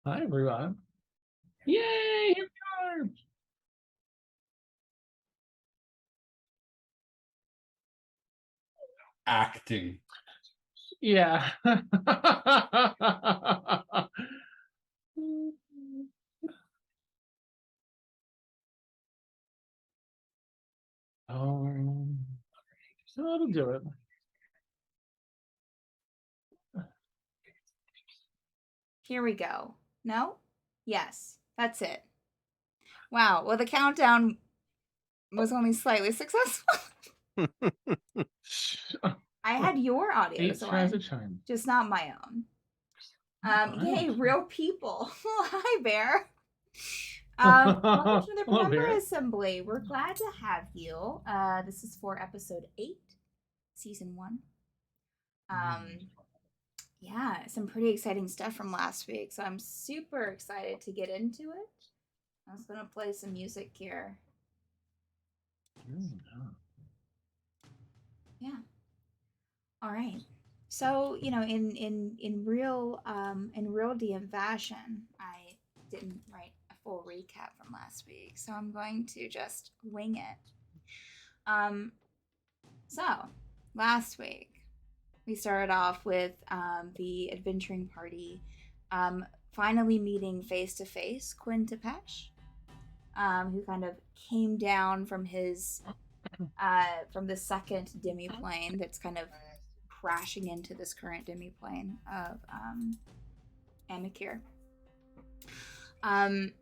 Hi, everyone. Yay! Here we are. Acting. Yeah. Oh, so that'll do it. Here we go. No? Yes, that's it. Wow. Well, the countdown was only slightly successful. I had your audios 8 tries a on, charm. just not my own. Yay, real people. Hi, Bear. Welcome to the Hello, Penumbra Bear. Assembly. We're glad to have you. This is for episode 8, season 1. Yeah, some pretty exciting stuff from last week, so I'm super excited to get into it. I was gonna play some music here. Yeah. All right. So in real DM fashion, I didn't write a full recap from last week, so I'm going to just wing it. So last week we started off with the adventuring party finally meeting face to face Quinn Tepesh, who kind of came down from his from the second demiplane that's kind of crashing into this current demiplane of Amikir. Kind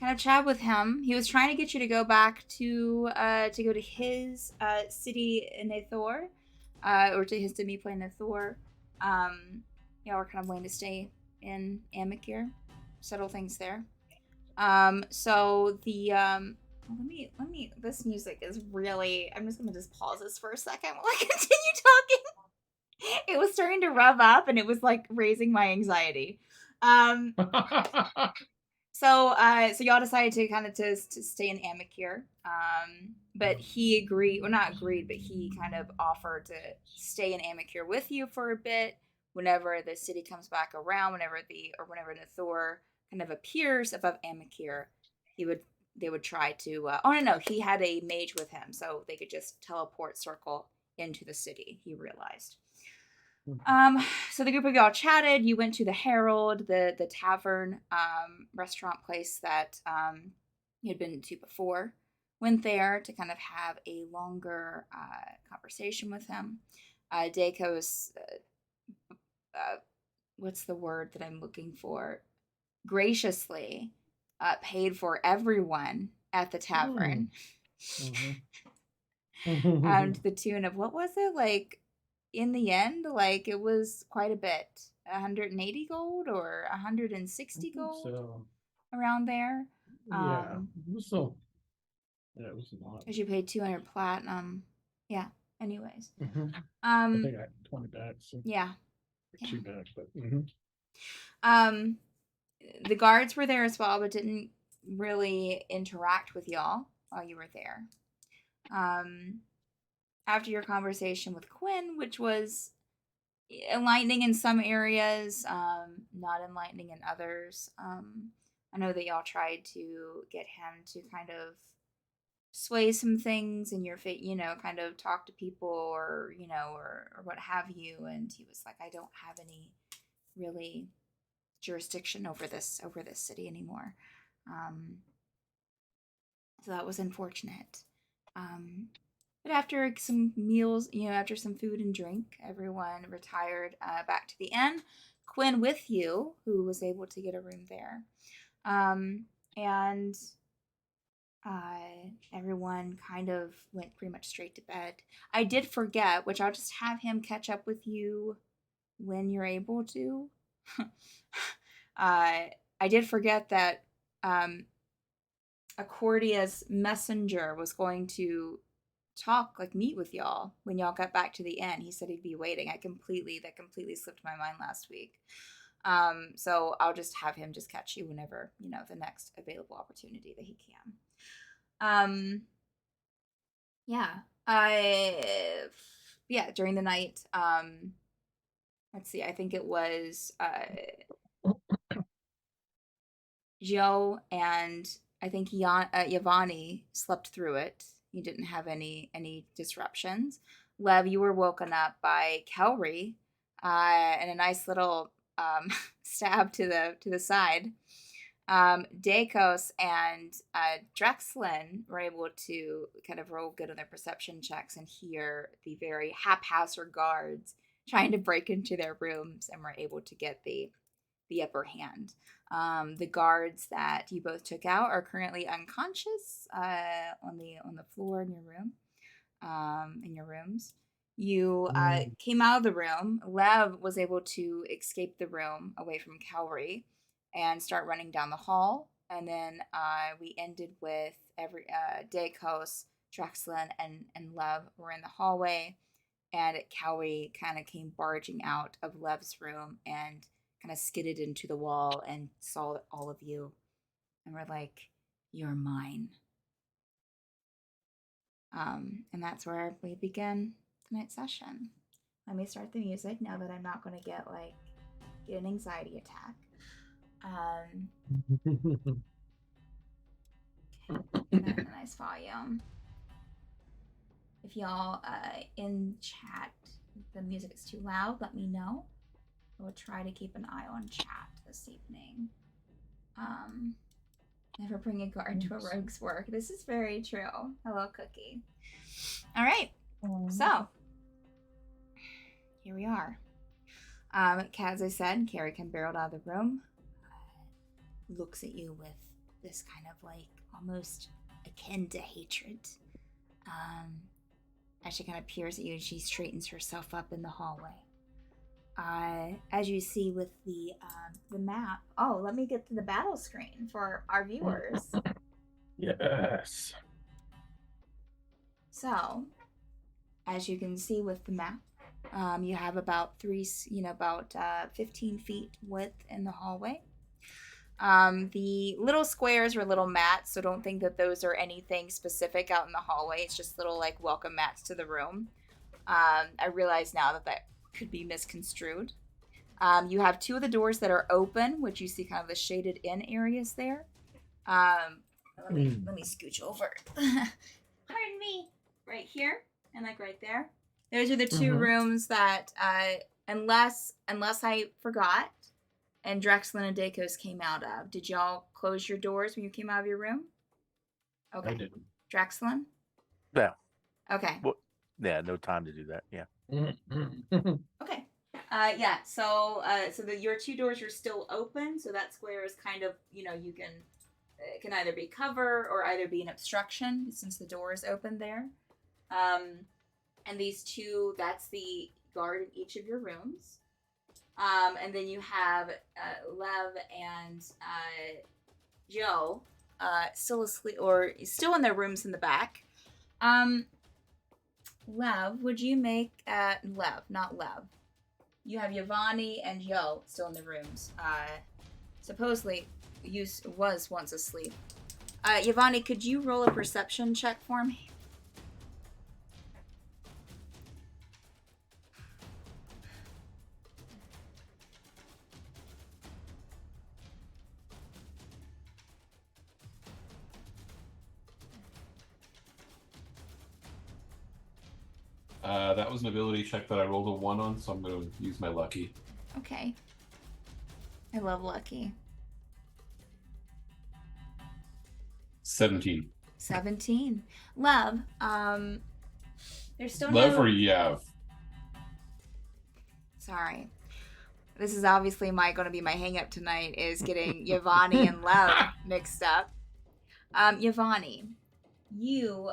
of chat with him. He was trying to get you to go back to go to his city in Athor, or to his demiplane Athor. Y'all were kind of willing to stay in Amikir, settle things there. So the let me this music is really, I'm just gonna just pause this for a second while I continue talking. It was starting to rev up and it was like raising my anxiety. So y'all decided to kind of to stay in Amikir. But he agreed, well not agreed, but he kind of offered to stay in Amikir with you for a bit whenever the city comes back around, whenever whenever Nathor kind of appears above Amikir, they would try to oh no, he had a mage with him, so they could just teleport circle into the city, he realized. So the group of y'all chatted. You went to the Herald, the tavern, restaurant place that you had been to before. Went there to kind of have a longer conversation with him. Dako's, what's the word that I'm looking for? Graciously paid for everyone at the tavern. To the tune of, what was it, like, in the end, like, it was quite a bit, 180 gold or 160 gold, so around there. Yeah, it was so. Yeah, it was a lot. Because you paid 200 platinum. Yeah. Anyways. I think I had 20 back. So yeah. 2 back, but. The guards were there as well, but didn't really interact with y'all while you were there. After your conversation with Quinn, which was enlightening in some areas, not enlightening in others. I know that y'all tried to get him to kind of sway some things in your fate, kind of talk to people or, or what have you. And he was like, I don't have any really jurisdiction over this city anymore. So that was unfortunate. But after some meals, after some food and drink, everyone retired back to the inn. Quinn with you, who was able to get a room there. And everyone kind of went pretty much straight to bed. I did forget, which I'll just have him catch up with you when you're able to. I did forget that Accordia's messenger was going to meet with y'all when y'all got back to the inn. He said he'd be waiting. That completely slipped my mind last week. So I'll just have him just catch you whenever, the next available opportunity that he can. Yeah. During the night, let's see, I think it was Joe and I think Yavani slept through it. You didn't have any disruptions. Lev, you were woken up by Cowrie, and a nice little stab to the side. Dacos and Drexlin were able to kind of roll good on their perception checks and hear the very haphazard guards trying to break into their rooms, and were able to get the upper hand. The guards that you both took out are currently unconscious on the floor in your room, in your rooms. You came out of the room. Lev was able to escape the room away from Cowrie and start running down the hall. And then we ended with Dacos, Drexlin, and Lev were in the hallway. And Cowrie kind of came barging out of Lev's room and kind of skidded into the wall and saw all of you. And we're like, you're mine. And that's where we begin tonight's session. Let me start the music now that I'm not going to get an anxiety attack. Okay, a nice volume. If y'all in chat, if the music is too loud, let me know. I will try to keep an eye on chat this evening. Never bring a guard to a rogue's work. This is very true. Hello, Cookie. All right. So, here we are. As I said, Carrie can barreled out of the room. Looks at you with this kind of almost akin to hatred. As she kind of peers at you, and she straightens herself up in the hallway. As you see with the map. Oh, let me get to the battle screen for our viewers. Yes. So, as you can see with the map, you have about 15 feet width in the hallway. The little squares are little mats, so don't think that those are anything specific out in the hallway. It's just little welcome mats to the room. I realize now that could be misconstrued. You have two of the doors that are open, which you see kind of the shaded in areas there. Let me scooch over. Pardon me. Right here and right there. Those are the two rooms that, unless I forgot, and Drexlin and Dacos came out of. Did y'all close your doors when you came out of your room? Okay. I didn't. Drexlin? No. Okay. Well, yeah, no time to do that. Yeah. Okay. Yeah. So, your two doors are still open. So that square is kind of, you can either be cover or either be an obstruction since the door is open there. And these two, that's the guard in each of your rooms. And then you have Lev and Joe still asleep or still in their rooms in the back. Lev, would you make Lev, not Lev. You have Yavani and Joe still in the rooms. Supposedly was once asleep. Yavani, could you roll a perception check for me? That was an ability check that I rolled a 1 on, so I'm going to use my lucky. Okay. I love lucky. 17. 17. Lev, there's still Lev no... or Yav? Sorry. This is obviously going to be my hang up tonight, is getting Yavani and Lev mixed up. Yavani, you,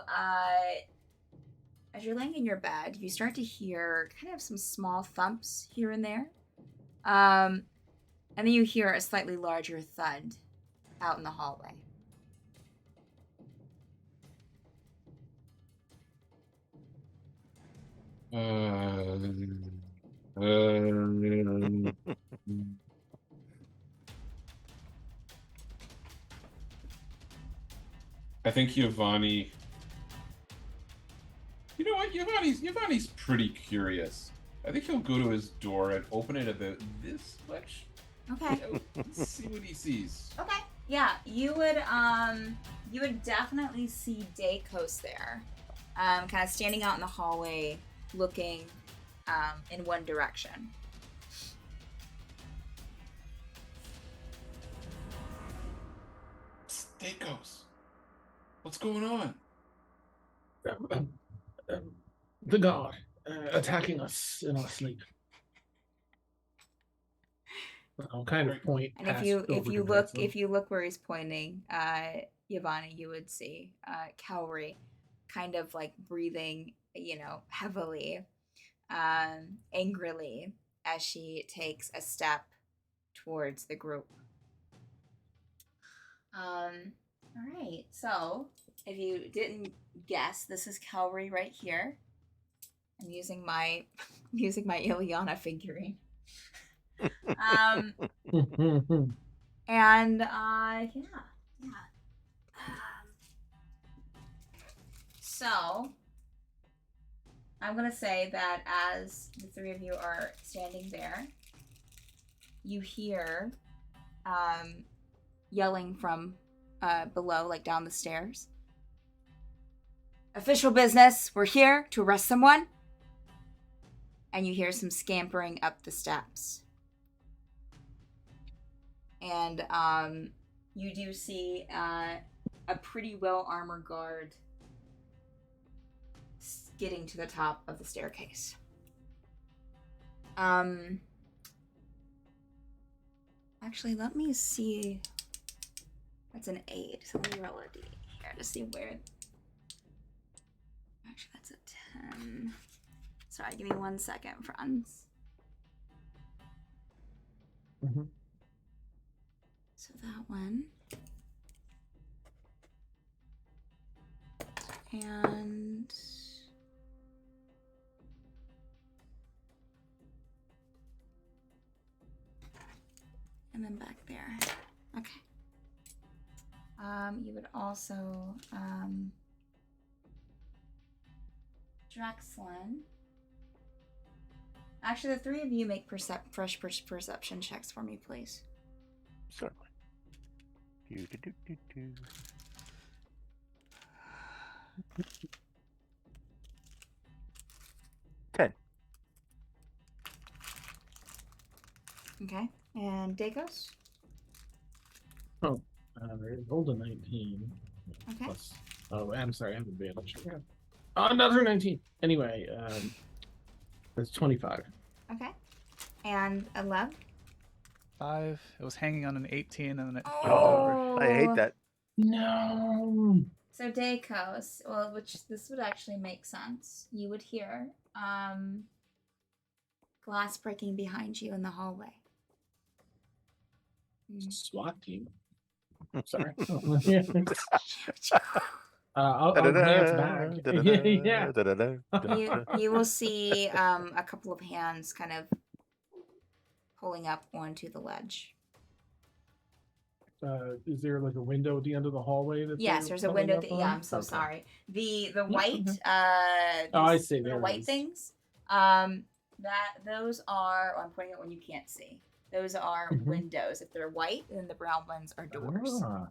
as you're laying in your bed, you start to hear kind of some small thumps here and there. And then you hear a slightly larger thud out in the hallway. I think Yavani... You know what? Yavani's pretty curious. I think he'll go to his door and open it about this much. Okay. Let's see what he sees. Okay. Yeah, you would definitely see Dacos there, kind of standing out in the hallway, looking in one direction. Stakos. What's going on? The guard attacking us in our sleep. I'll kind of point. And if you look where he's pointing, Yvonne, you would see Cowrie kind of like breathing, heavily, angrily as she takes a step towards the group. All right. So, if you didn't guess, this is Cowrie right here. I'm using my Ileana figurine. And so I'm gonna say that as the three of you are standing there, you hear yelling from below, like down the stairs. Official business, we're here to arrest someone. And you hear some scampering up the steps. And you do see a pretty well armored guard getting to the top of the staircase. Actually, let me see. That's an 8. So let me roll a d here to see where. Actually, that's a 10. Sorry, give me 1 second, friends. Mm-hmm. So that one. And then back there. Okay. You would also Drexlin. Actually, the three of you make fresh perception checks for me, please. Certainly. Do. 10. Okay. And Dacos? Oh, rolled a 19. Okay. Plus, I'm sorry, I have advantage. Another 19. Anyway, that's 25. Okay. And 11? 5. It was hanging on an 18 and then it flipped Oh. over. I hate that. No. So Dacos, well, which this would actually make sense. You would hear glass breaking behind you in the hallway. SWAT team. Sorry. I'll glance back. Yeah. You will see a couple of hands kind of pulling up onto the ledge. Is there like a window at the end of the hallway? Yes, there's a window. I'm so sorry. The white. I see. The There white is. things. Those are. Oh, I'm pointing at one you can't see. Those are windows. If they're white, then the brown ones are doors. Ah,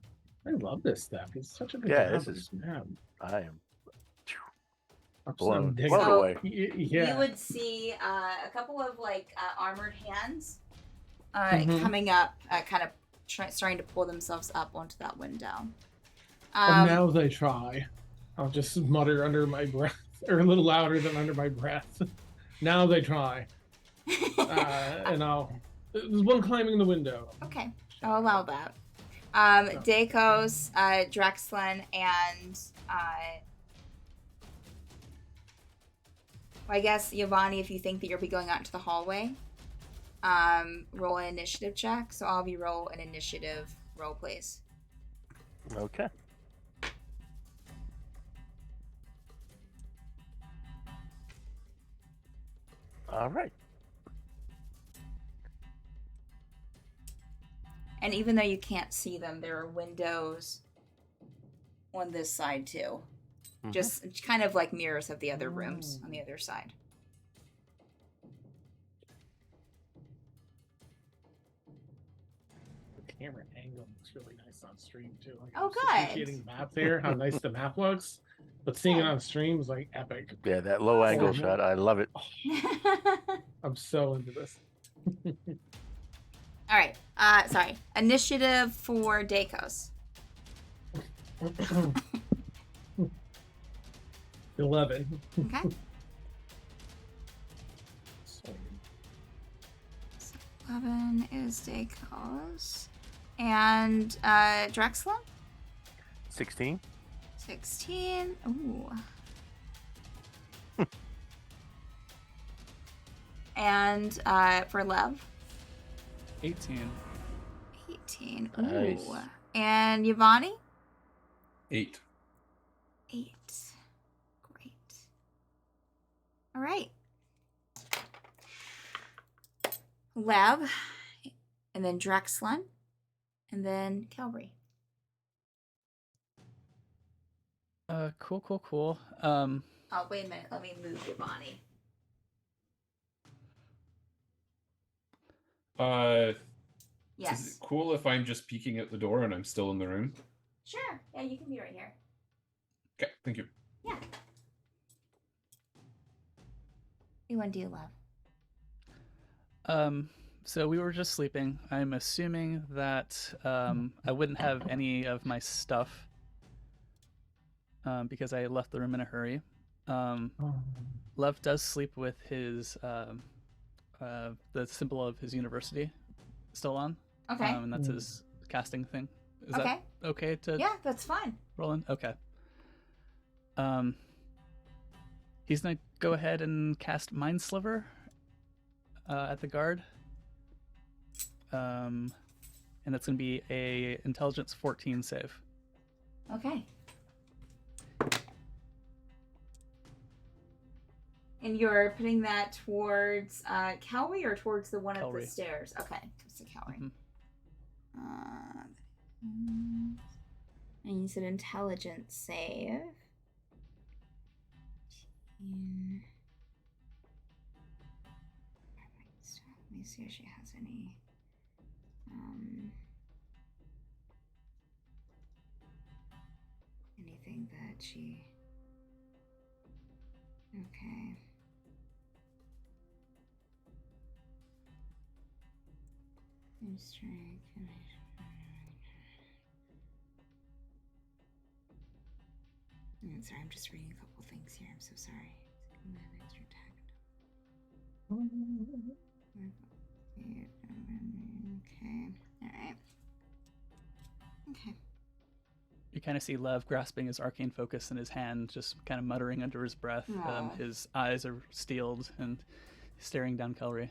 I love this stuff. It's such a good. Yeah, job. this is- Man. I am I'm blown digging So- it. away. Yeah. You would see a couple of like armored hands Mhm. coming up, kind of starting to pull themselves up onto that window. And now they try. I'll just mutter under my breath, or a little louder than under my breath. Now they try. And there's one climbing the window. Okay, I'll allow that. Dacos, Drexlin, and I guess Yvonne, if you think that you'll be going out into the hallway, roll an initiative check. So I'll be roll an initiative roll, please. Okay. All right. And even though you can't see them, there are windows on this side too. Mhm. Just kind of like mirrors of the other rooms on the other side. camera angle looks really nice on stream too. Like, Oh, I'm just good. appreciating the map there, how nice the map looks. But seeing it Good. on stream is like epic. Yeah, that low angle Awesome. shot, I love it. I'm so into this. All right. Sorry. Initiative for Dakos. 11. Okay. 11 is Dakos. And Drexler? 16. 16. Ooh. And for Lev? 18. 18. Ooh. Nice. And Yvonne? 8. 8. Great. All right. Lev, and then Drexlin, and then Calvary. Cool. Oh, wait a minute. Let me move Yvonne. Yes. Is it cool if I'm just peeking at the door and I'm still in the room? Sure. Yeah, you can be right here. Okay, thank you. Yeah. You want to do, Lev? So we were just sleeping. I'm assuming that I wouldn't have any of my stuff because I left the room in a hurry. Lev does sleep with his the symbol of his university still on. Okay. And that's his casting thing. Is Okay. that okay to Yeah, that's fine. roll in? Okay. He's gonna go ahead and cast Mind Sliver at the guard. And that's gonna be a Intelligence 14 save. Okay. And you're putting that towards Cowrie or towards the one at Cowrie. the stairs? Okay, towards the Cowrie. Mhm. And you said intelligence save. Let me see if she has any. Anything that she. Okay. Strength. I'm sorry, I'm just reading a couple things here. I'm so sorry. Extra attack. Okay. All right. Okay. You kind of see Lev grasping his arcane focus in his hand, just kind of muttering under his breath. Aw. His eyes are steeled and staring down Kelry.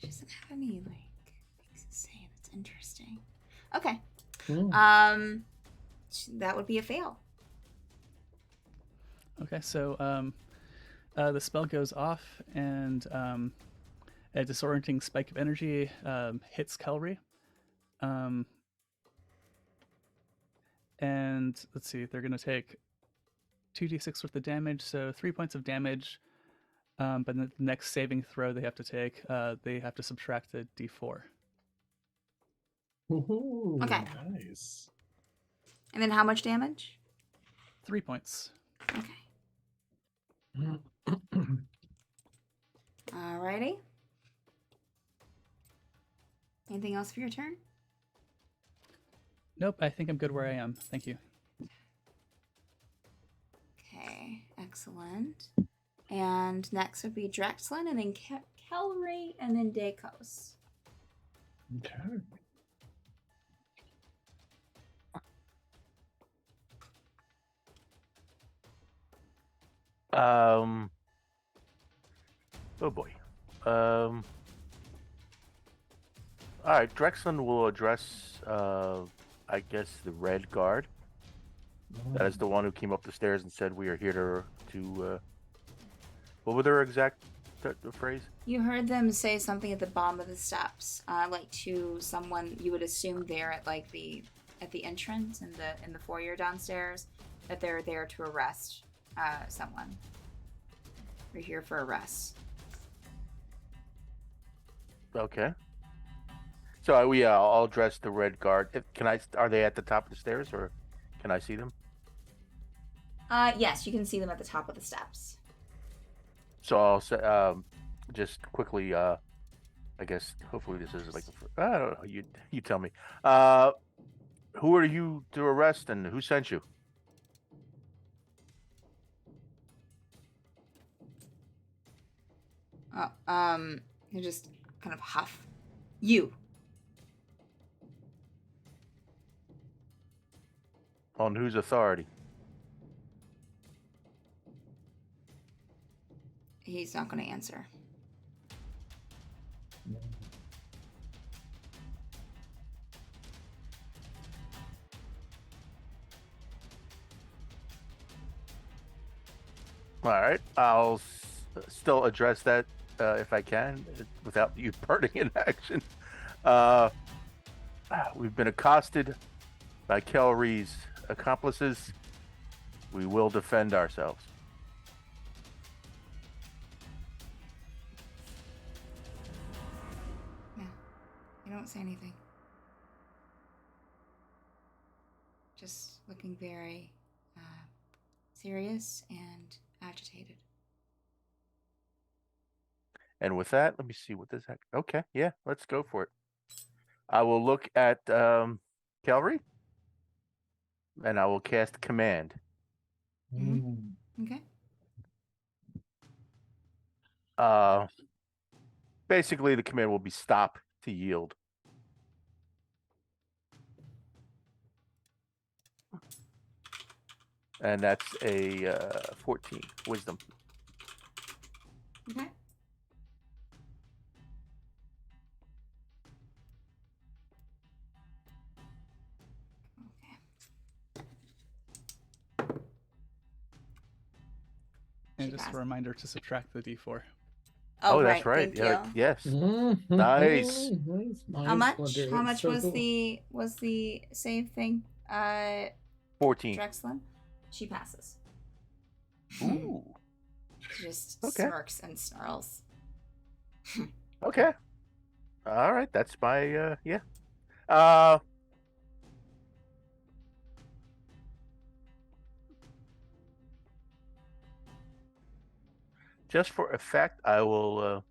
She doesn't have any things to say. That's interesting. Okay. Cool. That would be a fail. Okay, so the spell goes off, and a disorienting spike of energy hits Kelry. And let's see, they're going to take 2d6 worth of damage, so 3 points of damage. But the next saving throw they have to take, they have to subtract a d4. Ooh, Okay. Nice. And then how much damage? 3 points. Okay. Alrighty. Anything else for your turn? Nope, I think I'm good where I am. Thank you. Okay, excellent. And next would be Drexlin, and then Kelry, and then Dakos. Okay. Oh boy. All right, Drexlin will address, I guess, the red guard. That is the one who came up the stairs and said, "We are here to." What were their exact phrase? You heard them say something at the bottom of the steps, like to someone you would assume there at like the entrance in the foyer downstairs, that they're there to arrest someone. We're here for arrest. Okay. So yeah, I'll address the red guard. Are they at the top of the stairs, or can I see them? Yes, you can see them at the top of the steps. So I'll say, just quickly, I guess hopefully this is like, I don't know. You tell me. Who are you to arrest, and who sent you? You just kind of huff. You. On whose authority? He's not going to answer. All right, I'll still address that if I can, without you parting in action. We've been accosted by Kelry's accomplices. We will defend ourselves. Yeah. You don't say anything. Just looking very serious and agitated. And with that, let me see what this. Okay, yeah, let's go for it. I will look at Kelry, and I will cast command. Okay. Basically, the command will be stop to yield. And that's a 14 wisdom. Okay. And She just passed. a reminder to subtract the d4. Oh, that's right. Thank Yeah, you. yes. Mhm. Nice. Nice. How much? Splinter. How It's much so was cool. the save thing? 14. Drexlin? She passes. Ooh. She just Okay. smirks and snarls. Okay. All right. That's my yeah. Just for effect, I will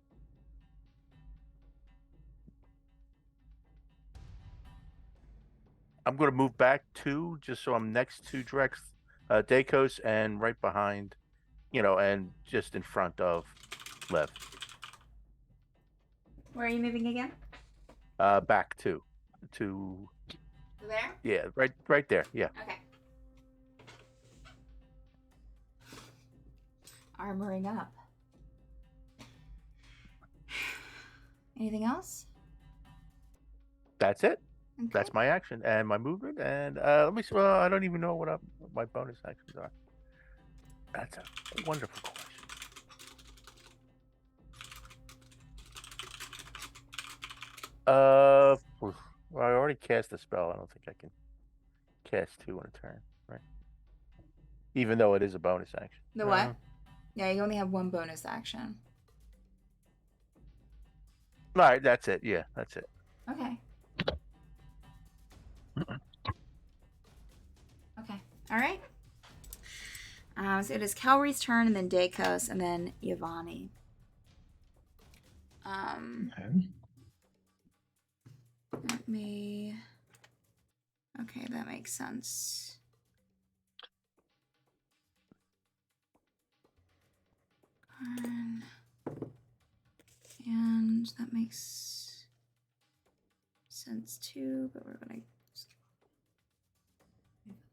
I'm going to move back 2 just so I'm next to Dakos, and right behind, and just in front of Lev. Where are you moving again? Back 2 There? yeah, right there. Yeah. Okay. Armoring up. Anything else? That's it. Okay. That's my action and my movement. And let me see. Well, I don't even know what my bonus actions are. That's a wonderful question. Well, I already cast a spell. I don't think I can cast 2 in a turn, right? Even though it is a bonus action. The what? Yeah, you only have one bonus action. All right, that's it. Yeah, that's it. Okay. Okay. All right. So it is Calry's turn, and then Dakos, and then Yvonne. Okay. Let me. Okay, that makes sense. And that makes sense too, but we're gonna just move it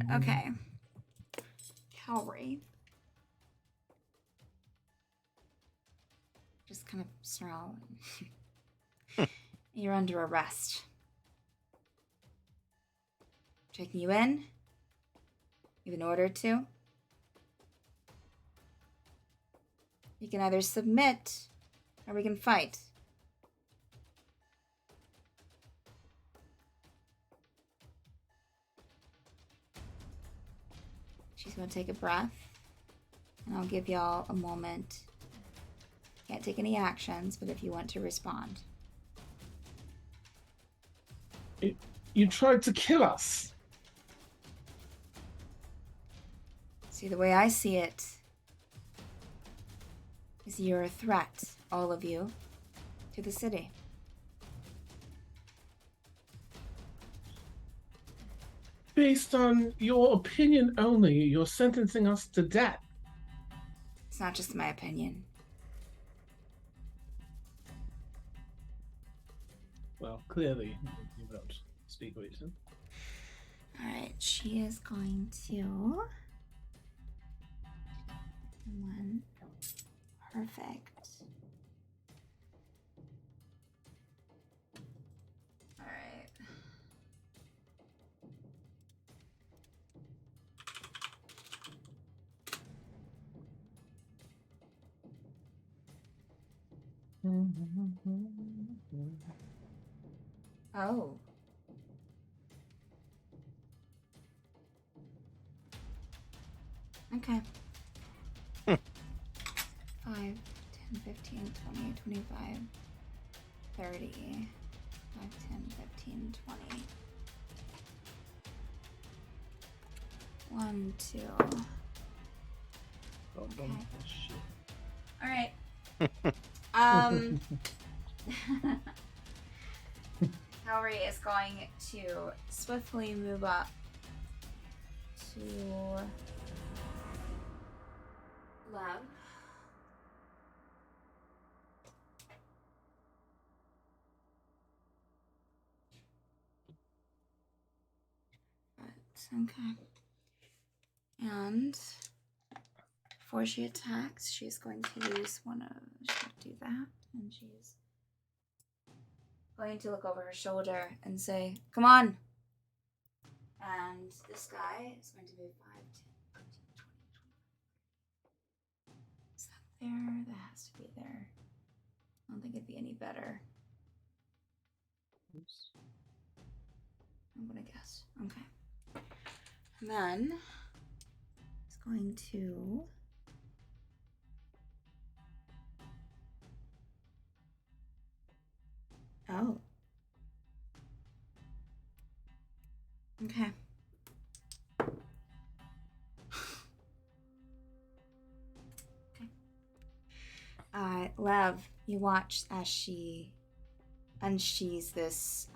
there. Okay. Calry. Just kind of snarl. You're under arrest. Checking you in. You've been ordered to. You can either submit or we can fight. She's going to take a breath, and I'll give y'all a moment Can't take any actions, but if you want to respond. You tried to kill us. See, the way I see it is you're a threat, all of you, to the city. Based on your opinion only, you're sentencing us to death. It's not just my opinion. Well, clearly, you don't speak reason. Alright, she is going to... One. Perfect. Alright. Oh. Okay. 5, 10, 15, 20, 25, 30, 5, 10, 15, 20. 1, 2. Oh, Okay. shit. All right. Calorie is going to swiftly move up to Love. Okay. And before she attacks, she's going to use she'll do that, and she's going to look over her shoulder and say, "Come on." And this guy is going to be 5, 10, 15, 20. Is that there? That has to be there. I don't think it'd be any better. Oops. I'm gonna guess. Okay. And then it's going to oh. Okay. Okay. Lev, you watch as she unsheathes this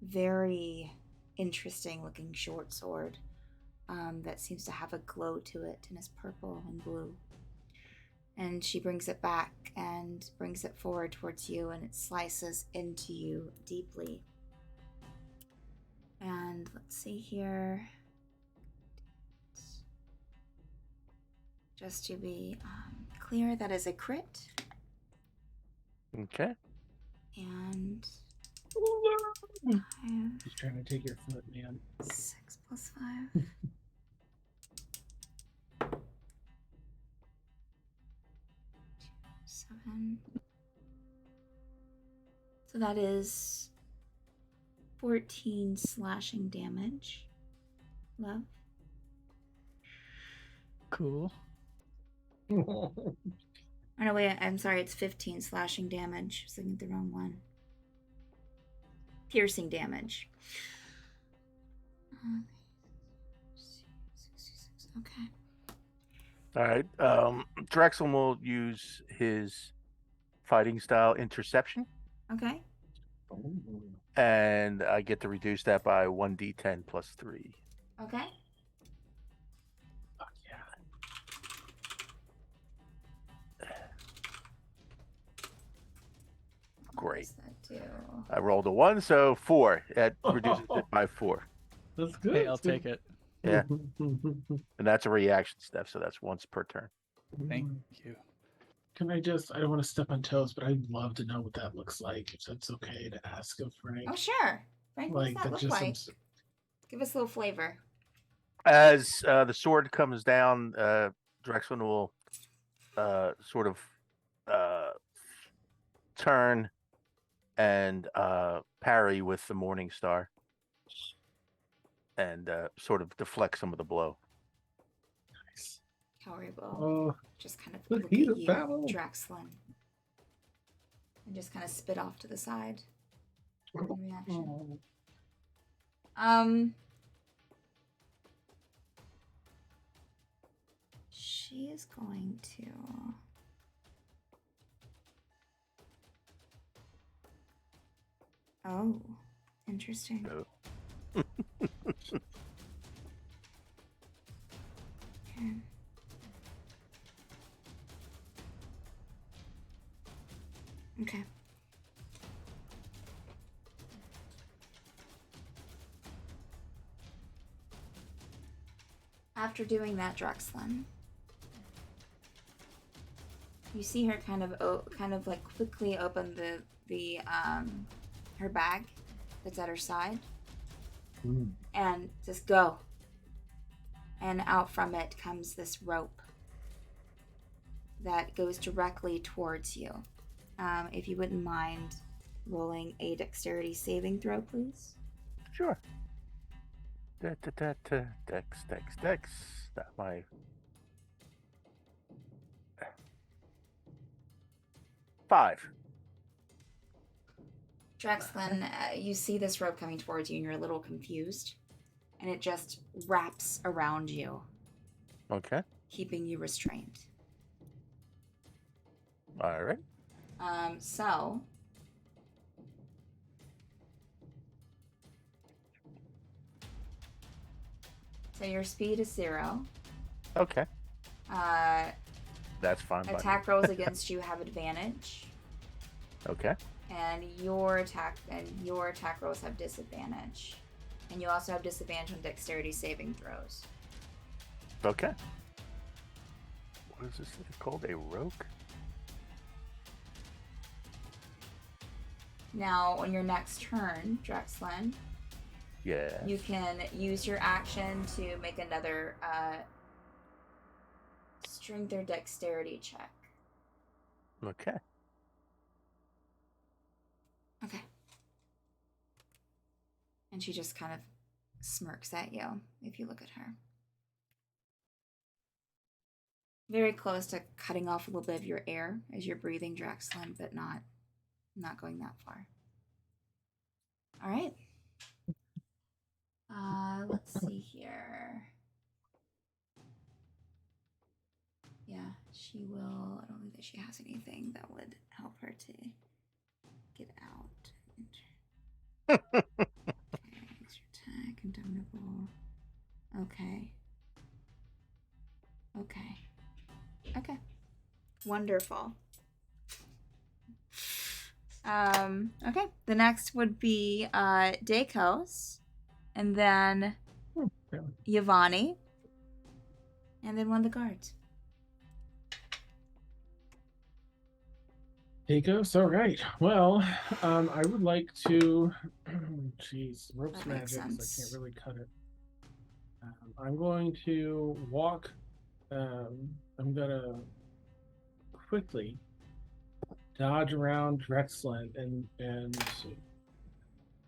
very interesting looking short sword that seems to have a glow to it and is purple and blue. And she brings it back and brings it forward towards you, and it slices into you deeply. And let's see here. Just to be clear, that is a crit. Okay. And 5, He's trying to take your foot, man. 6 plus 5. 7. So that is 14 slashing damage. Love. Cool. Oh no, wait, I'm sorry, it's 15 slashing damage. I was looking at the wrong one. Piercing damage. Okay. All right. Drexel will use his fighting style interception, Okay. and I get to reduce that by 1d10 plus 3. Okay. Fuck yeah. Great. What does that do? I rolled a 1, so 4. That reduces it by 4. That's good. Hey, I'll take it. Yeah. And that's a reaction step, so that's once per turn. Thank you. Can I don't want to step on toes, but I'd love to know what that looks like, if that's okay to ask of Frank. Oh, sure. Frank, what does that look like? Give us a little flavor. As the sword comes down, Drexel will sort of turn and parry with the Morning Star and sort of deflect some of the blow. Nice. Tauri will Oh, just kind of the look heat at of you, battle. Draxlin, and just kind of spit off to the side in reaction. Oh. She is going to. Oh, interesting. No. Okay. Okay. After doing that, Draxlin, you see her kind of like quickly open the her bag that's at her side, and just go. And out from it comes this rope that goes directly towards you. If you wouldn't mind rolling a dexterity saving throw, please. Sure. Dex. That my. Five. Draxlin, you see this rope coming towards you and you're a little confused. And it just wraps around you, Okay. keeping you restrained. All right. So your speed is 0. Okay. That's fine. by me. Attack rolls against you have advantage, Okay. and your attack rolls have disadvantage. And you also have disadvantage on dexterity saving throws. Okay. What is this thing called? A rogue? Now, on your next turn, Draxlin, Yeah. you can use your action to make another strength or dexterity check. Okay. Okay. And she just kind of smirks at you if you look at her. Very close to cutting off a little bit of your air as you're breathing, Draxlin, but not going that far. All right. Let's see here. Yeah, she will. I don't think that she has anything that would help her to get out. Okay, extra attack, condemnable. Okay. Okay. Wonderful. Okay. The next would be Dakos, and then Yavani, and then one of the guards. Takos, all right. Well, I would like to. Jeez, rope's That makes magic, so I sense. can't really cut it. I'm going to walk. I'm gonna quickly dodge around Drexlin and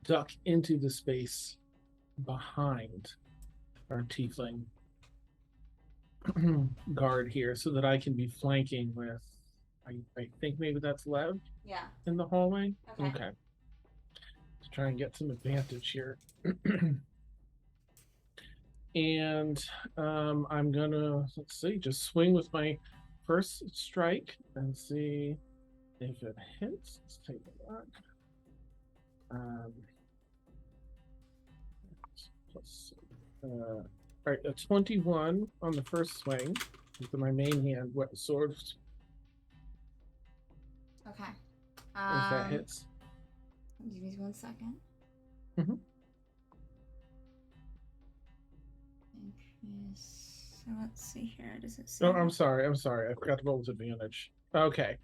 duck into the space behind our tiefling guard here, so that I can be flanking with. I think maybe that's Lev Yeah. in the hallway. Okay. To try and get some advantage here. And I'm gonna, let's see, just swing with my first strike and see if it hits. Let's take a look. All right, a 21 on the first swing with my main hand, what sword? Okay. If that hits. Give me 1 second. Mhm. Okay, so let's see here. Does it say? Oh, I'm sorry. I forgot to roll with advantage. Okay.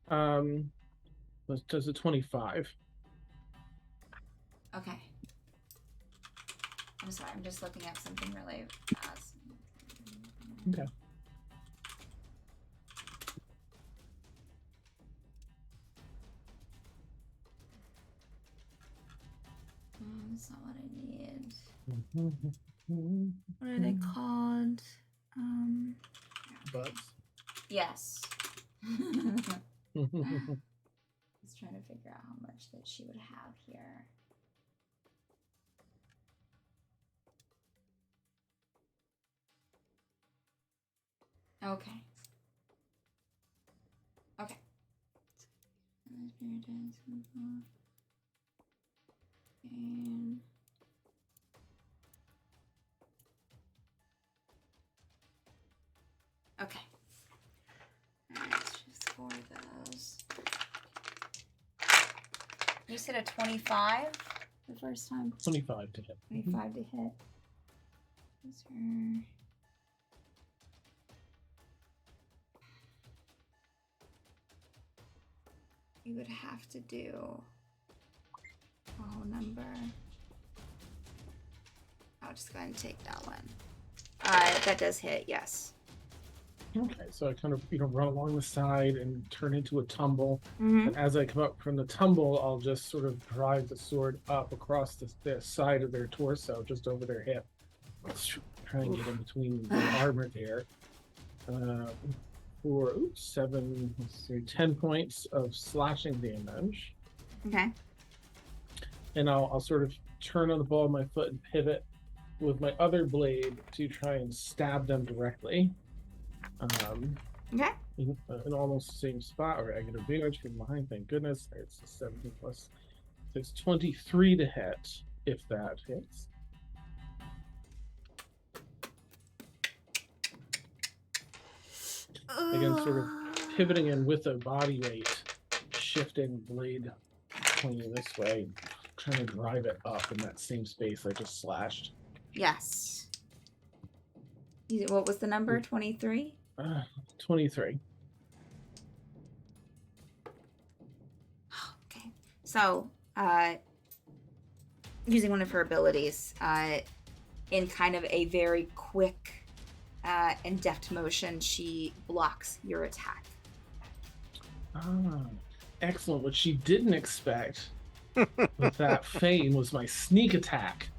Does a 25? Okay. I'm sorry. I'm just looking at something really fast. Okay. That's not what I need. What are they called? butts. Yes. I was trying to figure out how much that she would have here. Okay. Okay. And okay. Alright, let's just score those. You said a 25 the first time? 25 to hit. 25 to hit. Those are... You would have to do a whole number. I'll just go ahead and take that one. That does hit, yes. Okay, so I kind of run along the side and turn into a tumble. Mm-hmm. And as I come up from the tumble, I'll just sort of drive the sword up across the side of their torso, just over their hip. Let's try and get in between the armor there. For 10 points of slashing damage. Okay. And I'll sort of turn on the ball of my foot and pivot with my other blade to try and stab them directly. Okay. In almost the same spot. All right, I get advantage from behind, thank goodness. It's 17 plus. So it's 23 to hit, if that hits. Again, sort of pivoting in with a body weight, shifting blade pointing this way, trying to drive it up in that same space I just slashed. Yes. What was the number? 23? 23. Okay. So, using one of her abilities, in kind of a very quick and deft motion, she blocks your attack. Excellent. What she didn't expect with that feign was my sneak attack.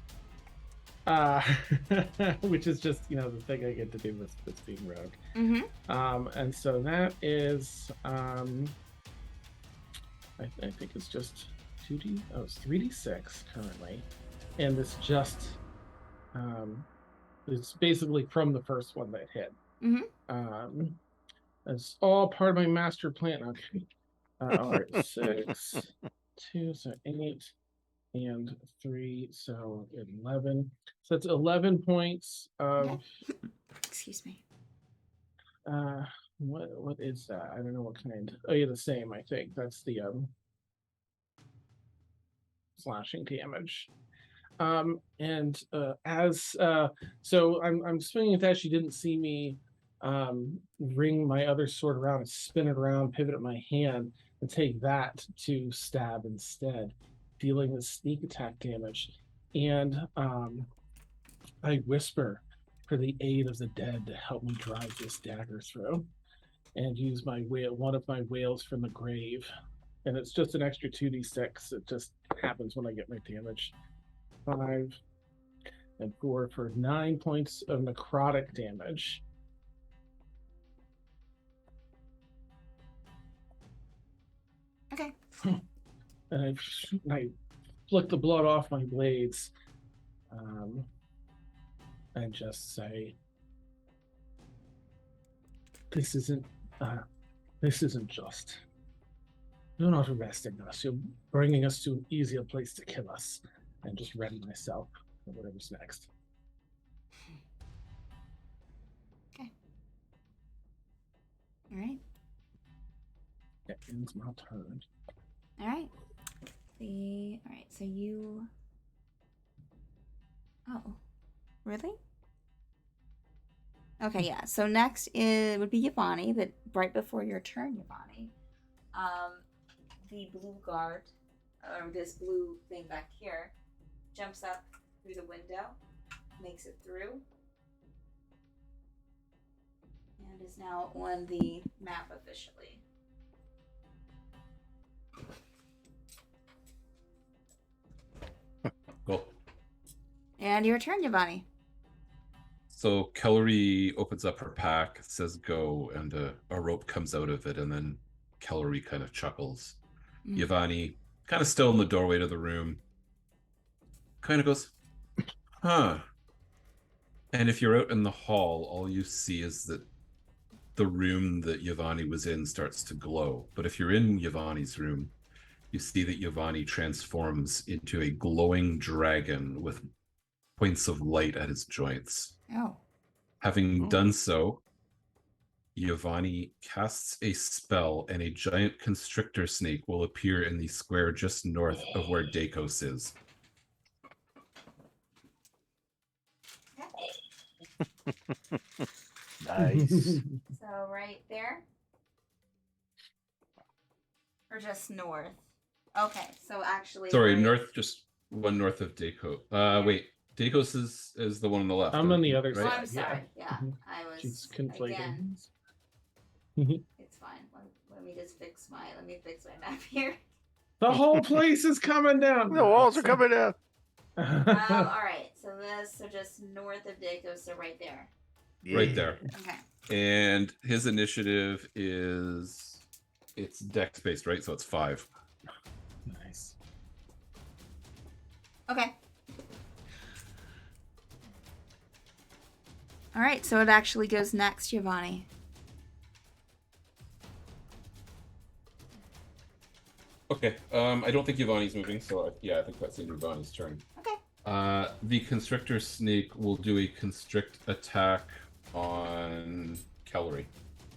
Which is just, the thing I get to do with being rogue. Mm-hmm. And so that is, I think it's just 2D. Oh, it's 3D6 currently. And it's just, it's basically from the first one that hit. Mm-hmm. It's all part of my master plan. Okay. All right, 6, 2, so 8, and 3, so 11. So it's 11 points of. Okay. Excuse me. What is that? I don't know what kind. Oh yeah, the same. I think that's the slashing damage. And so I'm swinging at that. She didn't see me ring my other sword around and spin it around, pivot at my hand, and take that to stab instead, dealing the sneak attack damage. And I whisper for the aid of the dead to help me drive this dagger through, and use my one of my wails from the grave. And it's just an extra 2d6. It just happens when I get my damage. 5 and 4 for 9 points of necrotic damage. Okay. And I flick the blood off my blades, and just say, "This isn't just. You're not arresting us. You're bringing us to an easier place to kill us." And just ready myself for whatever's next. Okay. All right. That ends my turn. All right. All right. So you. Oh, really? Okay. Yeah. So next would be Yvonne, but right before your turn, Yvonne, the blue guard, or this blue thing back here, jumps up through the window, makes it through, and is now on the map officially. Cool. And your turn, Yvonne. So Kellery opens up her pack, says go, and a rope comes out of it, and then Kellery kind of chuckles. Yvonne, kind of still in the doorway to the room, kind of goes, huh. And if you're out in the hall, all you see is that the room that Yvonne was in starts to glow. But if you're in Yvonne's room, you see that Yvonne transforms into a glowing dragon with points of light at its joints. Oh. Having done so, Yvonne casts a spell, and a giant constrictor snake will appear in the square just north of where Dakos is. Nice. So right there? Or just north? Okay, so actually... Sorry, we're- north, just one north of Dakos. Wait, Dakos is the one on the left. I'm on the other Oh, side. I'm sorry. Yeah, Mhm. I was... She's conflating. Again, Mhm. it's fine. Let me just fix my... Let me fix my map here. The whole place is coming down. The walls are coming down. Alright, so just north of Dakos, so right there. Right there. Okay. And his initiative is... It's dex based, right? So it's 5. Nice. Okay. Alright, so it actually goes next, Giovanni. Okay. I don't think Yvonne's moving, so I think that's in Yvonne's turn. Okay. The constrictor snake will do a constrict attack on Kellery.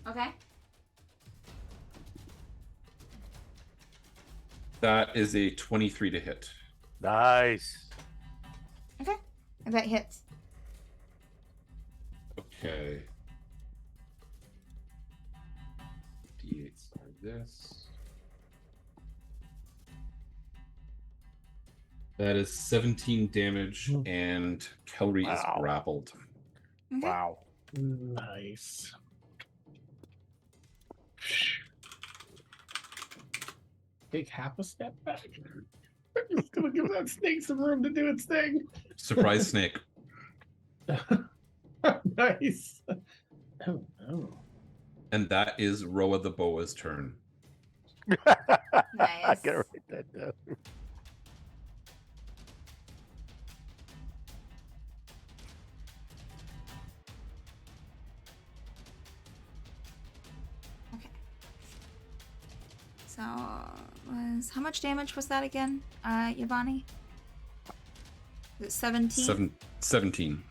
Okay. That is a 23 to hit. Nice. Okay. And that hits. Okay. D8s are this. That is 17 damage, and Kellery is Wow. grappled. Okay. Wow. Nice. Take half a step back. I'm just gonna give that snake some room to do its thing. Surprise snake. Nice. Oh no. And that is Roa the Boa's turn. I Nice. gotta write that down. Okay. So was how much damage was that again, Giovanni? Was it 17? 17.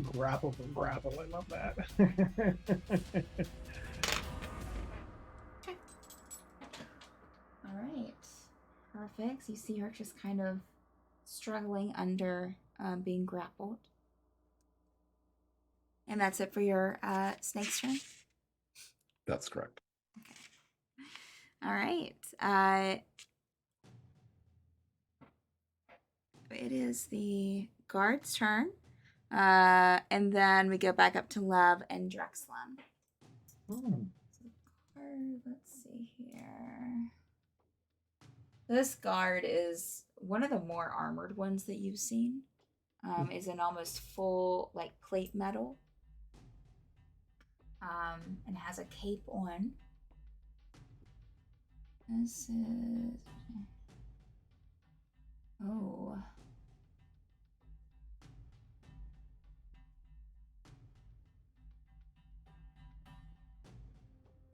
Grapple from grapple. I love that. All right. Perfect. So you see her just kind of struggling under being grappled. And that's it for your snake's turn? That's correct. All right. It is the guard's turn. And then we go back up to Lev and Drexlan. Let's see here. This guard is one of the more armored ones that you've seen. Is in almost full like plate metal. And has a cape on. This is oh.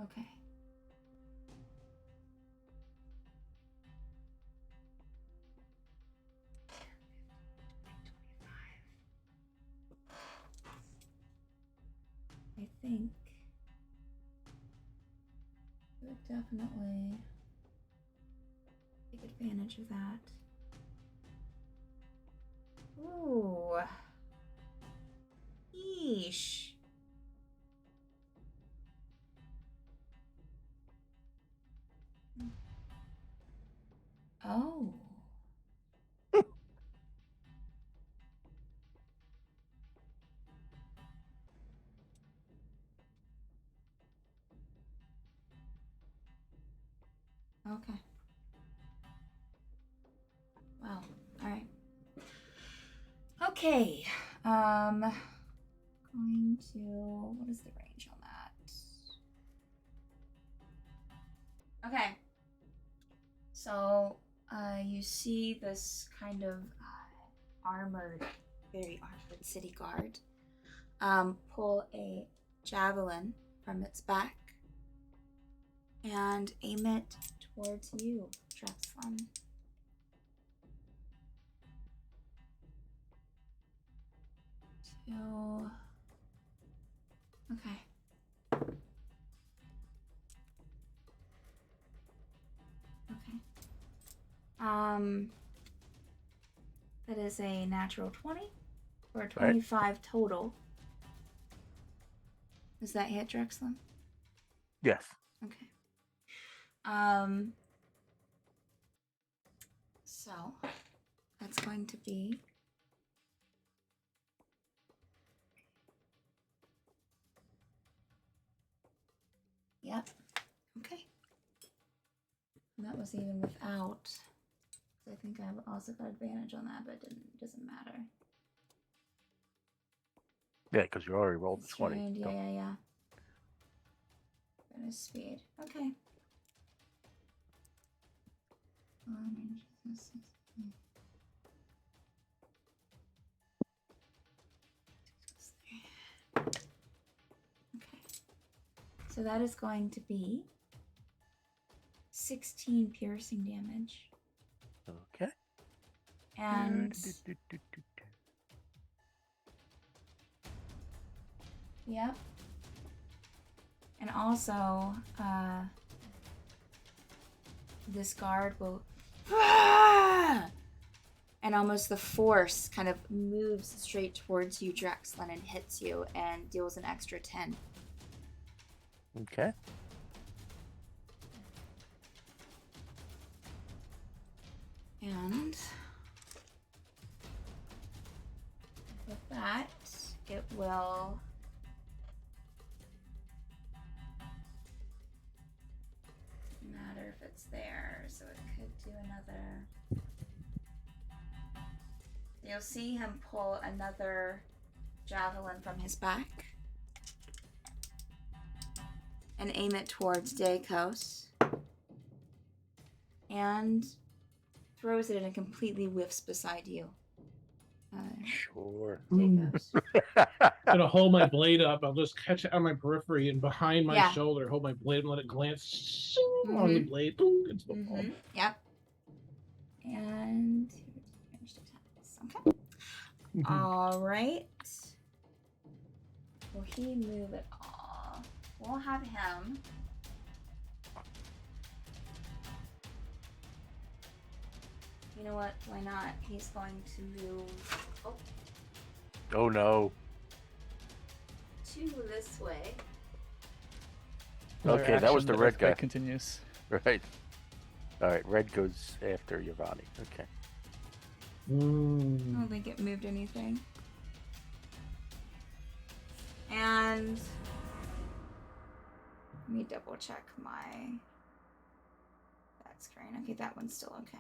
Okay. I think I would definitely take advantage of that. Ooh. Yeesh. Oh. Okay. Okay. Going to. What is the range on that? Okay. So, you see this kind of armored, very armored city guard pull a javelin from its back and aim it towards you, Drexlin. Okay. Okay. That is a natural 20 for a 25 total. Does that hit, Drexlin? Yes. Okay. So that's going to be yep. Okay. And that was even without. I think I've also got advantage on that, but it doesn't matter. Yeah, because you already rolled the It's 20. trained, so- yeah. Bonus speed. Okay. Okay. So that is going to be 16 piercing damage. Okay. And yep. And also, this guard will and almost the force kind of moves straight towards you, Drexlin, and hits you and deals an extra 10. Okay. And with that, it will matter if it's there, so it could do another. You'll see him pull another javelin from his back and aim it towards Dakos and throws it and completely whiffs beside you. Sure. Dakos. I'm gonna hold my blade up. I'll just catch it on my periphery and behind my Yeah. shoulder. Hold my blade and let it glance on the blade. Into the wall. Yep. And ranged attacks. Okay. All right. Will he move at all? We'll have him. You know what? Why not? He's going to move. Oh no. To this way. Another Okay, that was action, the the red earthquake guy. Continues. Right. All right, red goes after Yavani. Okay. I don't think it moved anything. And let me double check that screen. Okay, that one's still okay.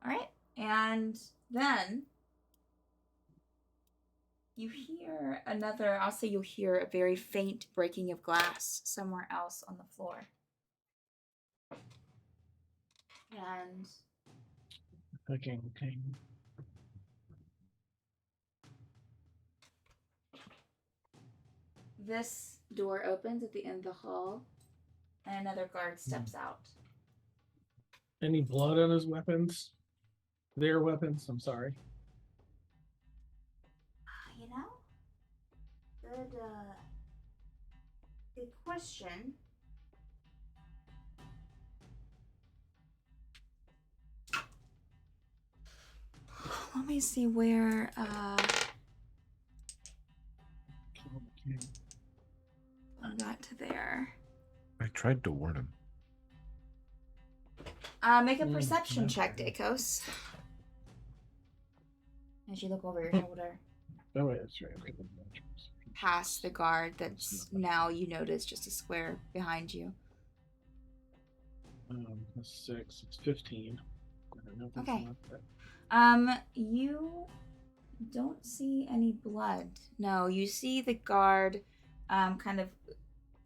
All right, and then you hear another. I'll say you'll hear a very faint breaking of glass somewhere else on the floor. And Okay. this door opens at the end of the hall, and another guard steps out. Any blood on his weapons? Their weapons? I'm sorry. You know, good question. Let me see where I got to there. I tried to warn him. Make a perception check, Dakos. As you look over your shoulder. Oh wait, that's right. Okay. Past the guard that's now you notice just a square behind you. That's 6. It's 15. I don't know if that's Okay. enough, but- You Don't see any blood. No, you see the guard kind of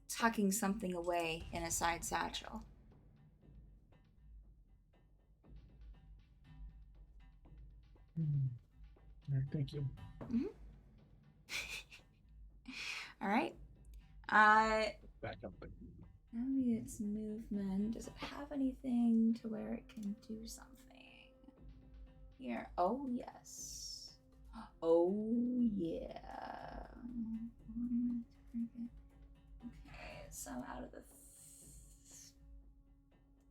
tucking something away in a side satchel. All right, thank you. All right. Back up. Maybe its movement. Does it have anything to where it can do something? Here. Oh, yes. Oh, yeah. Okay, so out of the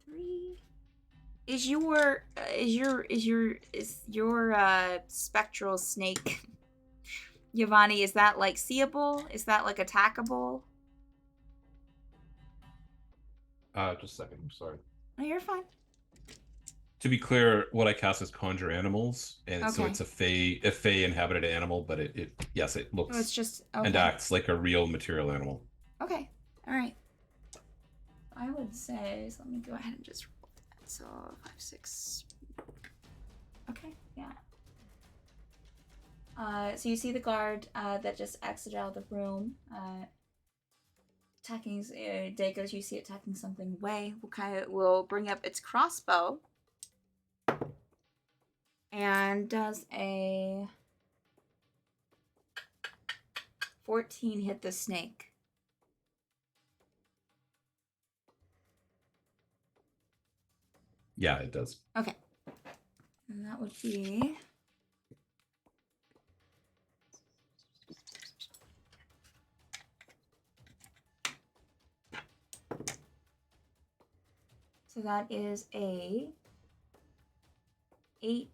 three, is your spectral snake, Giovanni? Is that like seeable? Is that like attackable? Just a second. I'm sorry. No, you're fine. To be clear, what I cast is conjure animals, and so Okay. it's a fey inhabited animal, but it looks Oh, it's just and okay. acts like a real material animal. Okay. All right. I would say, so let me go ahead and just roll that. So 5, 6. Okay, yeah. So you see the guard that just exited out of the room, attacking. Dacos, you see it attacking something away. Will bring up its crossbow, and does a 14 hit the snake. Yeah, it does. Okay. And that would be... So that is a 8...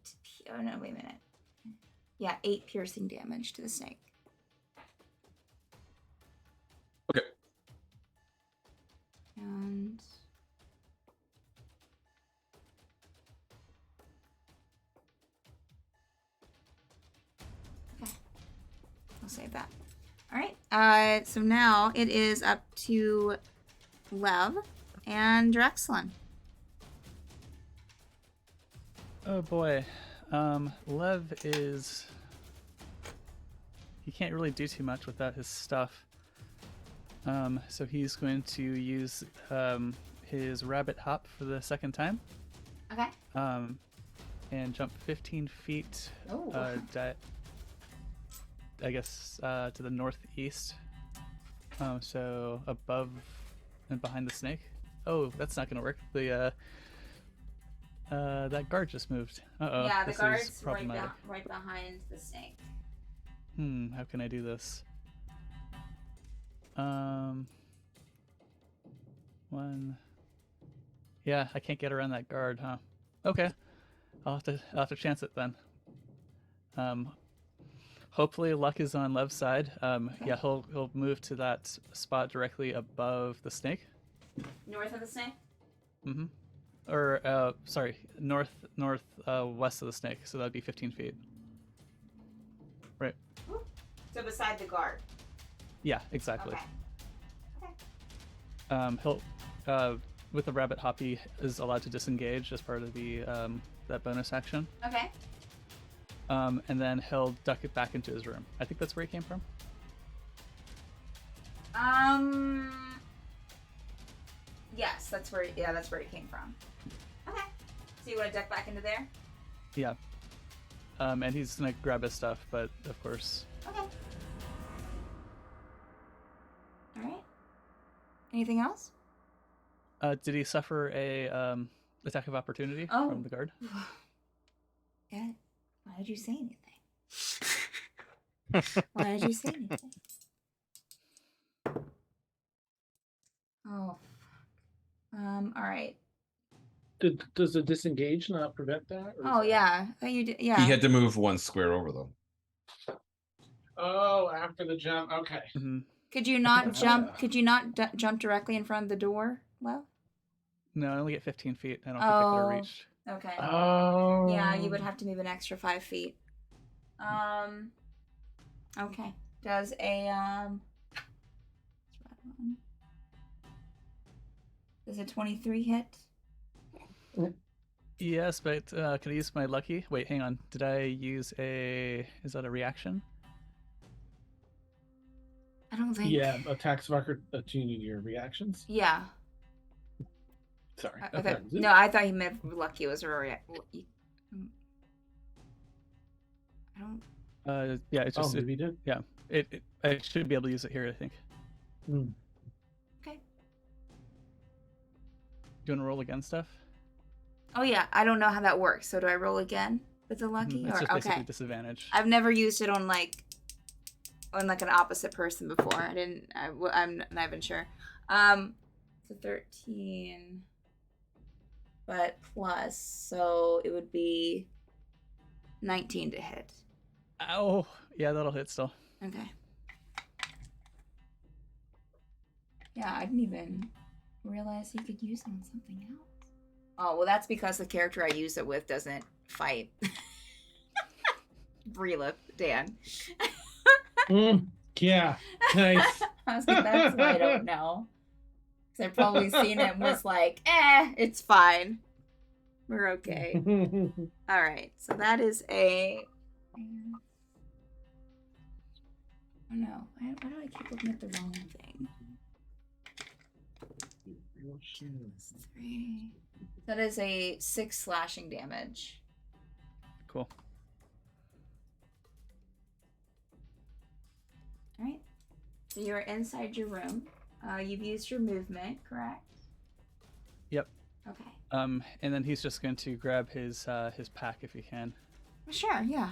Oh, no, wait a minute. Yeah, 8 piercing damage to the snake. Okay. And... Okay. I'll save that. Alright, so now it is up to Lev and Drexlin. Oh boy. Lev is... He can't really do too much without his stuff. So he's going to use his rabbit hop for the second time. Okay. And jump 15 feet. Oh. I guess to the northeast. So above and behind the snake. Oh, that's not gonna work. The that guard just moved. Uh-oh. Yeah, the this guard's is problematic. right behind the snake. How can I do this? One. Yeah, I can't get around that guard, huh? Okay. I'll have to chance it then. Hopefully luck is on Lev's side. Yeah, he'll move to that spot directly above the snake. North of the snake? Mm-hmm. Or sorry, north west of the snake, so that'd be 15 feet. Right. So beside the guard. Yeah, exactly. Okay. He'll with the rabbit hop, he is allowed to disengage as part of the that bonus action. Okay. And then he'll duck it back into his room. I think that's where he came from. Yes, that's where it came from. Okay. So you want to duck back into there? Yeah. And he's gonna grab his stuff, but of course. Okay. All right. Anything else? Did he suffer a attack of opportunity from the guard? Yeah. Why did you say anything? Why did you say anything? Oh. All right. Does the disengage not prevent that? Oh yeah. You did. Yeah. He had to move one square over though. Oh, after the jump. Okay. Mm-hmm. Could you not jump? Could you not jump directly in front of the door? Well. No, I only get 15 feet. I don't think I could have reached. Okay. Oh. Yeah, you would have to move an extra 5 feet. Okay. Does a Does a 23 hit? Yes, but can I use my lucky? Wait, hang on. Did I use a? Is that a reaction? I don't think. Yeah, attacks record attuning to your reactions. Yeah. Sorry. I Okay. thought, no, I thought he meant lucky was a I don't. Yeah, it's just maybe you did. yeah. I should be able to use it here. I think. Hmm. Okay. Do you want to roll again, stuff? Oh yeah, I don't know how that works. So do I roll again with the lucky? It's Or just basically okay. disadvantage. I've never used it on like an opposite person before. I didn't. I'm not even sure. It's a 13, but plus, so it would be 19 to hit. Ow! Yeah, that'll hit still. Okay. Yeah, I didn't even realize he could use it on something else. Oh, well, that's because the character I use it with doesn't fight. Relip, Dan. Yeah, nice. I was like, that's why I don't know. Because I've probably seen it and was like, it's fine. We're okay. All right, so that is a... Oh no, why do I keep looking at the wrong thing? 3. That is a 6 slashing damage. Cool. All right. So you're inside your room. You've used your movement, correct? Yep. Okay. And then he's just going to grab his pack if he can. Sure. Yeah.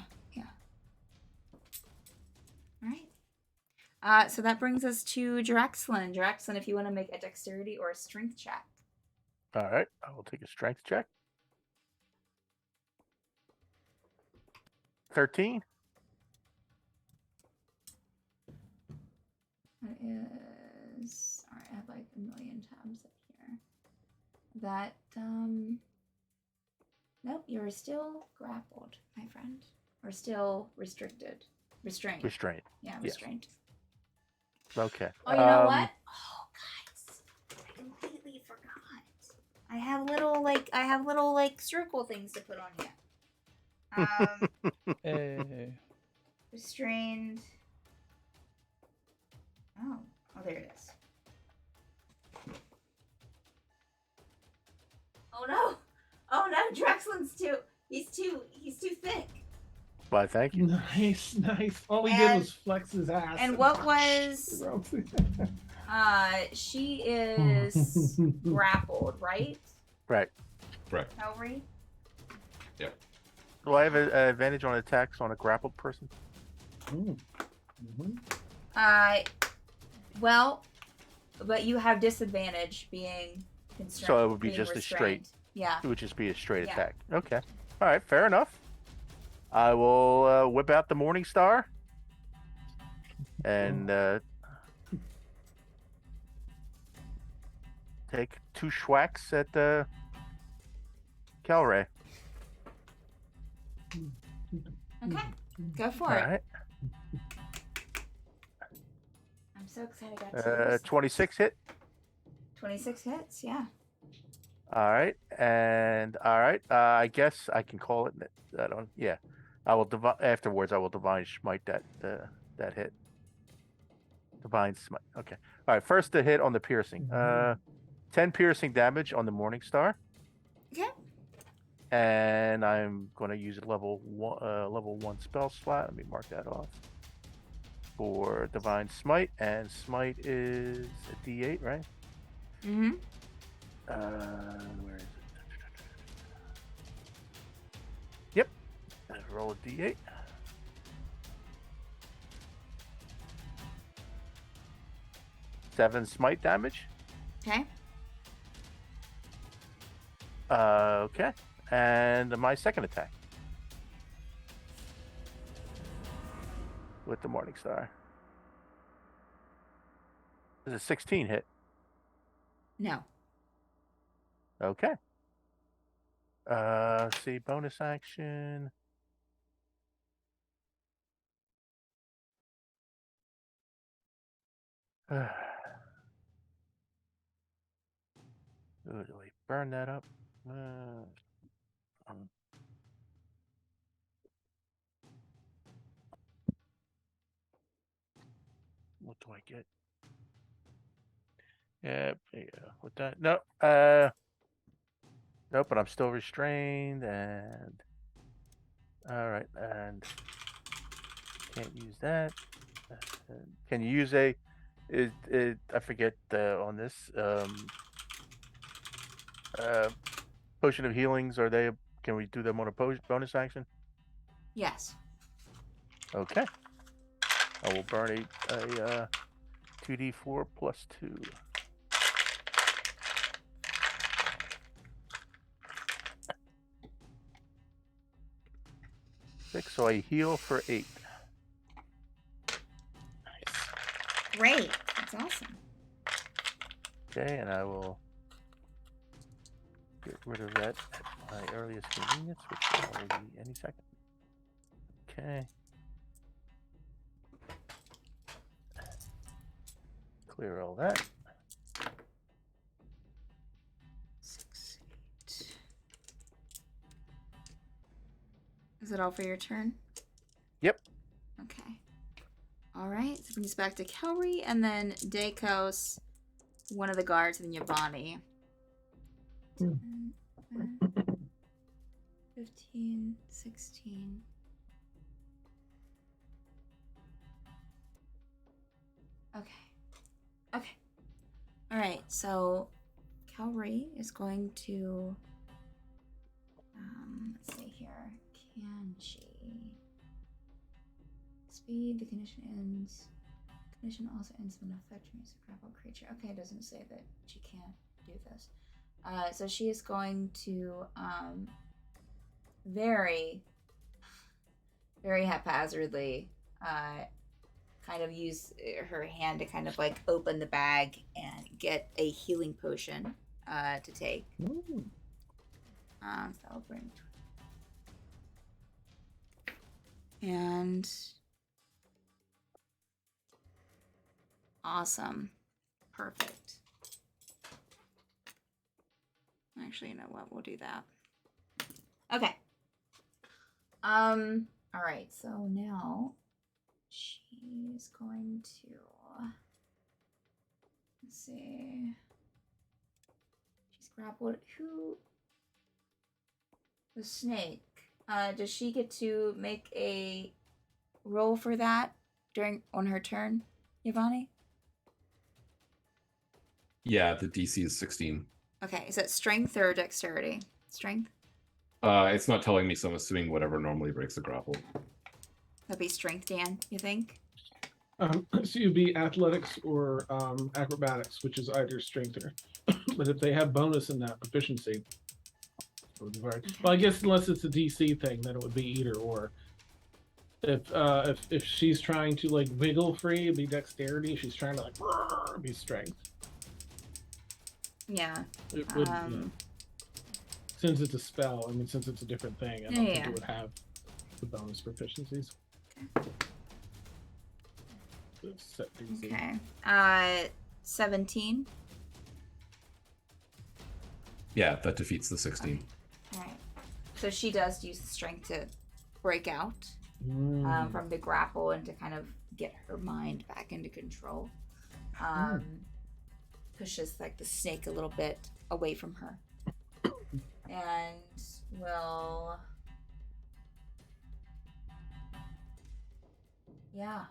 All right. So that brings us to Draxlin. Draxlin, if you want to make a dexterity or a strength check. All right, I will take a strength check. 13. That is... All right, I have like a million tabs up here. That, Nope, you're still grappled, my friend. Or still restricted. Restrained. Restrained. Yeah, Yes. restrained. Okay. Oh, you know what? Oh, guys, I completely forgot. I have little circle things to put on here. Hey. Restrained. Oh, there it is. Oh no! Oh no, Draxlin's he's too thick. Why, thank you. Nice. All he did was flex his ass. And what was she is grappled, right? Right. Correct. Calvary? Yep. Do I have an advantage on attacks on a grappled person? Well, but you have disadvantage being constrained. So it would be being just restrained. a straight. Yeah. It would just be a straight Yeah. attack. Okay. All right. Fair enough. I will whip out the Morning Star and take 2 schwacks at Calray. Okay. Go for All it. right. I'm so excited I got to 26 hit. 26 hits, yeah. All right. And all right. I guess I can call it that on. Yeah. I will afterwards. I will divine smite that hit. Divine smite. Okay. All right. First the hit on the piercing. 10 piercing damage on the Morning Star. Okay. And I'm going to use a level 1 spell slot. Let me mark that off. For divine smite, and smite is a D8, right? Mm-hmm. Where is it? Yep. Roll a D8. Seven smite damage. Okay. Okay. And my second attack. With the Morning Star. This is a 16 hit. No. Okay. See, bonus action. Ooh, do we burn that up? do I get? Yeah, with that. No, nope, but I'm still restrained and all right, and can't use that. Can you use a? I forget on this potion of healings. Are they? Can we do them on a bonus action? Yes. Okay. I will burn a 2d4 plus 2. Six, so I heal for 8. Great. That's awesome. Okay, and I will get rid of that at my earliest convenience, which will only be any second. Okay. Clear all that. 6, 8. Is it all for your turn? Yep. Okay. All right. So brings us back to Kelry, and then Dakos, one of the guards, and then Yvonne. 15, 16. Okay. Okay. All right. So Kelry is going to. Let's see here. Can she? Speed. The condition ends. Condition also ends when effect remains a grappled creature. Okay, it doesn't say that she can't do this. So she is going to very, very haphazardly kind of use her hand to kind of like open the bag and get a healing potion to take. So I'll bring. And awesome. Perfect. Actually, you know what? We'll do that. Okay. All right. So now she's going to. Let's see. She's grappled. Who? The snake. Does she get to make a roll for that on her turn, Yvonne? Yeah, the DC is 16. Okay, is that strength or dexterity? Strength? It's not telling me, so I'm assuming whatever normally breaks the grapple. That'd be strength, Dan, you think? So you'd be athletics or acrobatics, which is either strength or. But if they have bonus in that proficiency, it would be very. Okay. Well, I guess unless it's a DC thing, then it would be either or. If she's trying to like wiggle free, it'd be dexterity. If she's trying to like it'd be strength. Yeah. It would, since it's a spell. I mean, since it's a different thing, I don't think it would have the bonus proficiencies. Okay. Set DC. Okay. 17. Yeah, that defeats the 16. All right. So she does use the strength to break out from the grapple and to kind of get her mind back into control. Pushes like the snake a little bit away from her, and will. Yeah.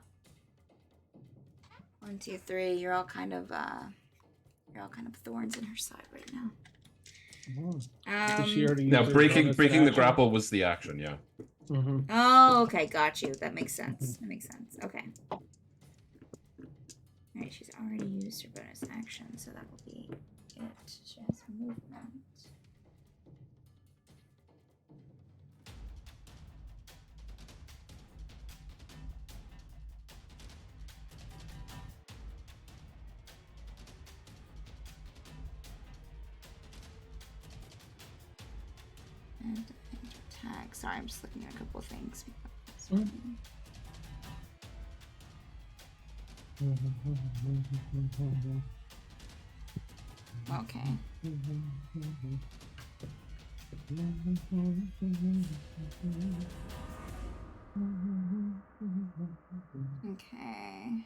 1, 2, 3. You're all kind of thorns in her side right now. Did she already Now use her breaking bonus the action? grapple was the action, yeah. Mm-hmm. Oh, okay, got you. That makes sense. Okay. Alright, she's already used her bonus action, so that will be it. She has movement. And attack. Sorry, I'm just looking at a couple of things. Okay. Okay.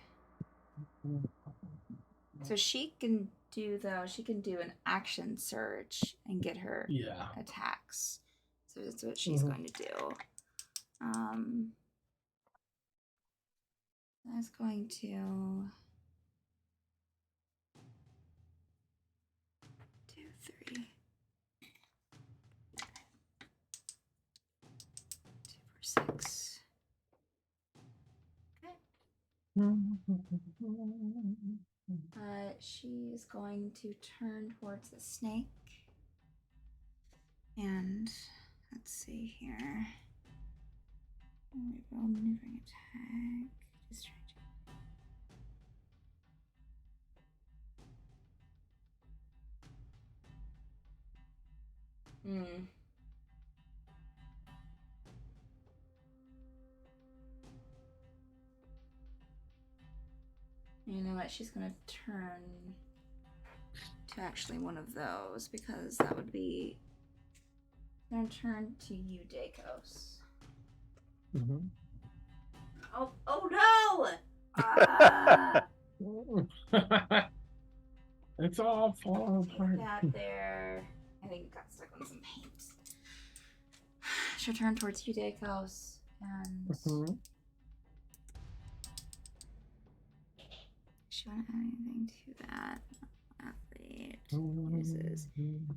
So she can do an action surge and get her Yeah. attacks. So that's what she's going to do. That's going to 2, 3, 2, 4, 6. Okay. She is going to turn towards the snake. And let's see here. Roll maneuvering attack. Distract. You know what? She's gonna turn to actually one of those because that would be. I'm gonna turn to you, Dakos. Mm-hmm. Oh no! It's all falling apart. That there. I think it got stuck on some paint. She'll turn towards you, Dakos, and she won't add anything to that. Athlete uses.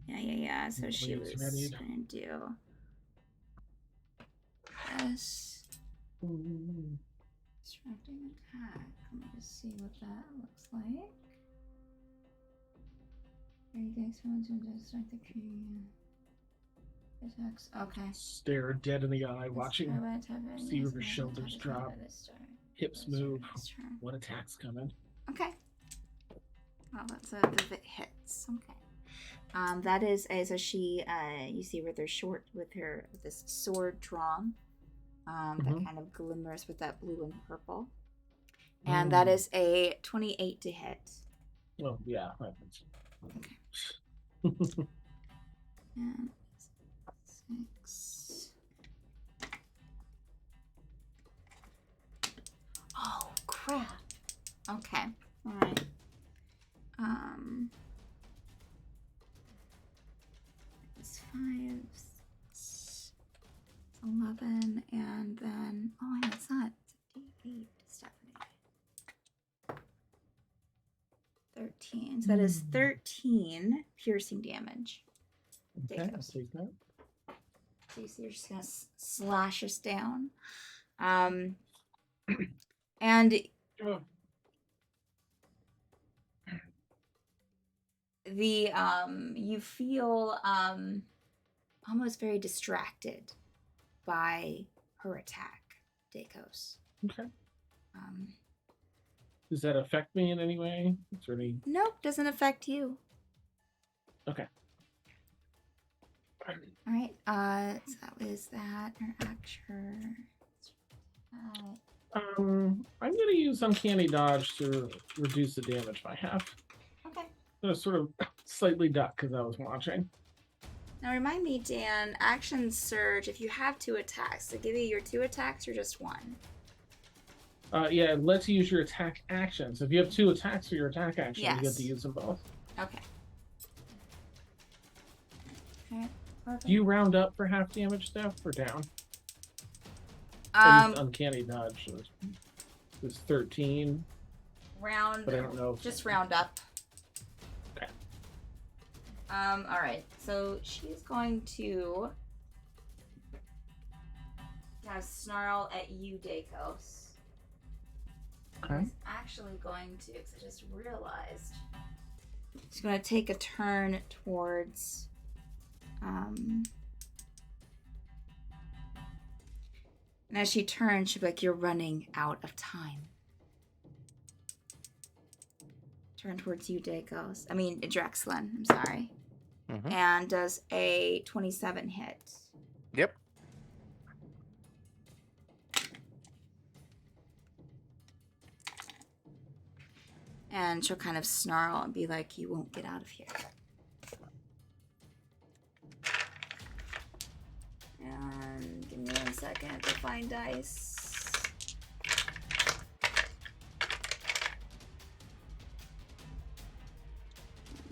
Yeah. So she was gonna do this. Distracting attack. Let me just see what that looks like. You guys want to distract the king. Attacks. Okay. Stare dead in the eye, watching. See her shoulders drop, hips move. What attack's coming? Okay. Well, that's a if it hits. Okay. That is so she you see with this sword drawn, that kind of glimmers with that blue and purple, and that is a 28 to hit. Oh yeah, happens. Okay. And 6. Oh crap. Okay. All right. It's 5, 6, 11, and then it's not. It's a D8, Stephanie. 13. So that is 13 piercing damage. Okay, I'll take that. So you see, you're just gonna slash us down, and the you feel almost very distracted by her attack, Dakos. Okay. Does that affect me in any way? Is there any? Nope, doesn't affect you. Okay. All right. So that was that. Her action. I'm gonna use Uncanny Dodge to reduce the damage by half. Okay. I'm gonna sort of slightly duck because I was watching. Now remind me, Dan, action surge, if you have 2 attacks, so give you your 2 attacks or just 1? Yeah, let's use your attack action. So if you have 2 attacks for your attack action, you get Yes. to use them both. Okay. Okay. Perfect. Do you round up for half damage, Steph, or down? I used Uncanny Dodge. So it's 13. Round. But I don't know. Just round up. Okay. All right. So she's going to snarl at you, Dakos. Okay. She's actually going to, because I just realized, she's going to take a turn towards, and as she turns, she'll be like, "You're running out of time." Turn towards you, Drexlin. I'm sorry. Mhm. And does a 27 hit. Yep. And she'll kind of snarl and be like, "You won't get out of here." And give me 1 second to find dice.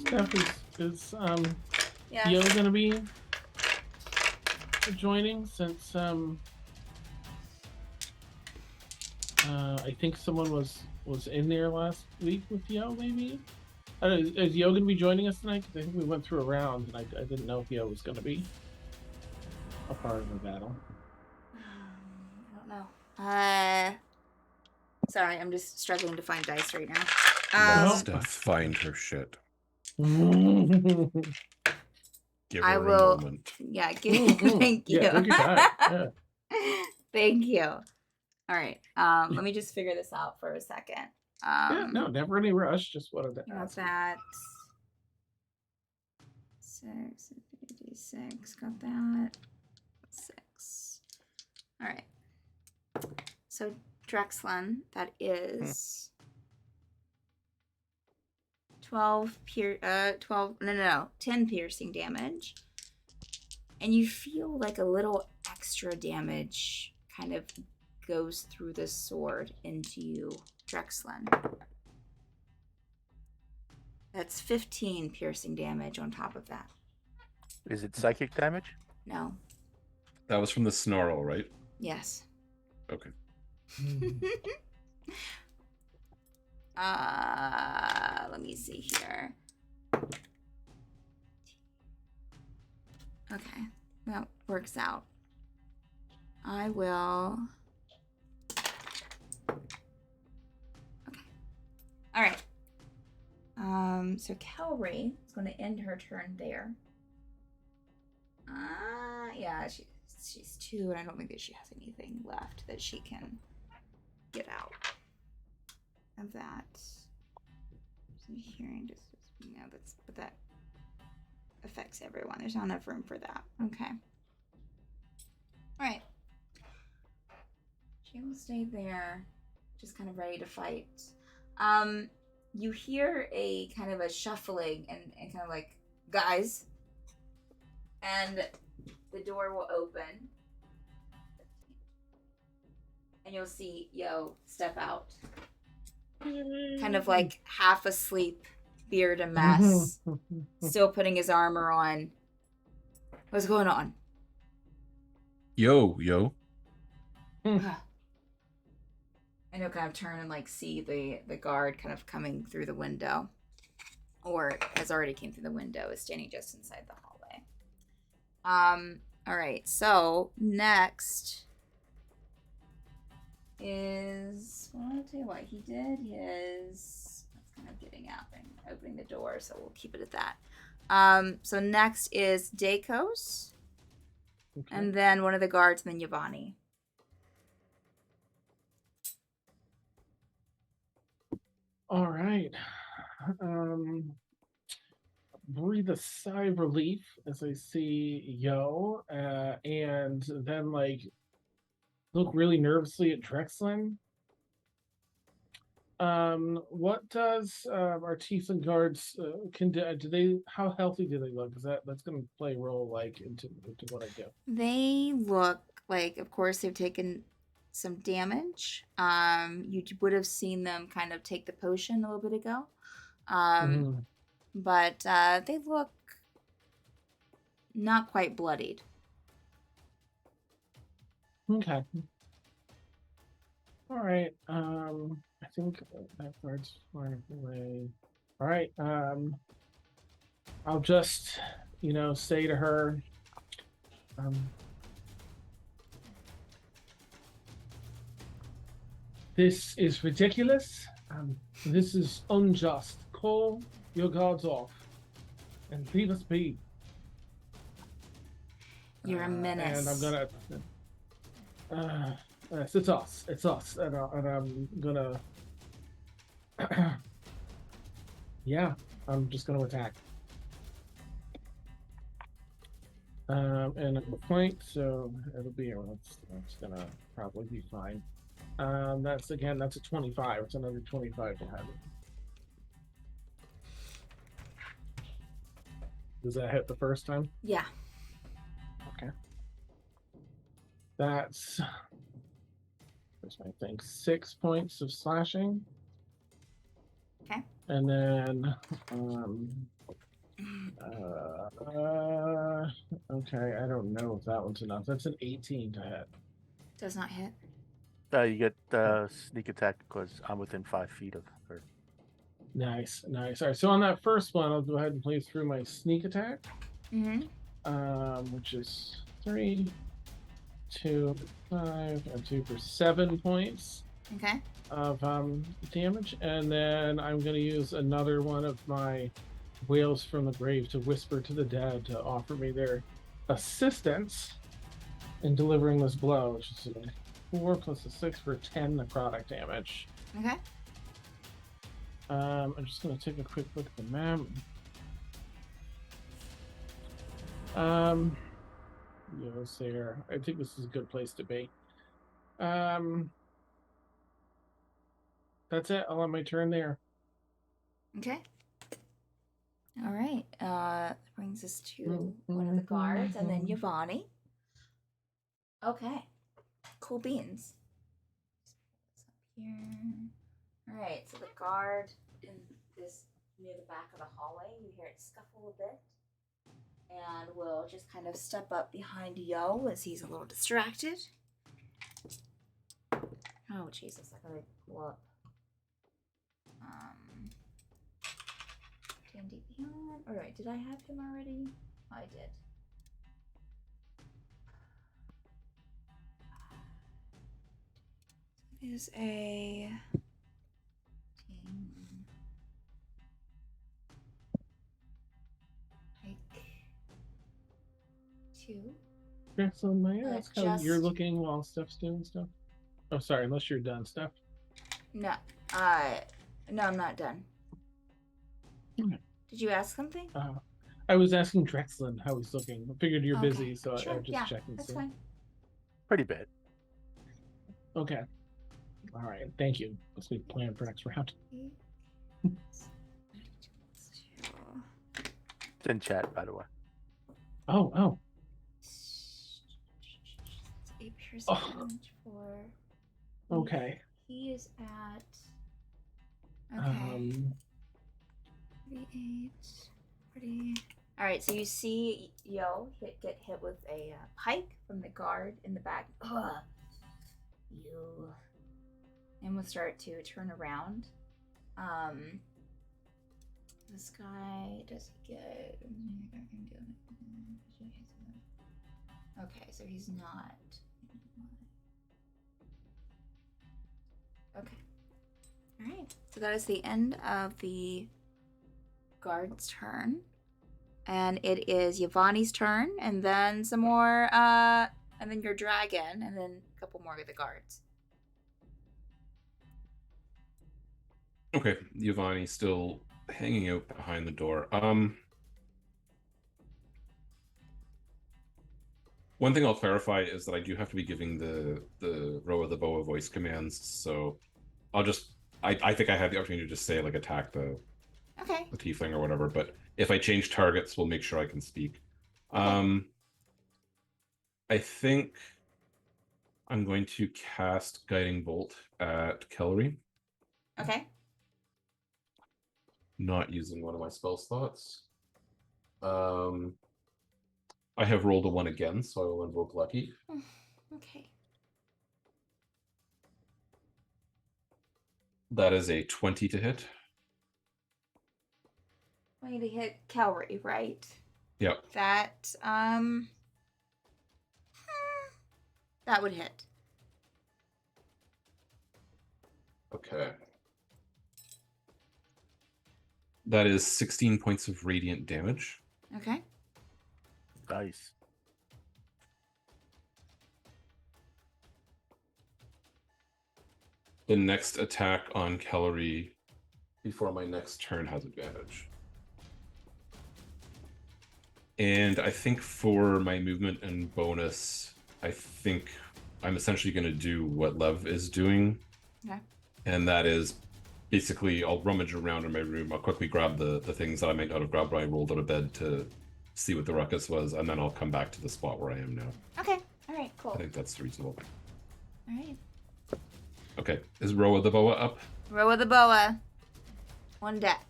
Steph, is Yeah. Theo gonna be joining since I think someone was in there last week with Yo, maybe? I don't know, is Yo gonna be joining us tonight? Because I think we went through a round and I didn't know if Yo was gonna be a part of the battle. I don't know. Sorry, I'm just struggling to find dice right now. Let No. Steph find her shit. Give I her will. a moment. Yeah, thank you. Yeah, take your time. Yeah. Thank you. All right. Let me just figure this out for a second. Yeah, no, never any rush. Just wanted to You want ask. that? 6, 56. Got that. 6. All right. So Drexlen, that is 12 10 piercing damage. And you feel like a little extra damage kind of goes through the sword into you, Drexlen. That's 15 piercing damage on top of that. Is it psychic damage? No. That was from the snarl, right? Yes. Okay. Let me see here. Okay, that works out. I will. Okay. All right. So Kelry is going to end her turn there. Yeah, she's 2, and I don't think that she has anything left that she can get out of that. So hearing just but that affects everyone. There's not enough room for that. Okay. All right. She will stay there, just kind of ready to fight. You hear a kind of a shuffling and kind of like, guys, and the door will open, and you'll see Yo step out, kind of like half asleep, beard a mess, still putting his armor on. What's going on? Yo. And he'll kind of turn and like see the guard kind of coming through the window, or has already came through the window, is standing just inside the hallway. All right. So next is, well, I'll tell you what he did. That's kind of getting out and opening the door, so we'll keep it at that. So next is Dakos, Okay. and then one of the guards, and then Yvonne. All right. Breathe a sigh of relief as I see Yo, and then like look really nervously at Drexlen. What does our Tiefling guards can do? How healthy do they look? Because that's going to play a role like into what I do. They look like, of course, they've taken some damage. You would have seen them kind of take the potion a little bit ago. But they look not quite bloodied. Okay. All right. I think that part's far away. All right. I'll just, say to her, this is ridiculous. This is unjust. Call your guards off and leave us be. You're a menace. And I'm gonna. Yes, it's us. It's us, and I'm gonna. Yeah, I'm just gonna attack. And a point, so it'll be. That's gonna probably be fine. That's a 25. It's another 25 to have it. Does that hit the first time? Yeah. Okay. That's. There's my thing. 6 points of slashing. Okay. And then, okay, I don't know if that one's enough. That's an 18 to hit. Does not hit. You get sneak attack because I'm within 5 feet of her. Nice, nice. All right, so on that first one, I'll go ahead and play through my sneak attack, which is 3, 2, 5, and 2 for 7 points Okay. of damage, and then I'm going to use another one of my Whales from the Grave to whisper to the dead to offer me their assistance in delivering this blow, which is a 4 plus a 6 for 10 necrotic damage. Okay. I'm just going to take a quick look at the map. Yeah, let's see here. I think this is a good place to be. That's it. I'll have my turn there. Okay. All right. That brings us to one of the guards, and then Yvonne. Okay. Cool beans. Just put this up here. All right. So the guard in this near the back of the hallway, you hear it scuffle a bit, and we'll just kind of step up behind Yo as he's a little distracted. Oh Jesus! I gotta pull up. D&D Beyond. All right, did I have him already? Oh, I did. It is a like 2. So may I ask how you're Just- looking while Steph's doing stuff? Oh, sorry. Unless you're done, Steph. No, no, I'm not done. Okay. Did you ask something? I was asking Drexlin how he's looking. I figured you're Okay, busy, so sure, I was just yeah, checking. That's so. fine. Pretty bad. Okay. All right. Thank you. Let's make a plan for next round. It's in chat, by the way. Oh. 8 piercing Oh. damage for. Okay. He is at. Okay. 38. 40. All right. So you see Yo get hit with a pike from the guard in the back. Ugh. You. And we'll start to turn around. This guy, does he get? Okay, so he's not. Okay. All right. So that is the end of the guard's turn, and it is Yvonne's turn, and then some more, and then your dragon, and then a couple more of the guards. Okay, Giovanni's still hanging out behind the door. One thing I'll clarify is that I do have to be giving the row of the boa voice commands, so I'll just I think I had the opportunity to just say like attack the tiefling or whatever, but if I change targets, we'll make sure I can speak. Okay. I think I'm going to cast Guiding Bolt at Kellery. Okay. Not using one of my spell slots. I have rolled a 1 again, so I will invoke Lucky. Okay. That is a 20 to hit. I need to hit Calvary, right? Yep. That that would hit. Okay. That is 16 points of radiant damage. Okay. Nice. The next attack on Kellery before my next turn has advantage. And I think for my movement and bonus, I think I'm essentially going to do what Lev is doing. Okay. And that is basically I'll rummage around in my room. I'll quickly grab the things that I might not have grabbed when I rolled out of bed to see what the ruckus was, and then I'll come back to the spot where I am now. Okay. All right. Cool. I think that's reasonable. All right. Okay. Is Roa the Boa up? Row of the boa. On deck.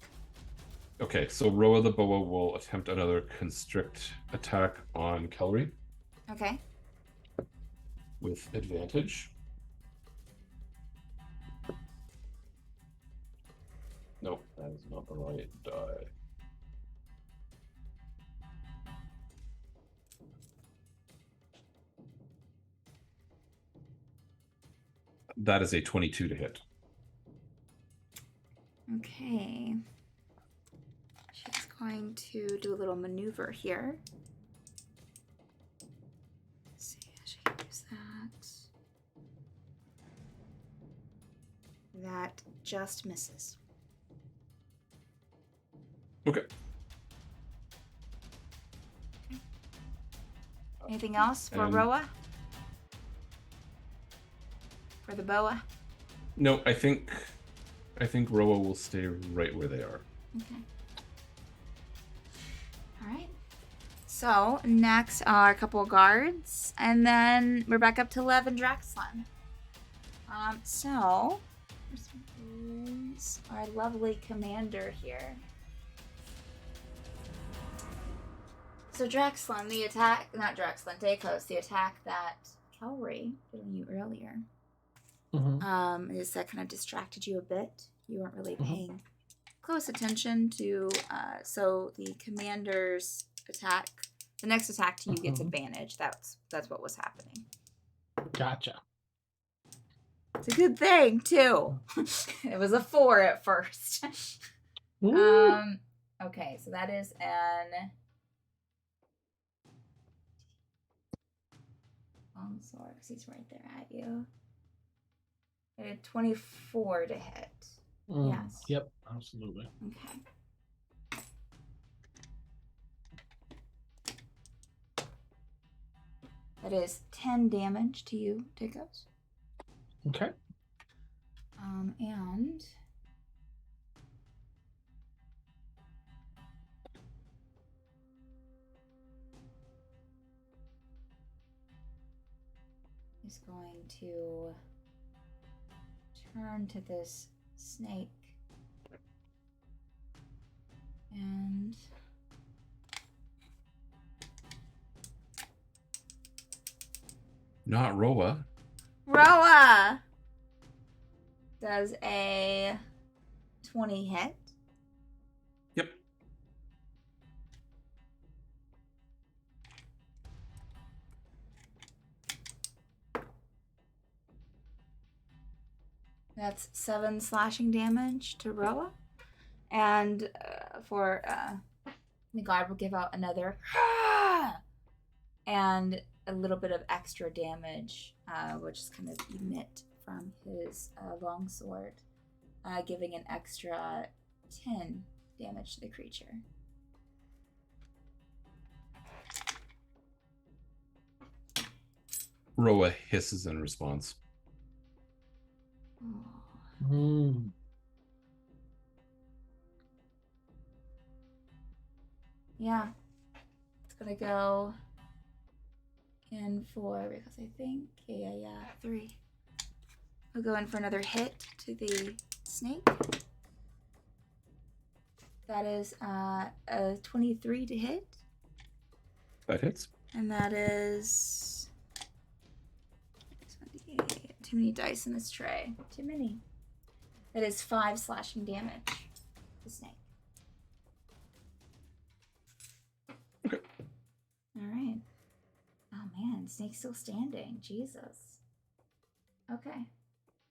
Okay, so Roa the Boa will attempt another constrict attack on Kellery Okay. with advantage. Nope, that is not the right die. That is a 22 to hit. Okay. She's going to do a little maneuver here. Let's see how she can use that. That just misses. Okay. Anything else for And- Roa? For the boa? No, I think Roa will stay right where they are. Okay. All right. So next are a couple of guards, and then we're back up to Lev and Draxlin. So first one is our lovely commander here. So Draxlin, the attack, not Draxlin, Dakos, the attack that Kelry did on you earlier. Is that kind of distracted you a bit? You weren't really paying close attention to. So the commander's attack, the next attack to you gets advantage. That's what was happening. Gotcha. It's a good thing too. It was a 4 at first. Ooh. Okay, so that is an long sword because he's right there at you. A 24 to hit. Yes. Yep, absolutely. Okay. That is 10 damage to you, Dakos. Okay. And he's going to turn to this snake and Not Roa. Roa does a 20 hit. Yep. That's 7 slashing damage to Roa. And for the guard will give out another and a little bit of extra damage, which is kind of emit from his longsword, giving an extra 10 damage to the creature. Roa hisses in response. Yeah. It's gonna go in for, because I think, yeah, 3. I'll go in for another hit to the snake. That is a 23 to hit. That hits. And that is... Too many dice in this tray. Too many. That is 5 slashing damage to the snake. Okay. Alright. Oh man, snake's still standing. Jesus. Okay.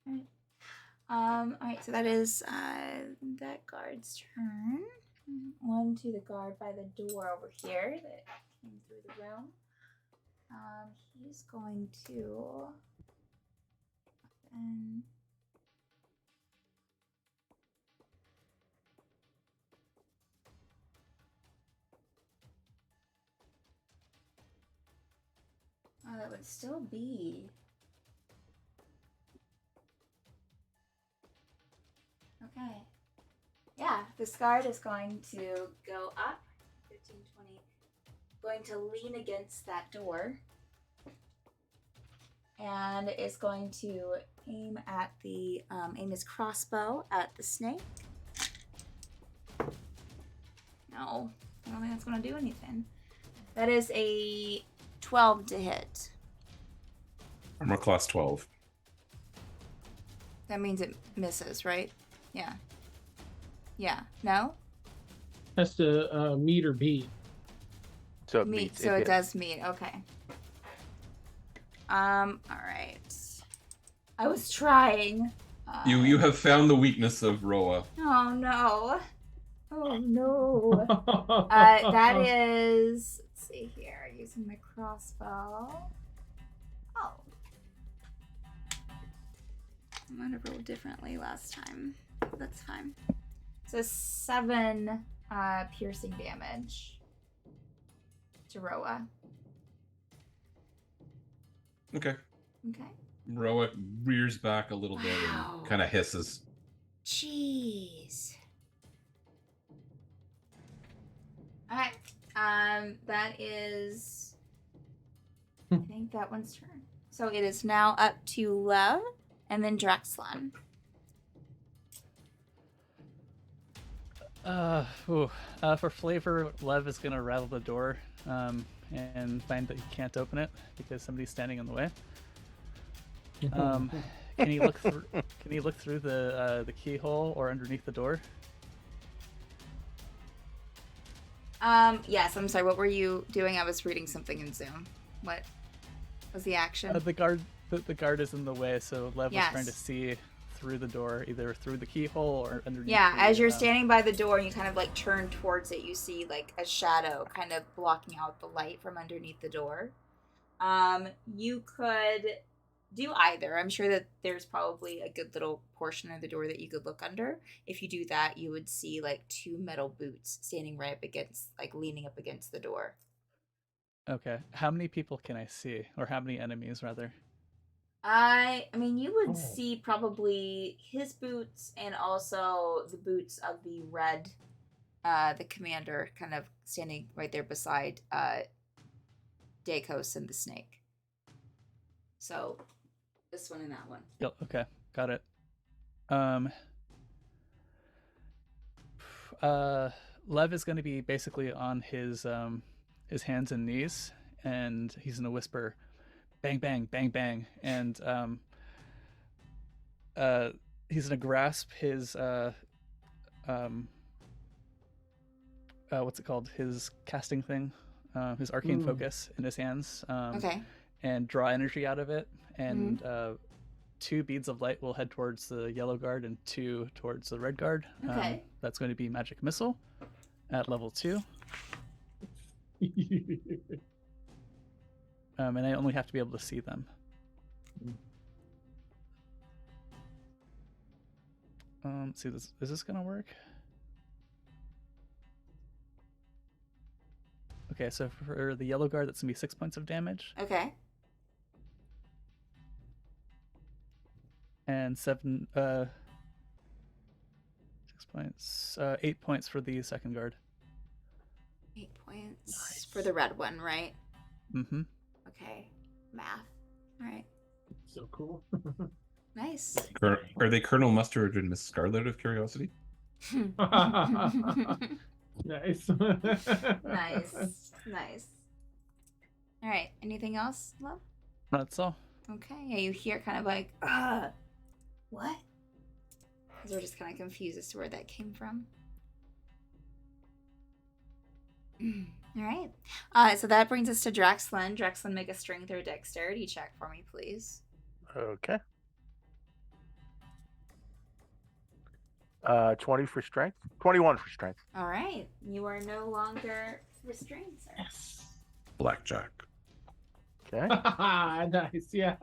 Alright. Alright, so that is that guard's turn. One to the guard by the door over here that came through the room. He's going to that would still be okay. Yeah, this guard is going to go up 15, 20, going to lean against that door and is going to aim at the aim his crossbow at the snake. No, I don't think that's gonna do anything. That is a 12 to hit. Armor class 12. That means it misses, right? Yeah. Yeah. No? Has to meet or beat. So it Meet. meets. So it hits. does meet. Okay. All right. I was trying. You have found the weakness of Roa. Oh no. Oh no. That is. Let's see here. Using my crossbow. Oh. I might have rolled differently last time. That's fine. So 7 piercing damage to Roa. Okay. Okay. Roa rears back a little bit Wow. and kind of hisses. Jeez. Alright. That is. I think that one's turn. So it is now up to Lev and then Draxlan. For flavor, Lev is gonna rattle the door and find that he can't open it because somebody's standing in the way. Can he look through? Can he look through the keyhole or underneath the door? Yes. I'm sorry. What were you doing? I was reading something in Zoom. What was the action? The guard is in the way, so Lev was trying to Yes. see through the door, either through the keyhole or underneath. Yeah, the, as you're standing by the door and you kind of like turn towards it, you see like a shadow kind of blocking out the light from underneath the door. You could do either. I'm sure that there's probably a good little portion of the door that you could look under. If you do that, you would see like 2 metal boots standing right up against, like leaning up against the door. Okay. How many people can I see, or how many enemies rather? I mean, you would Oh. see probably his boots and also the boots of the red, the commander, kind of standing right there beside Dakos and the snake. So, this one and that one. Yep. Okay. Got it. Lev is going to be basically on his hands and knees, and he's going to whisper, "Bang, bang, bang, bang," and he's going to grasp his what's it called? His casting thing, his arcane focus in his hands. Okay. And draw energy out of it, and 2 beads of light will head towards the yellow guard and 2 towards the red guard. Okay. That's going to be magic missile at level 2. And I only have to be able to see them. Let's see, is this gonna work? Okay, so for the yellow guard, that's gonna be 6 points of damage, Okay. and 6 points, 8 points for the second guard. 8 points Nice. for the red one, right? Mm-hmm. Okay. Math. All right. So cool. Nice. Are they Colonel Mustard and Miss Scarlet of curiosity? Nice. Nice. Nice. All right. Anything else, love? That's all. Okay. Yeah, you hear kind of like, what? Because we're just kind of confused as to where that came from. All right. So that brings us to Draxlan. Draxlan, make a strength or dexterity check for me, please. Okay. 20 for strength. 21 for strength. All right. You are no longer restrained, sir. Yes. Blackjack. Okay. Nice. Yeah.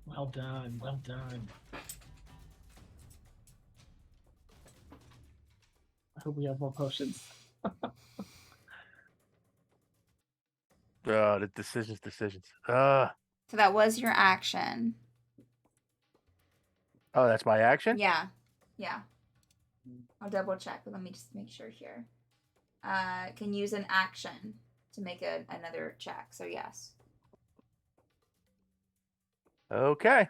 Well done. Well done. I hope we have more potions. The decisions. So that was your action. Oh, that's my action? Yeah. Yeah. I'll double check, but let me just make sure here. Can use an action to make another check. So yes. Okay.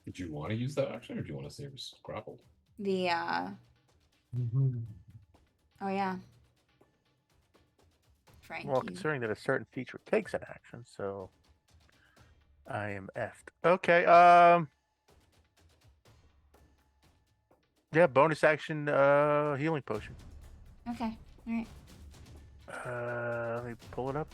Did you want to use that action, or do you want to say it was grappled? The oh yeah. Frank. Well, considering that a certain feature takes an action, so I am effed. Okay. Yeah, bonus action. Healing potion. Okay. All right. Let me pull it up.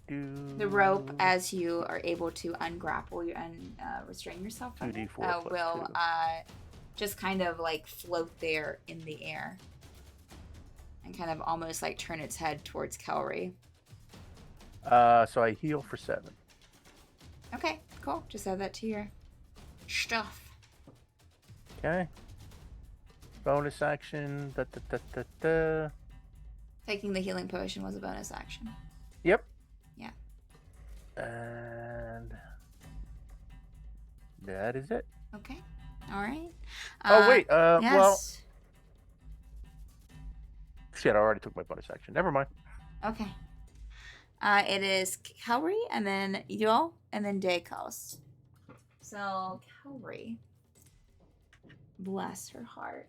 The rope, as you are able to ungrapple you and restrain yourself from it, 2d4 plus will 2. just kind of like float there in the air and kind of almost like turn its head towards Kelry. So I heal for 7. Okay, cool. Just add that to your stuff. Okay. Bonus action. Da, da, da, da, da. Taking the healing potion was a bonus action. Yep. Yeah. And that is it. Okay. All right. Oh wait. Well, Yes. shit. I already took my bonus action. Never mind. Okay. It is Kelry, and then Yul, and then Dacos. So Kelry, bless her heart.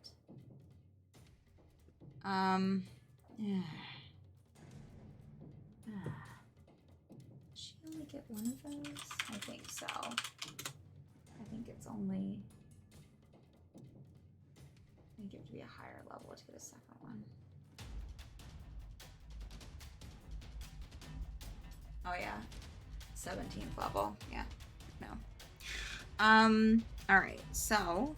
Yeah. She only get one of those? I think so. I think it's only. I think you have to be a higher level to get a second one. Oh yeah, 17th level. Yeah, no. All right. So,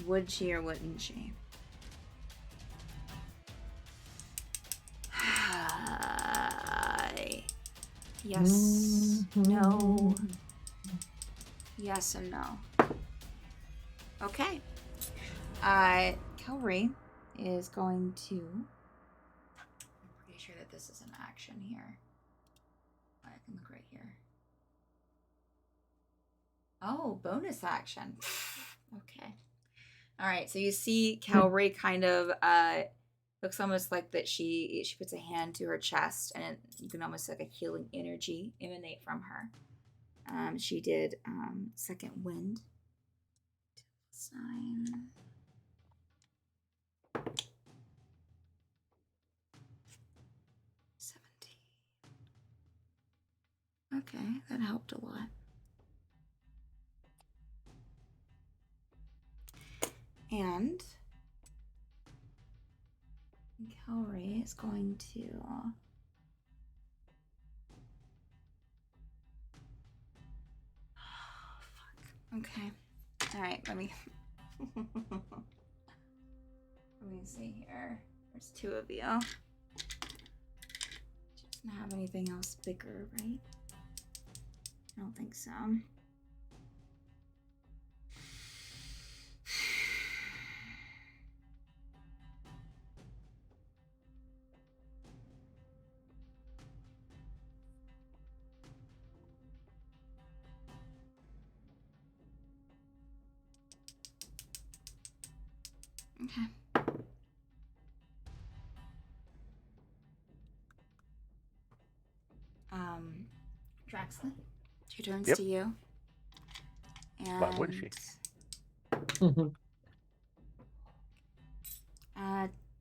would she or wouldn't she? Yes. No. Yes and no. Okay. Kelry is going to. I'm pretty sure that this is an action here. I can look right here. Oh, bonus action. Okay. All right. So you see Kelry kind of looks almost like that she puts a hand to her chest, and you can almost like a healing energy emanate from her. She did second wind. 9. Okay, that helped a lot. And Kelry is going to fuck. Okay. Alright, let me see here. There's 2 of you. She doesn't have anything else bigger, right? I don't think so. Okay. Draxley, 2 turns Yep. to you. And Why would she?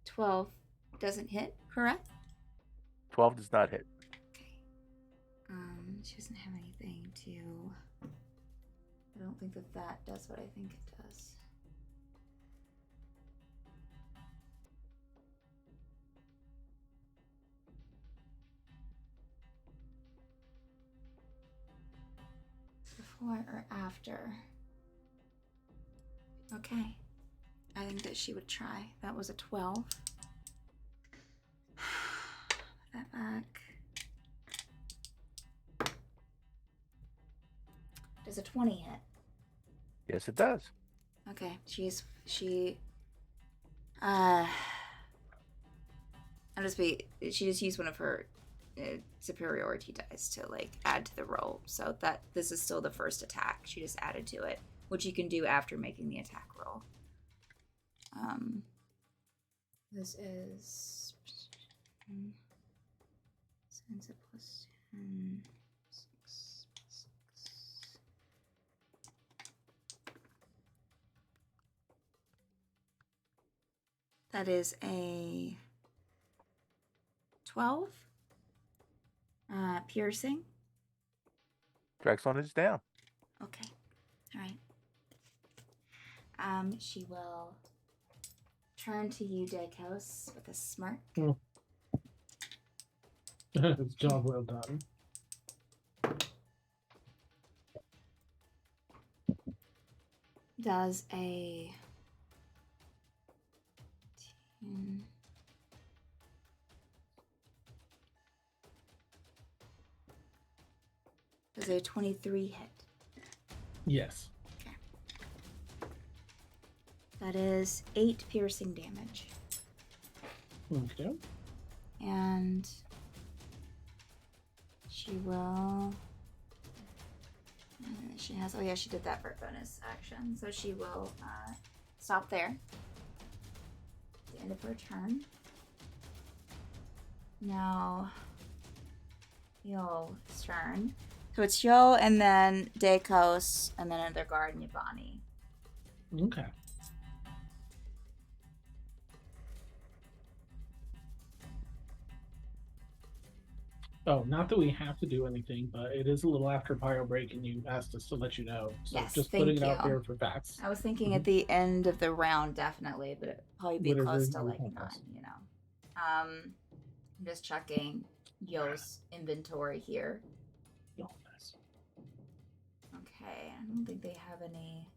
12 doesn't hit, correct? 12 does not hit. Okay. She doesn't have anything to. I don't think that does what I think it does. Before or after? Okay. I think that she would try. That was a 12. Put that back. Does a 20 hit? Yes, it does. Okay. I'll just she just used one of her superiority dice to like add to the roll, so that this is still the first attack. She just added to it, which you can do after making the attack roll. This is since a plus 10. That is a 12. Piercing. Drexlin is down. Okay. All right. She will turn to you, Dacos, with a smirk. It's job well done. Does a 10. Does a 23 hit? Yes. Okay. That is 8 piercing damage. Okay. And she will. She has. Oh yeah, she did that for a bonus action. So she will stop there. At the end of her turn. Now, Yo's turn. So it's Yo, and then Dacos, and then another guard, Yvonne. Okay. Oh, not that we have to do anything, but it is a little after bio break, and you asked us to let you know. So Yes, just thank putting it out you. there for facts. I was thinking at the end of the round, definitely, but it'd probably be Whatever close to you like want 9, us. you know. I'm just checking Yo's inventory here. Oh, nice. Okay, I don't think they have any.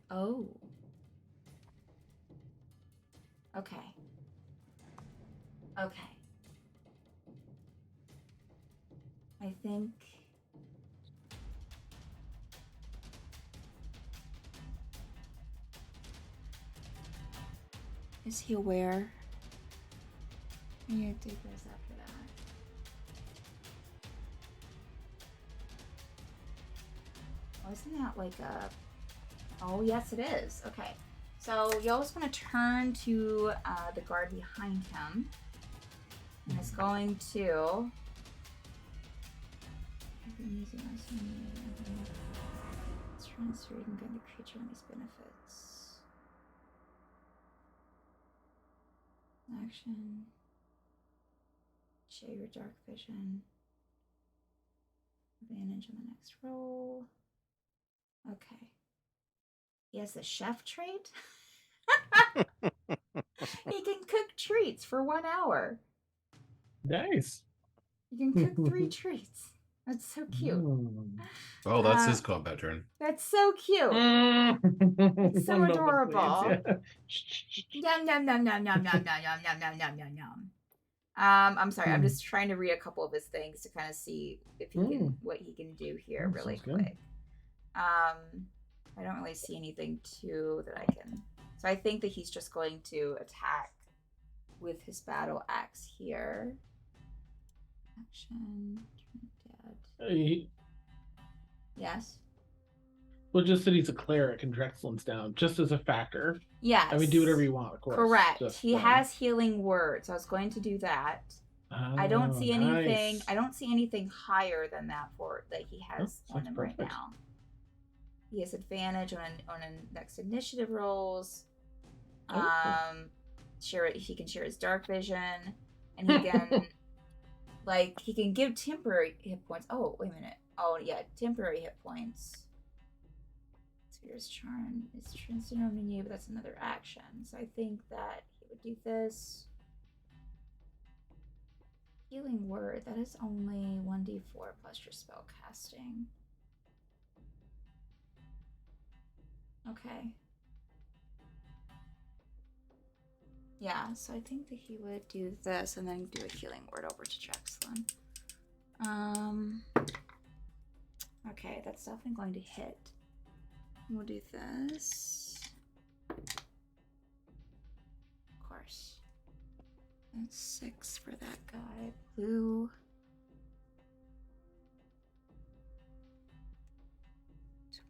Oh. Okay. Okay. I think. Is he aware? Yeah, take this after that. Oh, isn't that like a... Oh, yes, it is. Okay. So Yo's going to turn to the guard behind him. And is going to... It's transferred and grant the creature on these benefits. Action. Share your dark vision. Advantage on the next roll. Okay. He has the chef trait. He can cook treats for 1 hour. Nice. You can cook 3 treats. That's so cute. Oh, that's his combat turn. That's so cute. It's so adorable. Yum yum yum yum yum yum yum yum yum yum yum yum. I'm sorry. I'm just trying to read a couple of his things to kind of see if he can what he can do here really quick. I don't really see anything too that I can. So I think that he's just going to attack with his battle axe here. Action. Dead. Yes. Well, just that he's a cleric and Drexlin's down, just as a factor. Yes. I mean, do whatever you want, of course. Correct. Just, he has healing words. So I was going to do that. I don't see anything. Nice. I don't see anything higher than that for that he has on him right now. He has advantage on next initiative rolls. Share it. He can share his dark vision, and he can like he can give temporary hit points. Oh, wait a minute. Oh yeah, temporary hit points. Sphere's charm is transcend on you, but that's another action. So I think that he would do this. Healing word, that is only 1d4 plus your spell casting. Okay. Yeah, so I think that he would do this and then do a healing word over to Drexlin. Okay, that's definitely going to hit. We'll do this. Of course. That's 6 for that guy. Blue.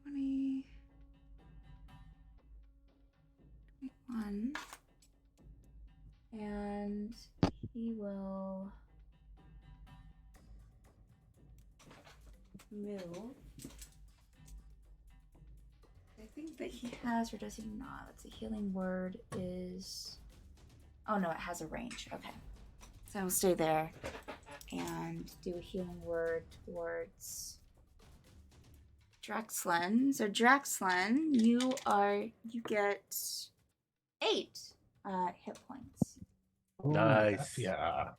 $20. 21. And he will move. I think that he has, or does he not? That's a healing word is. Oh no, it has a range. Okay. So I will stay there and do a healing word towards Drexlen. So Drexlen, you get 8 hit points. Ooh, Nice. Yeah.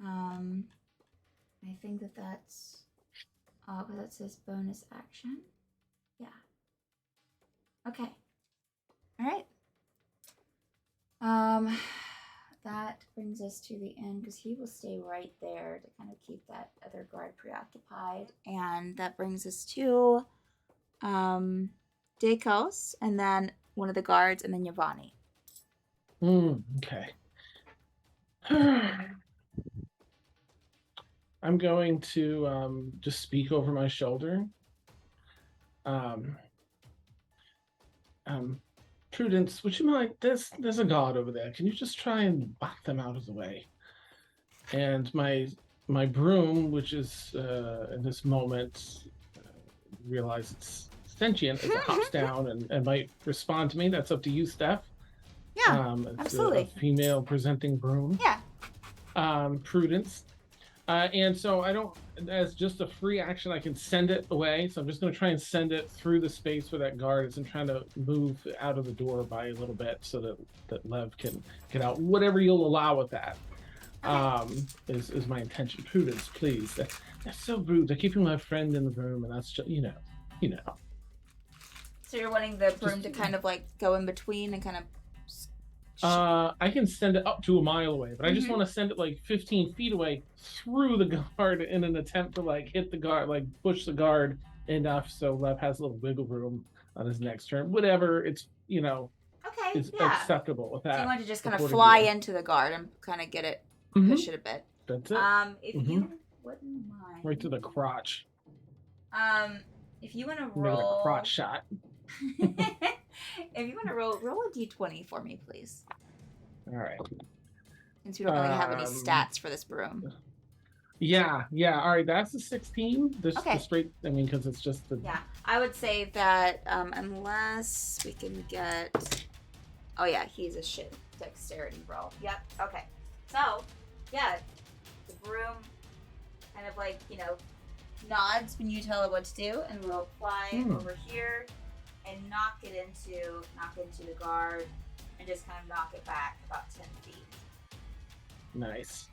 I think that's but that says bonus action. Yeah. Okay. All right. That brings us to the end because he will stay right there to kind of keep that other guard preoccupied, and that brings us to Dakos, and then one of the guards, and then Yavani. Okay. I'm going to just speak over my shoulder. Prudence, would you mind? There's a guard over there. Can you just try and back them out of the way? And my broom, which is in this moment, realize it's sentient as it hops down and might respond to me. That's up to you, Steph. Yeah, It's absolutely. a female presenting broom. Yeah. Prudence. And so I don't, as just a free action, I can send it away. So I'm just going to try and send it through the space where that guard is and trying to move out of the door by a little bit so that Lev can get out. Whatever you'll allow with that is my intention. Prudence, please. That's so rude. They're keeping my friend in the room, and that's just, you know. So you're wanting the broom to kind of like go in between and kind of. I can send it up to a mile away, but I just want to send it like 15 feet away through the guard in an attempt to like hit the guard, like push the guard enough so Lev has a little wiggle room on his next turn. Whatever, it's Okay. is Yeah. acceptable with that. So you want to just kind of according fly to you. into the guard and kind of get it, Mhm. push it a bit. That's it. If you wouldn't mind. Right to the crotch. If you want to Maybe a roll. crotch shot. If you want to roll a d20 for me, please. All right. Since we don't really have any stats for this broom. Yeah. All right, that's a 16. The straight. I mean, because it's just the. Yeah, I would say that unless we can get. Oh yeah, he's a shit dexterity roll. Yep. Okay. So, yeah, the broom kind of like nods when you tell it what to do, and we'll fly over here and knock into the guard. And just kind of knock it back about 10 feet. Nice.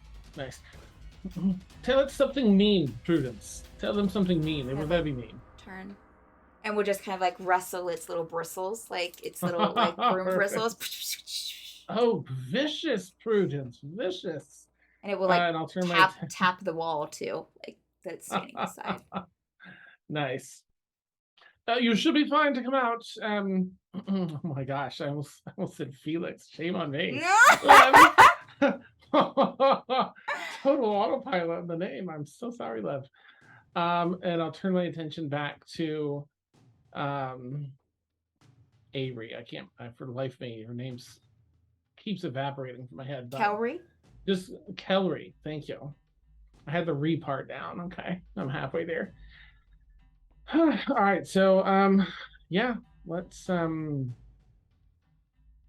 Tell it something mean, Prudence. Tell them something mean. They were very mean. Turn. And we'll just kind of like rustle its little bristles, like its little like broom bristles. Oh, vicious, Prudence. Vicious. And it will like and I'll turn tap the wall too, like that's standing beside. Nice. You should be fine to come out. Oh my gosh, I almost said Felix. Shame on me. Total autopilot in the name. I'm so sorry, Lev. And I'll turn my attention back to Avery. I can't for the life of me. Her name keeps evaporating from my head. Kelry? Just Kelry. Thank you. I had the re part down. Okay, I'm halfway there. All right, so yeah, let's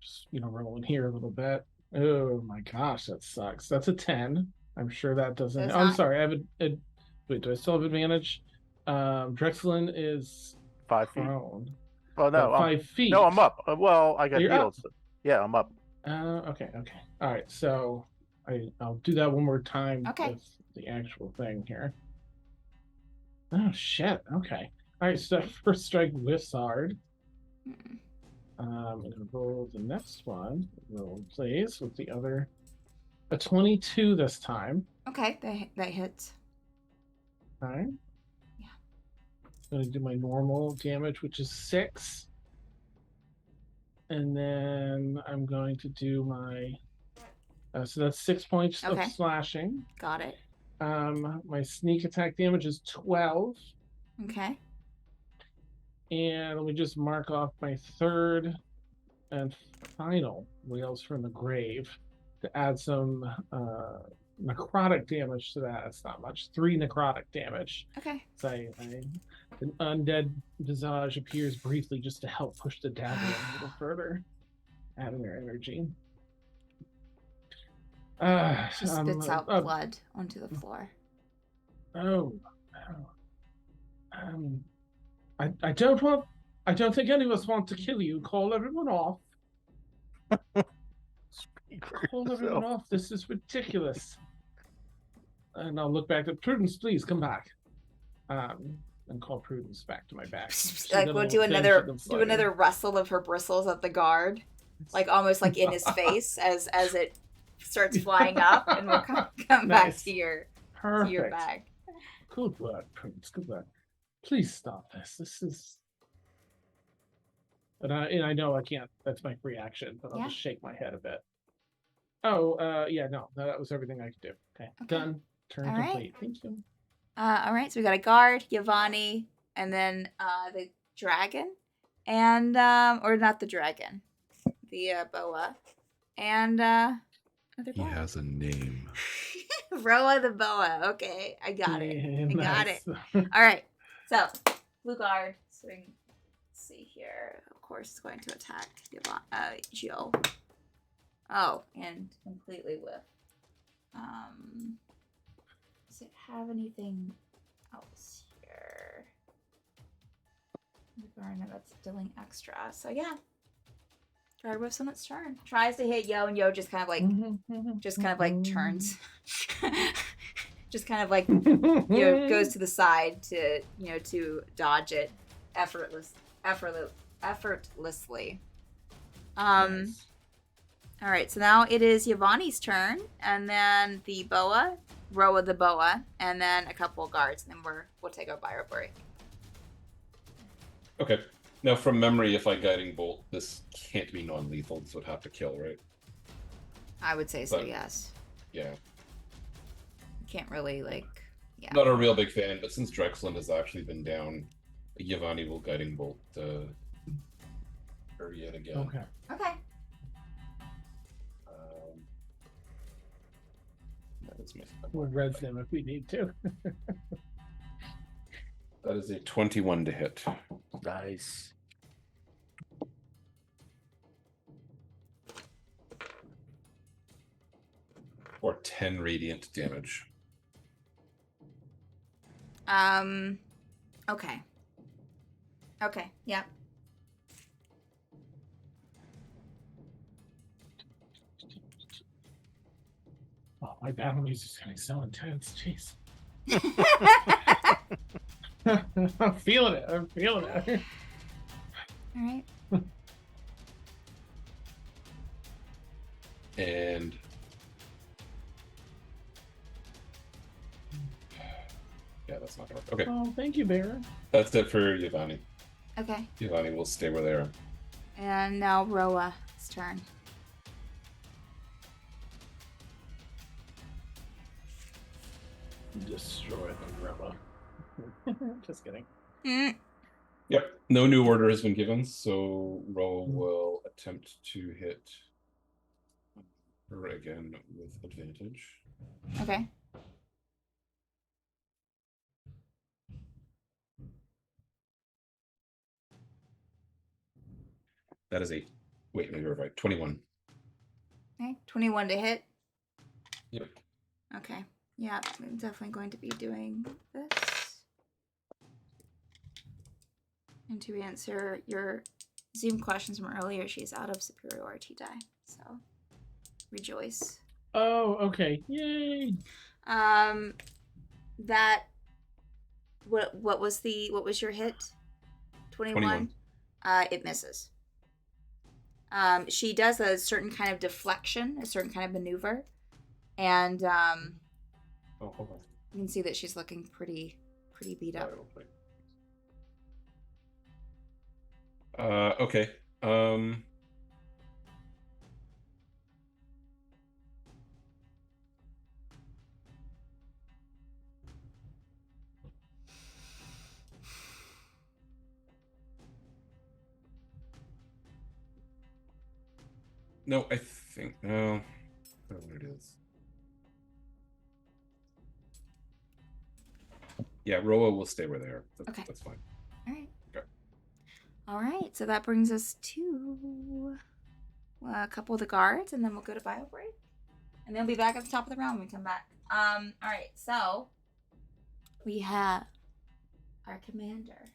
just roll in here a little bit. Oh my gosh, that sucks. That's a 10. I'm sure that doesn't. I'm sorry. I have a wait. Do I still have advantage? Drexlen is 5 feet. prone. Oh no, 5 feet. No, I'm up. Well, I got You're healed. up. So, yeah, I'm up. Okay. All right, so I'll do that one more time with the actual thing here. Oh shit. Okay. All right. So first strike whiffs hard. I'm gonna roll the next one. Roll please with the other. A 22 this time. Okay, that hits. All right. Yeah. I'm gonna do my normal damage, which is 6. And then I'm going to do my. So that's 6 points of slashing. Got it. My sneak attack damage is 12. Okay. And let me just mark off my third and final Whales from the Grave to add some necrotic damage to that. It's not much. 3 necrotic damage. Okay. So an undead visage appears briefly just to help push the dagger a little further, adding their energy. She spits out blood onto the floor. I don't think any of us want to kill you. Call everyone off. Call everyone off. This is ridiculous. And I'll look back at Prudence. Please come back. And call Prudence back to my back. Like we'll do another rustle of her bristles at the guard, like almost like in his face as it starts flying up, and we'll come back to your bag. Good work, Prudence. Good work. Please stop this. This is. And I know I can't. That's my free action, but I'll just shake my head a bit. Oh, yeah, no, that was everything I could do. Okay. Done. Turn complete. Thank you. All right, so we got a guard, Yvonne, and then the dragon, and or not the dragon, the boa, and another boa. He has a name. Roa the boa. Okay, I got it. I got it. All right, so blue guard. So let's see here. Of course, it's going to attack Joe. Oh, and completely whiff. Does it have anything else here? No, that's dealing extra. So yeah. Guard whiffs on its turn. Tries to hit Yo, and Yo just kind of like turns. Just kind of like goes to the side to to dodge it effortlessly. Nice. All right, so now it is Yvonne's turn, and then the boa, Roa the boa, and then a couple of guards, and then we'll take our bio break. Okay. Now, from memory, if I guiding bolt, this can't be non-lethal. This would have to kill, right? I would say so. Yes. Yeah. Can't really Not a real big fan, but since Drexlin has actually been down, Yvonne will guiding bolt her yet again. Okay. Okay. We'll res them if we need to. That is a 21 to hit. Nice. Or 10 radiant damage. Okay. Okay, yeah. Oh, my battle music is getting so intense. Jeez. I'm feeling it. I'm feeling it. All right. And yeah, that's not gonna work. Okay. Oh, thank you, Bear. That's it for Yvonne. Okay. Yvonne will stay where they are. And now Roa's turn. Destroy the Roa. Just kidding. Yep. No new order has been given, so Roa will attempt to hit her again with advantage. Okay. That is a wait, maybe you're right. 21. Okay. 21 to hit. Yep. Okay. Yeah, I'm definitely going to be doing this. And to answer your Zoom questions from earlier, she's out of superiority die. So rejoice. Oh, okay. Yay. That what was your hit? 21? It misses. She does a certain kind of deflection, a certain kind of maneuver, and oh, hold on. You can see that she's looking pretty beat up. Okay. No, I think no. I don't know what it is. Yeah, Roa will stay where they are. Okay. That's fine. All right. Okay. All right. So that brings us to a couple of the guards, and then we'll go to bio break, and they'll be back at the top of the round when we come back. All right. So we have our commander,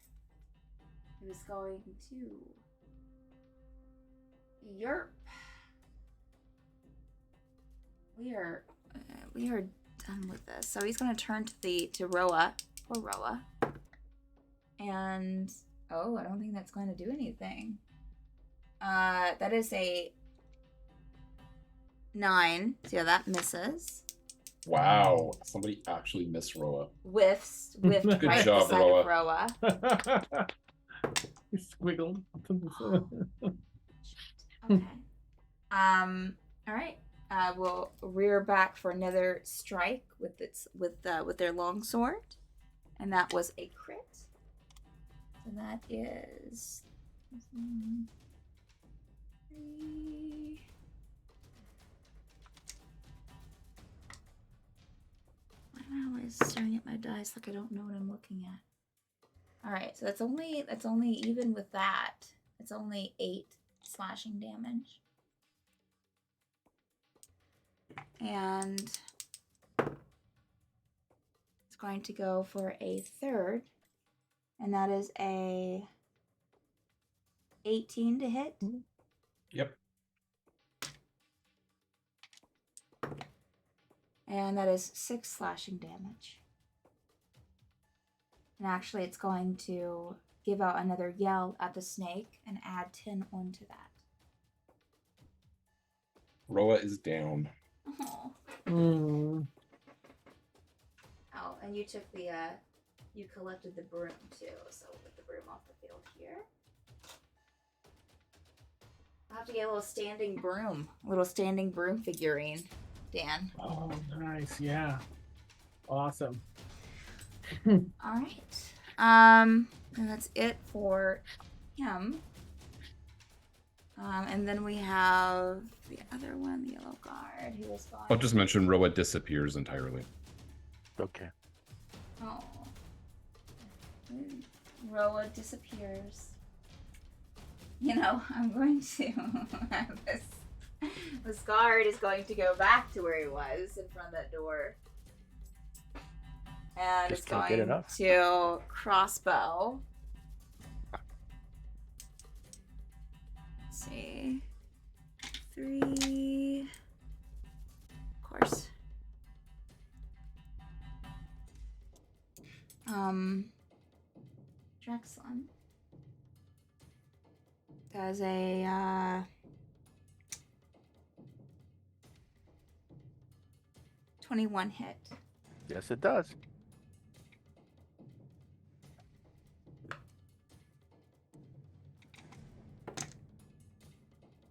who's going to Yerp. We are done with this. So he's going to turn to Roa. Poor Roa. And oh, I don't think that's going to do anything. That is a 9. So yeah, that misses. Wow, somebody actually missed Roa. Whiffed Good right job, beside of Roa. He squiggled. Okay. All right. We'll rear back for another strike with their longsword, and that was a crit. So that is 3. Why am I always staring at my dice like I don't know what I'm looking at? All right, so that's only even with that. It's only 8 slashing damage. And it's going to go for a third, and that is a 18 to hit. Yep. And that is 6 slashing damage. And actually, it's going to give out another yell at the snake and add 10 onto that. Roa is down. Oh. Mm. Oh, and you took you collected the broom too, so we'll put the broom off the field here. I'll have to get a little standing broom figurine, Dan. Oh, nice. Yeah. Awesome. All right. And that's it for him. And then we have the other one, the yellow guard, who was gone. I'll just mention Roa disappears entirely. Okay. Oh. Roa disappears. You know, I'm going to this guard is going to go back to where he was in front of that door. And Just it's can't get going enough. to crossbow. Let's see. 3. Of course. Drexlin does a 21 hit. Yes, it does.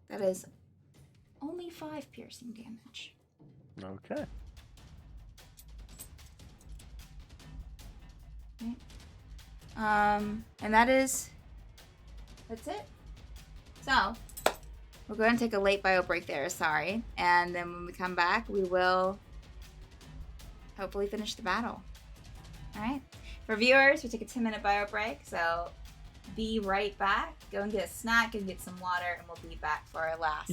That is only 5 piercing damage. Okay. Okay. And that's it. So, we're going to take a late bio break there, sorry. And then when we come back, we will hopefully finish the battle. Alright? For viewers, we take a 10-minute bio break, so be right back. Go and get a snack and get some water, and we'll be back for our last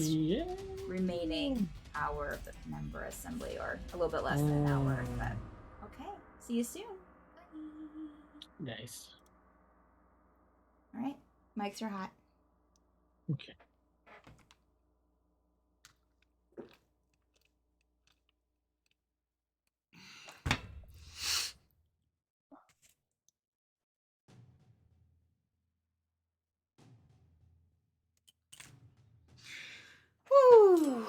remaining hour of the Penumbra Assembly, or a little bit less than an hour. But okay, see you soon. Bye. Nice. All right, mics are hot. Okay. Whew.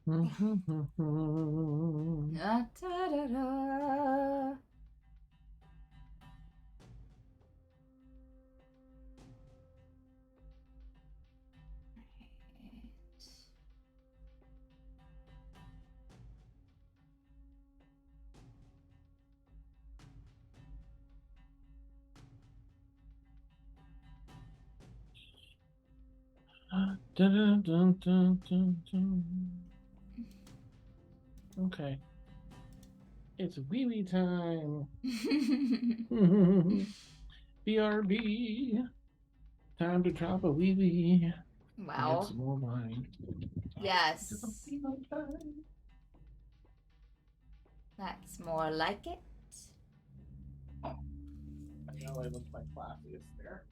Da, da, da, da. Dun, dun, dun, dun, dun. Okay. It's wee wee time. BRB. Time to drop a wee wee. And get Wow. some more wine. Yes. That's more like it. I know I look my classiest there.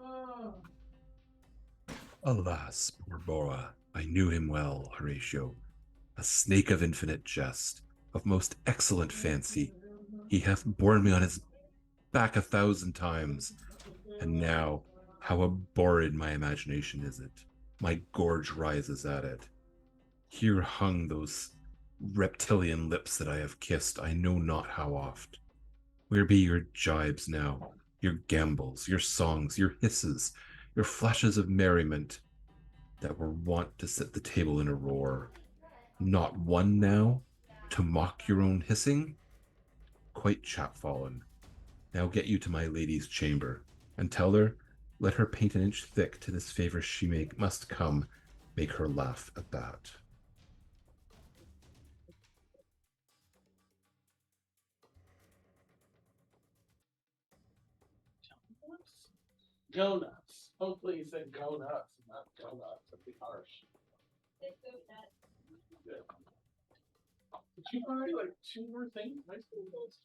Oh. Alas, poor Bora, I knew him well, Horatio. A snake of infinite jest, of most excellent fancy. He hath borne me on his back 1,000 times, and now how abhorred my imagination is it. My gorge rises at it. Here hung those reptilian lips that I have kissed I know not how oft. Where be your jibes now, your gambols, your songs, your hisses, your flashes of merriment that were wont to set the table in a roar? Not one now, to mock your own hissing? Quite chapfallen. Now get you to my lady's chamber, and tell her, let her paint an inch thick to this favor she must come, make her laugh at that. Go nuts. Hopefully he said go nuts, not go nuts. That'd be harsh. Good. Did you buy like 2 more things? High school bills?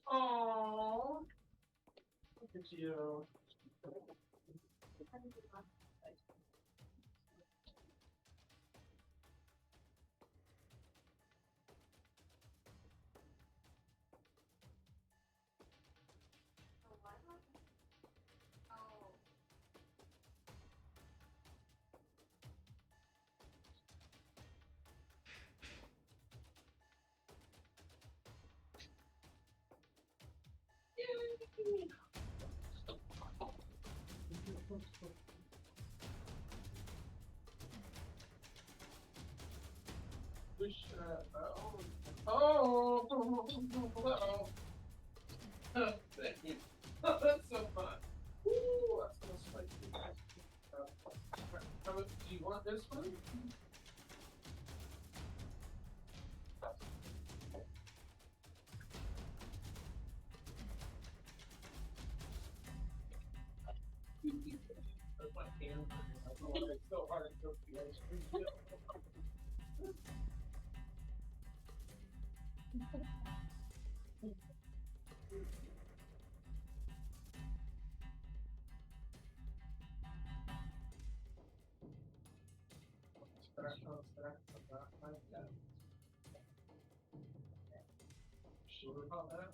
Aww. Look at you. Oh, hello. Thank you. That's so fun. Ooh, that's so spicy. Do you want this one? That's my hand. It's so hard to cook the ice cream. Sure about that?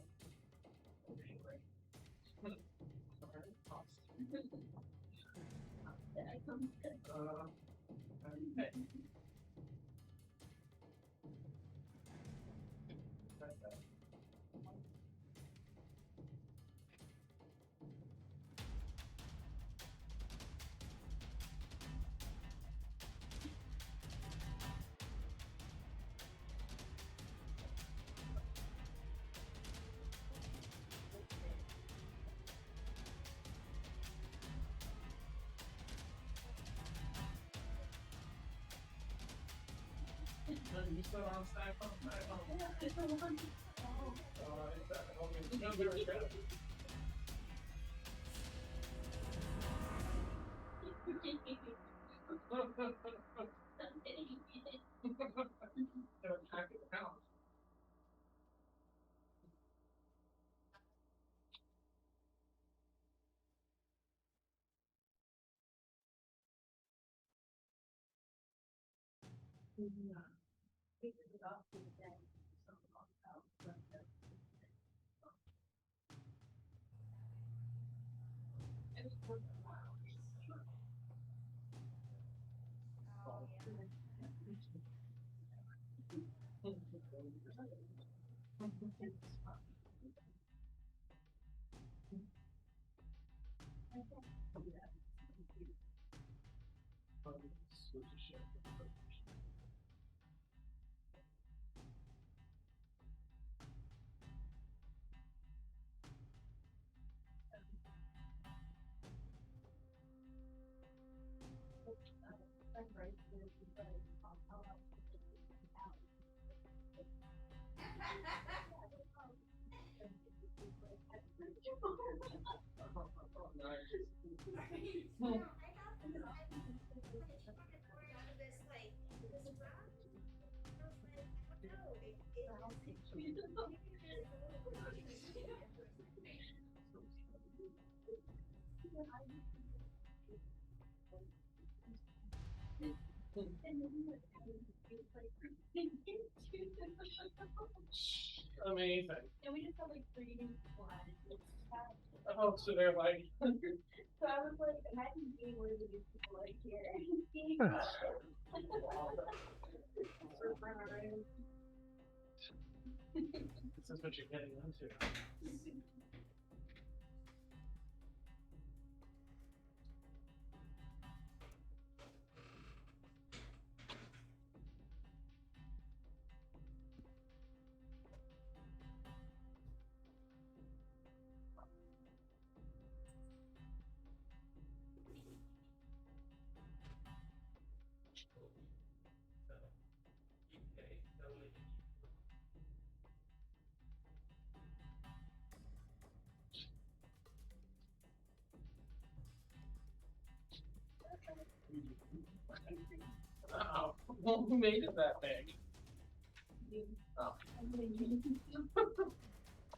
Okay. You still on stack on stack on? Yeah, it's on one. Amazing. Oh, so they're like. This is what you're getting into. Oh, well, who made it that big? Oh.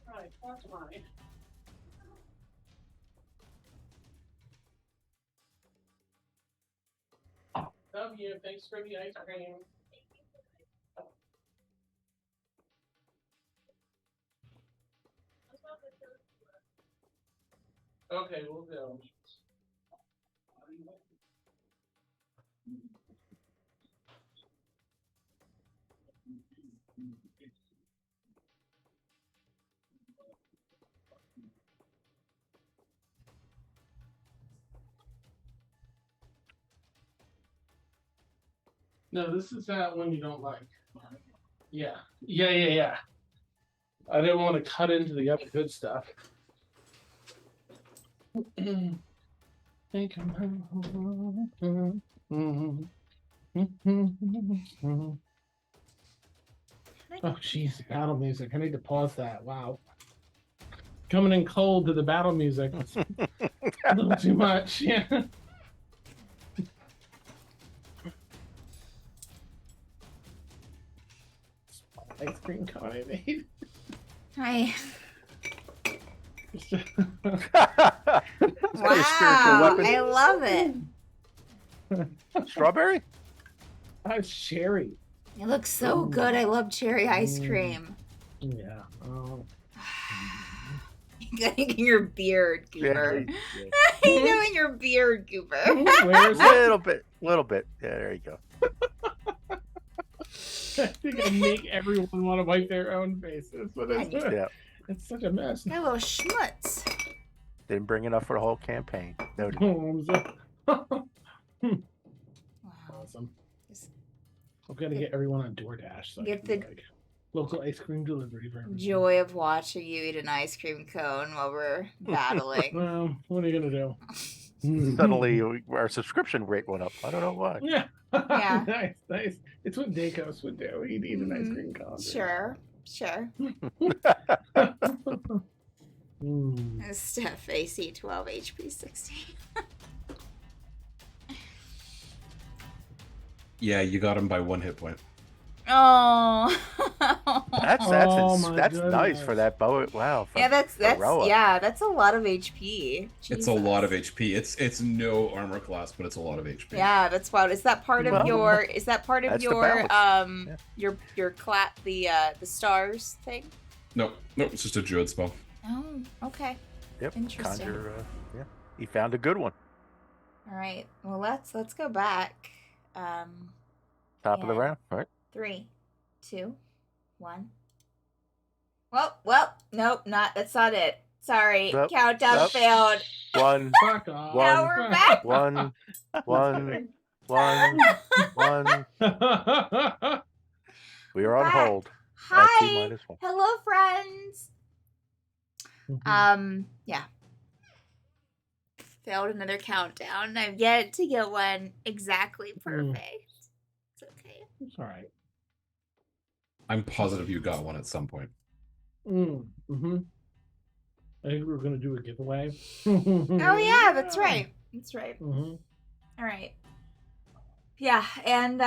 Right, that's fine. W, thanks for the ice cream. Okay, we'll go. No, this is that one you don't like. Yeah. Yeah. I didn't want to cut into the other good stuff. Think oh, jeez, battle music. I need to pause that. Wow. Coming in cold to the battle music. A little too much. Yeah. Ice cream cone I made. Hi. Wow, I love it. Strawberry? It's cherry. It looks so good. I love cherry ice cream. Yeah. Getting your beard, Goober. You doing your beard, Goober. Where's Little bit. Yeah, there you go. I think I make everyone want to wipe their own faces, but Yeah. it's such a mess. Got a little schmutz. Didn't bring enough for the whole campaign. No. Wow. Wow. Awesome. Just I'm gonna get everyone on DoorDash. So Get I can, the- like, local ice cream delivery for everyone. joy of watching you eat an ice cream cone while we're battling. Well, what are you gonna do? Suddenly, our subscription rate went up. I don't know why. Yeah. Yeah. Nice. It's what Dacos would do. He'd eat an ice cream cone. Sure. Mm. Steph AC 12 HP 16. Yeah, you got him by 1 hit point. Oh. That's Oh, my nice for goodness. that bow. Wow. Yeah, that's Roa. yeah, that's a lot of HP. It's a lot of Jesus. HP. It's no armor class, but it's a lot of HP. Yeah, that's wild. Is that part of Well, your that's the balance. your clat the stars thing? Nope, it's just a druid spell. Oh, okay. Yep. Interesting. Conjure. Yeah. He found a good one. All right. Well, let's go back. Top of the Yeah. round. All right. 3, 2, 1. Well, nope, that's not it. Sorry, Nope, countdown nope. failed. One. Fuck off. Now we're back. One. We are on Back. hold. At Hi, T-1. hello, friends. Yeah. Failed another countdown. I've yet to get one exactly perfect. It's okay. It's all right. I'm positive you got one at some point. Mm-hmm. I think we were gonna do a giveaway. Oh yeah, that's right. That's right. Mm-hmm. All right. Yeah, and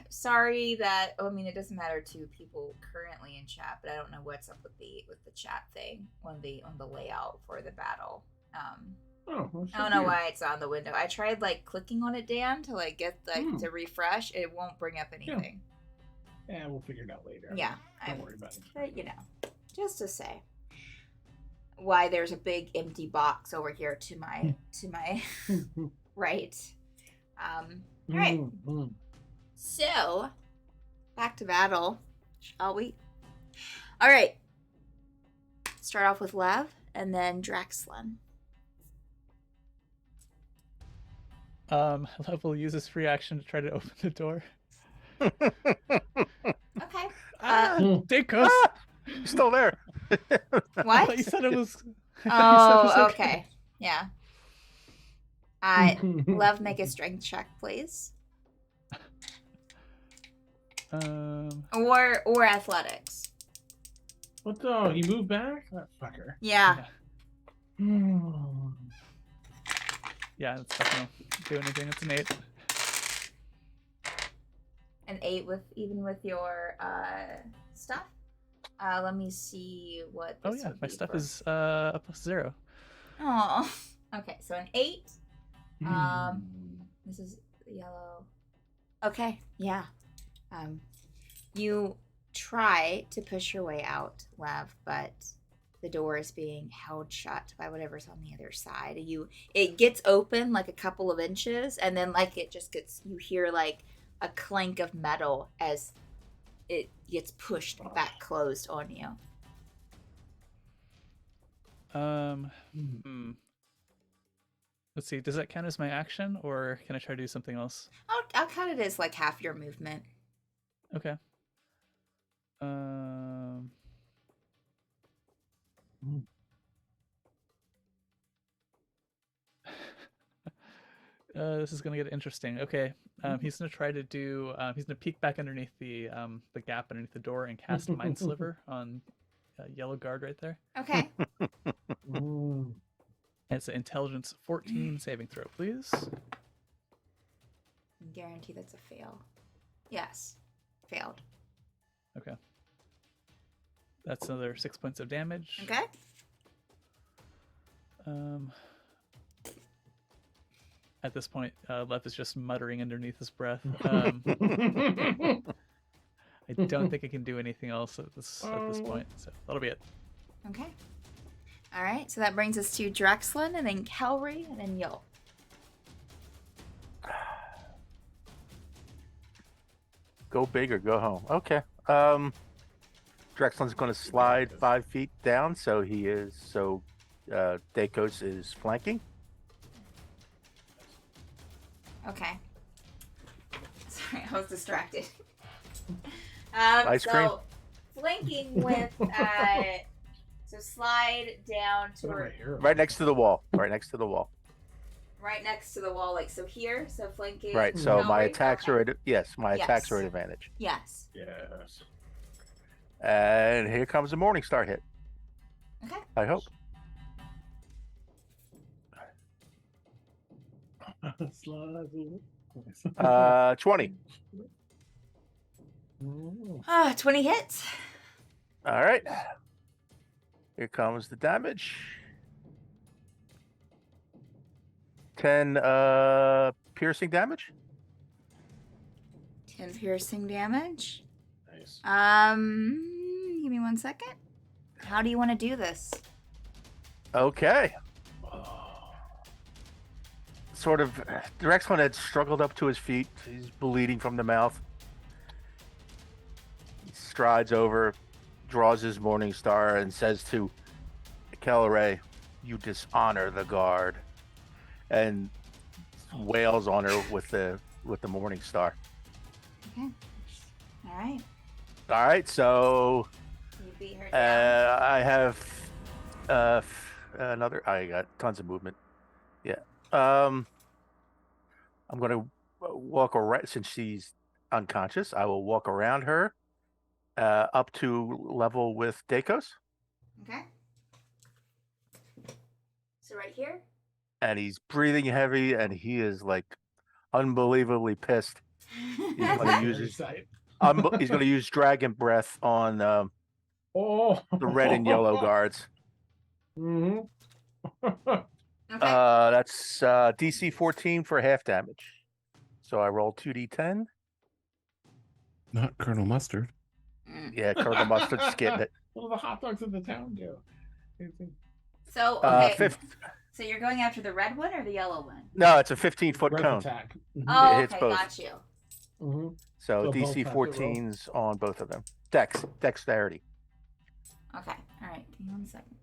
sorry that I mean it doesn't matter to people currently in chat, but I don't know what's up with the chat thing on the layout for the battle. Oh, well, I don't know why it's on the window. I tried like clicking on it, Dan, to like get like to refresh. It won't bring up anything. Yeah, we'll figure it out later. Yeah, Don't worry about it. But you know, just to say why there's a big empty box over here to my right. All right. Mm-hmm. So, back to battle, shall we? All right. Start off with Lev and then Draxlin. Lev will use his free action to try to open the door. Okay. Dacos! He's still there. I What? thought you said it was. Oh, okay. Yeah. Lev, make a strength check, please. Or athletics. What the? He moved back? That fucker. Yeah. Yeah, that's not gonna do anything. It's an 8. An 8 with your stuff. Let me see what. Oh this yeah, would my be stuff for- is a +0. Oh. Okay, so an 8. This is yellow. Okay, yeah. You try to push your way out, Lev, but the door is being held shut by whatever's on the other side. It gets open like a couple of inches, and then like it just gets, you hear like a clank of metal as it gets pushed back closed on you. Let's see. Does that count as my action, or can I try to do something else? I'll count it as like half your movement. Okay. This is gonna get interesting. Okay. He's gonna try to do. He's gonna peek back underneath the gap underneath the door and cast Mind Sliver on yellow guard right there. Okay. It's an intelligence 14 saving throw, please. Guarantee that's a fail. Yes. Failed. Okay. That's another 6 points of damage. Okay. At this point, Lev is just muttering underneath his breath. I don't think I can do anything else at this point, so that'll be it. Okay. All right. So that brings us to Draxlin, and then Kelry, and then Yo. Go big or go home. Okay. Drexlin's going to slide 5 feet down, so Dacos is flanking. Okay. Sorry, I was distracted. Ice cream? So flanking with so slide down to Right next to the wall. Right next to the wall. right next to the wall, like so here. So flanking. Right. So my Kelry? attacks are at attacks are at Yes. advantage. Yes. Yes. And here comes a Morning Star hit. Okay. I hope. 20. 20 hits. All right. Here comes the damage. 10 piercing damage. 10 piercing damage. Nice. Give me 1 second. How do you want to do this? Okay. Sort of, Drexlin had struggled up to his feet. He's bleeding from the mouth. He strides over, draws his Morning Star, and says to Kelray, "You dishonor the guard," and wails on her with the Morning Star. Okay. All right. All right, so You beat her down. I have another. I got tons of movement. Yeah. I'm going to walk around since she's unconscious. I will walk around her up to level with Dacos. Okay. So right here. and he's breathing heavy, and he is like unbelievably pissed. He's gonna use Very his, sight. he's gonna use dragon breath on Oh. the red and yellow guards. Hmm. Okay. That's DC 14 for half damage. So I roll 2d10. Not Colonel Mustard. Yeah, Colonel Mustard's getting it. What do the hot dogs in the town do? So okay. Fifth. So you're going after the red one or the yellow one? No, it's a 15-foot Breath cone. attack. Oh, It hits okay, both. got you. Mm-hmm. So So both DC have to roll. 14's on both of them. Dexterity. Okay, all right. Give me 1 second.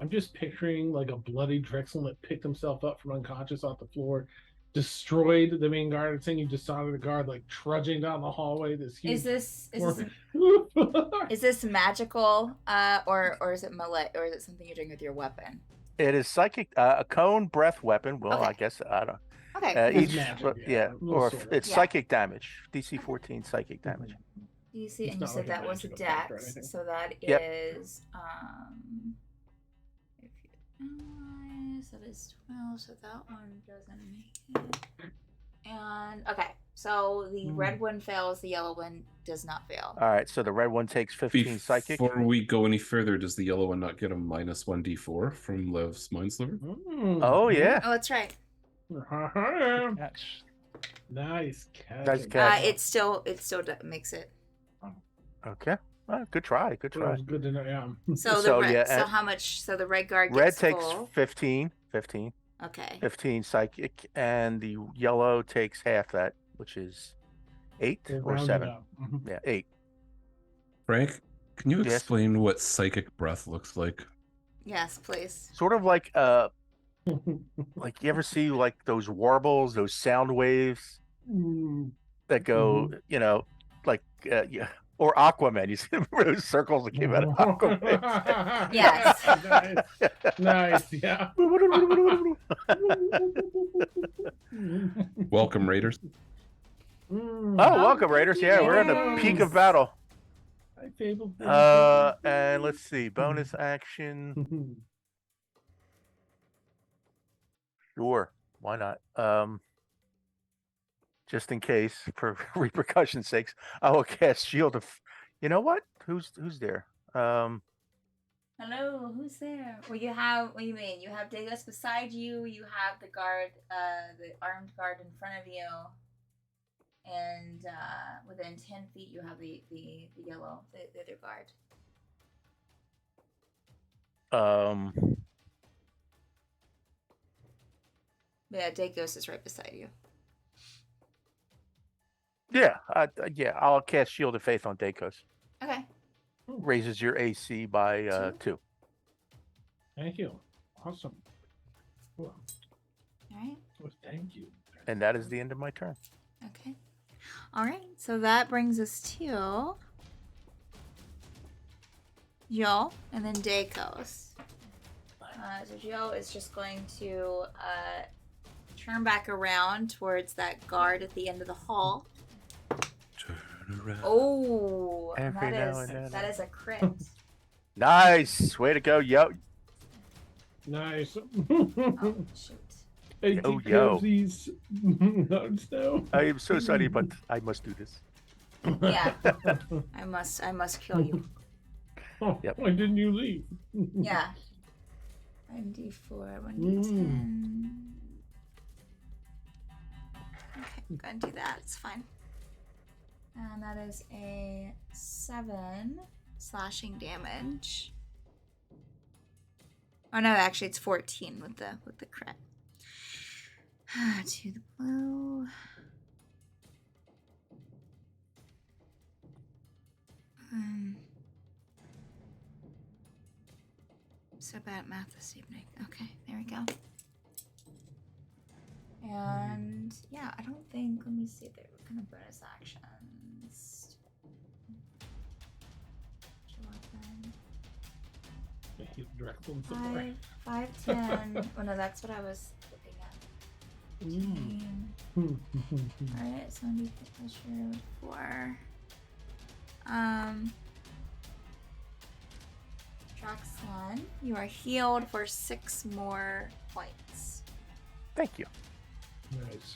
I'm just picturing like a bloody Drexel that picked himself up from unconscious off the floor, destroyed the main guard, saying you just saw the guard like trudging down the hallway. This huge. Is this magical, or is it melee, or is it something you're doing with your weapon? It is psychic. A cone breath weapon. Well, Okay. I guess I don't. Okay. It's Each, magic, yeah, little or sword. it's Yeah. psychic damage. DC 14 psychic damage. You see, It's and you not said like a that was a magical effect or dex, anything. so that Yep. is if you analyze, that is 12, so that one doesn't make it. And okay, so the red one fails, the yellow one does not fail. All right, so the red one takes 15 psychic. Before we go any further, does the yellow one not get a -1 d4 from Lev's Mindsliver? Oh yeah, Oh, that's right. Catch. Nice catch. Nice catch. It still makes it. okay. Good try. Good That try. was good to know. Yeah. So the So, red. yeah, so and- how much? So the red guard Red gets takes full. 15 Okay. 15 psychic, and the yellow takes half that, which is 8 They or rounded 7. up. Mhm. Yeah, 8. Frank, can you Yes. explain what psychic breath looks like? Yes, please. Sort of like like you ever see like those warbles, those sound waves Mm. that go, you know, like yeah, or Aquaman. You see those circles that came out of Aquaman. Yes. Nice. Yeah. Welcome, Raiders. Oh, welcome, Raiders. Yeah, we're in the peak of battle. Hi, Fable. And let's see, bonus action. Sure, why not? Just in case, for repercussion's sakes, I will cast Shield of. You know what? Who's there? Hello, who's there? Well, you have. What do you mean? You have Degas beside you. You have the guard, the armed guard in front of you, and within 10 feet, you have the yellow, the other guard. Yeah, Degas is right beside you. Yeah, I'll cast Shield of Faith on Dakos. Okay. Raises your AC by 2. Thank you. Awesome. Well, All right. well, thank you. And that is the end of my turn. Okay. All right. So that brings us to Joe and then Dakos. So Joe is just going to turn back around towards that guard at the end of the hall. Turn around. Oh, Every now and then. that is a crit. Nice, way to go, yo! Nice. Oh shoot. Hey, Yo, take care yo. of these nuts now. I am so sorry, but I must do this. Yeah. I must kill you. Oh, Yep. why didn't you leave? Yeah. 1d4, 1d10. Okay, I'm gonna do that. It's fine. And that is a 7 slashing damage. Oh no, actually it's 14 with the crit. To the blue. So bad at math this evening. Okay, there we go. And yeah, I don't think. Let me see. There, what kind of bonus actions? Drexel and support. 5, 10. Oh no, that's what I was looking at. 15. Alright, so I need to measure 4. Roxanne, you are healed for 6 more points. Thank you. Nice.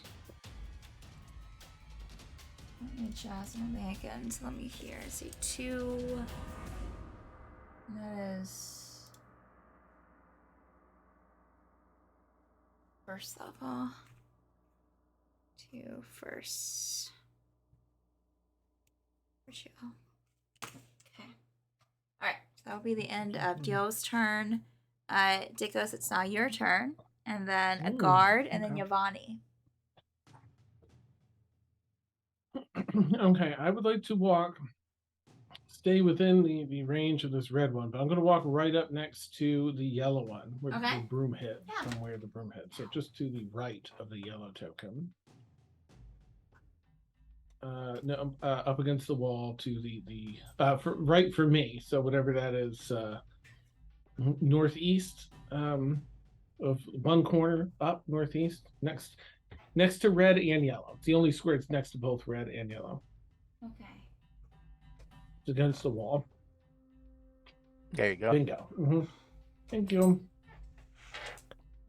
Let me just make it. Let me hear. See 2. That is first level. 2 first. Where'd you go? Okay. Alright, so that'll be the end of Dio's turn. Dikos, it's now your turn. And then a guard, and then Yavani. Okay, I would like to stay within the range of this red one, but I'm going to walk right up next to the yellow one where Okay. the broom hit, Yeah. somewhere the broom hit. So just to the right of the yellow token. No, up against the wall to the right for me. So whatever that is, northeast of one corner up northeast next to red and yellow. It's the only square it's next to both red and yellow. Okay. It's against the wall. There you go. Bingo. Thank you.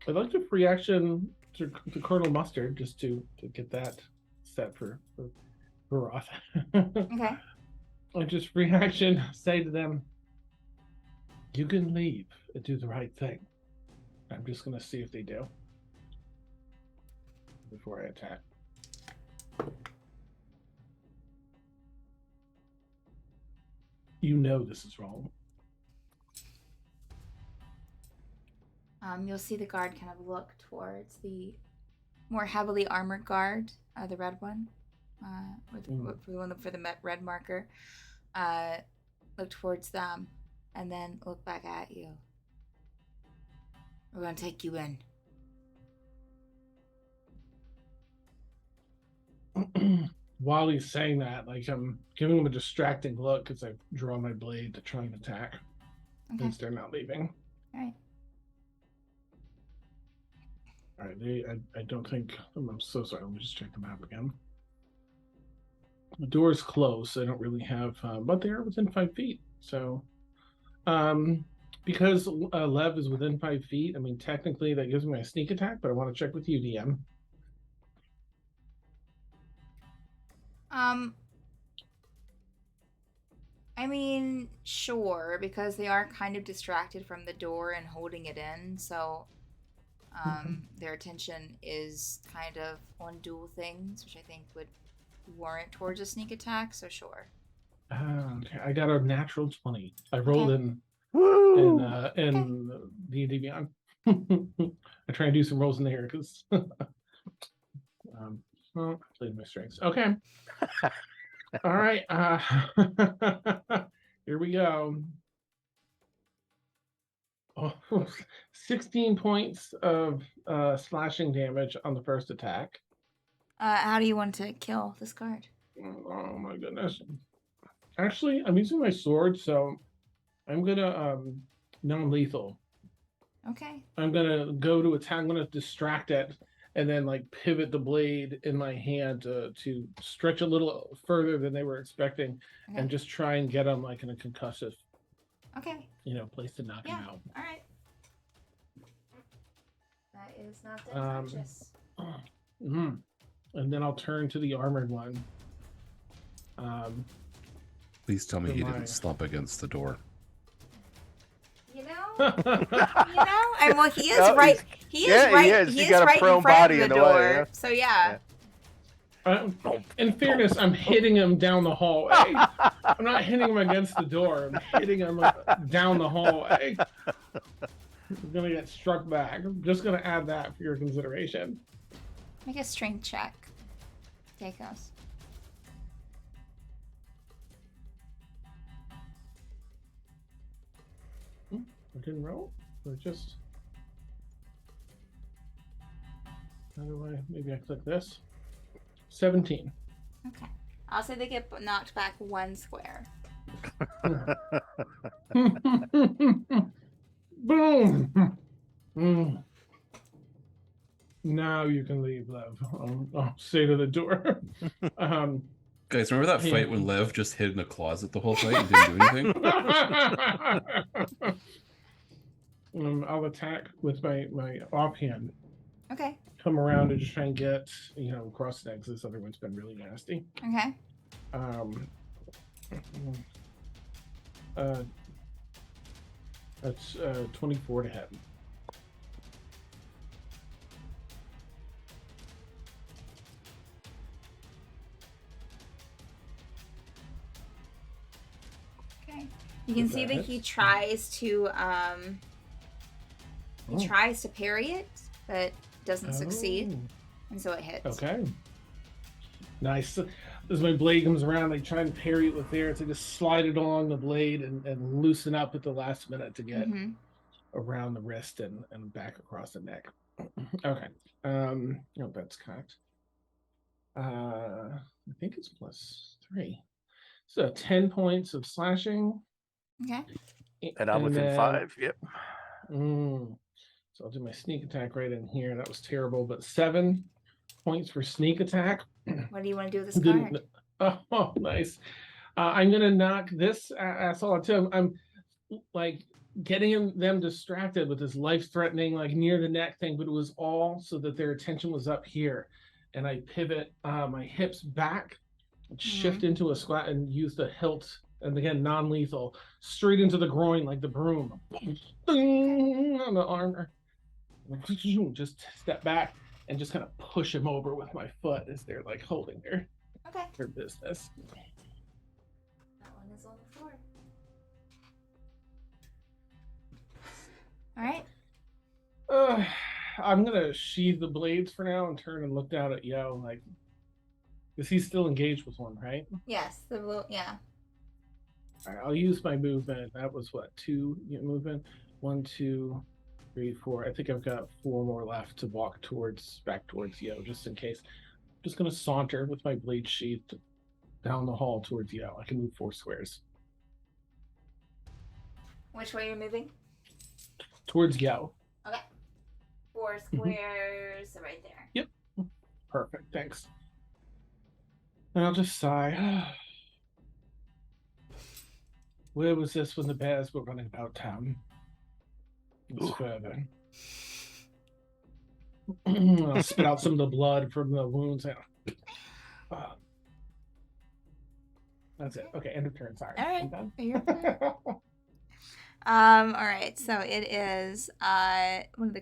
I'd like to free action to Colonel Mustard just to get that set for Roth. Okay. I just free action say to them, you can leave and do the right thing. I'm just going to see if they do before I attack. You know this is wrong. You'll see the guard kind of look towards the more heavily armored guard, the red one, for the red marker. Look towards them, and then look back at you. We're gonna take you in. While he's saying that, like I'm giving him a distracting look as I draw my blade to try and attack. Okay. Since they're not leaving. All right. All right, I don't think, I'm so sorry, let me just check the map again. The door's closed, so I don't really have, but they are within 5 feet. So, because Lev is within 5 feet, I mean, technically that gives me a sneak attack, but I want to check with you, DM. I mean, sure, because they are kind of distracted from the door and holding it in, so their attention is kind of on dual things, which I think would warrant towards a sneak attack, so sure. Okay, I got a natural 20. I rolled in D&D Beyond. I try and do some rolls in there because well, I played my strengths. Okay. All right. Here we go. Oh, 16 points of slashing damage on the first attack. How do you want to kill this guard? Oh my goodness. Actually, I'm using my sword, so I'm gonna non-lethal. Okay. I'm gonna go to attack. I'm gonna distract it and then like pivot the blade in my hand to stretch a little further than they were expecting, and just try and get them like in a concussive, place to knock him out. All right. That is not that conscious. And then I'll turn to the armored one. Please tell me he didn't slump against the door. And well, he is right. He is right. He is got a right prone in front body of in the the door. way, yeah. So yeah. In fairness, I'm hitting him down the hallway. I'm not hitting him against the door. I'm hitting him down the hallway. He's gonna get struck back. I'm just gonna add that for your consideration. Make a strength check. Take us. I didn't roll. Or just. How do I? Maybe I click this. 17. Okay. I'll say they get knocked back 1 square. Boom! Now you can leave, Lev. I'll say to the door. Guys, remember that fight when Lev just hid in a closet the whole fight and didn't do anything? I'll attack with my offhand. Okay. Come around and just try and get, across the neck. This other one's been really nasty. Okay. That's 24 to hit. Okay. You can see that he tries to parry it, but doesn't succeed, and so it hits. Okay. Nice. As my blade comes around, I try and parry it with there. So I just slide it along the blade and loosen up at the last minute to get around the wrist and back across the neck. Okay. That's cocked. I think it's +3. So 10 points of slashing. Okay. And I'm within 5. Yep. So I'll do my sneak attack right in here. That was terrible, but 7 points for sneak attack. What do you want to do with this card? Oh, nice. I'm gonna knock this asshole out too. I'm like getting them distracted with this life-threatening, like near the neck thing, but it was all so that their attention was up here. And I pivot my hips back, shift into a squat, and use the hilt, and again non-lethal, straight into the groin like the broom. On the armor. Just step back and just kind of push him over with my foot as they're like holding their business. That one is on the floor. All right. I'm gonna sheathe the blades for now and turn and look down at Yo, like, because he's still engaged with one, right? Yes. Yeah. All right, I'll use my movement. That was what, 2 movement? 1, 2, 3, 4. I think I've got 4 more left to walk back towards Yo, just in case. I'm just gonna saunter with my blade sheathed down the hall towards Yo. I can move 4 squares. Which way are you moving? Towards Yo. Okay. 4 squares, right there. Yep. Perfect. Thanks. And I'll just sigh. Where was this when the bears were running about town? It's further. I'll spit out some of the blood from the wounds. That's it. Okay, end of turn. Sorry. All right. I'm done. You're fine. All right. So it is one of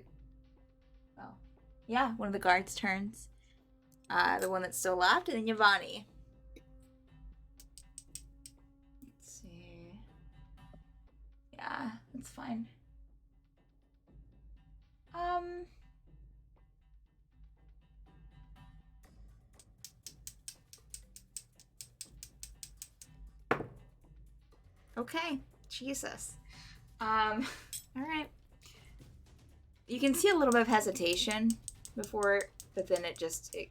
the guards' turns. The one that's still left, and then Yvonne. Let's see. Yeah, that's fine. Okay. Jesus. All right. You can see a little bit of hesitation before, but then it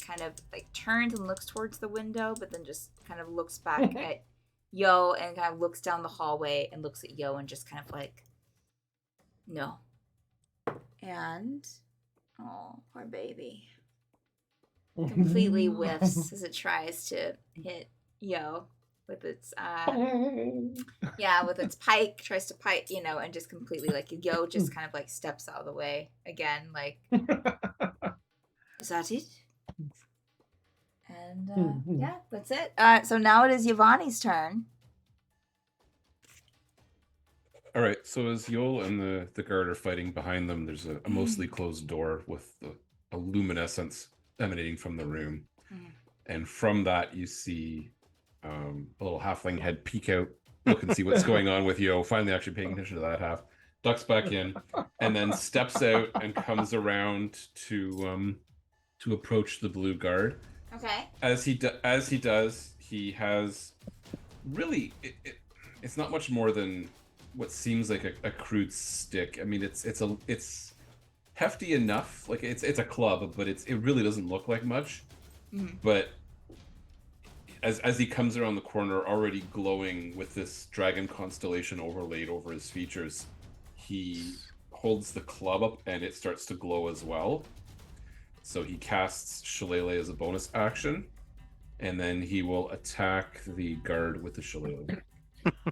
kind of like turns and looks towards the window, but then just kind of looks back at Yo and kind of looks down the hallway and looks at Yo and just kind of like, no. And, oh, poor baby. Completely whiffs as it tries to hit Yo with its with its pike, tries to pike, and just completely like Yo just kind of like steps out of the way again, like, is that it? And yeah, that's it. So now it is Yvonne's turn. All right, so as Yol and the guard are fighting behind them, there's a mostly closed door with a luminescence emanating from the room. And from that, you see a little halfling head peek out, look and see what's going on with Yo, finally actually paying attention to that half, ducks back in, and then steps out and comes around to approach the blue guard. Okay. As he does, he has really it's not much more than what seems like a crude stick. I mean, it's hefty enough, like it's a club, but it really doesn't look like much. But as he comes around the corner, already glowing with this dragon constellation overlaid over his features, he holds the club up and it starts to glow as well. So he casts Shillelagh as a bonus action, and then he will attack the guard with the shillelagh.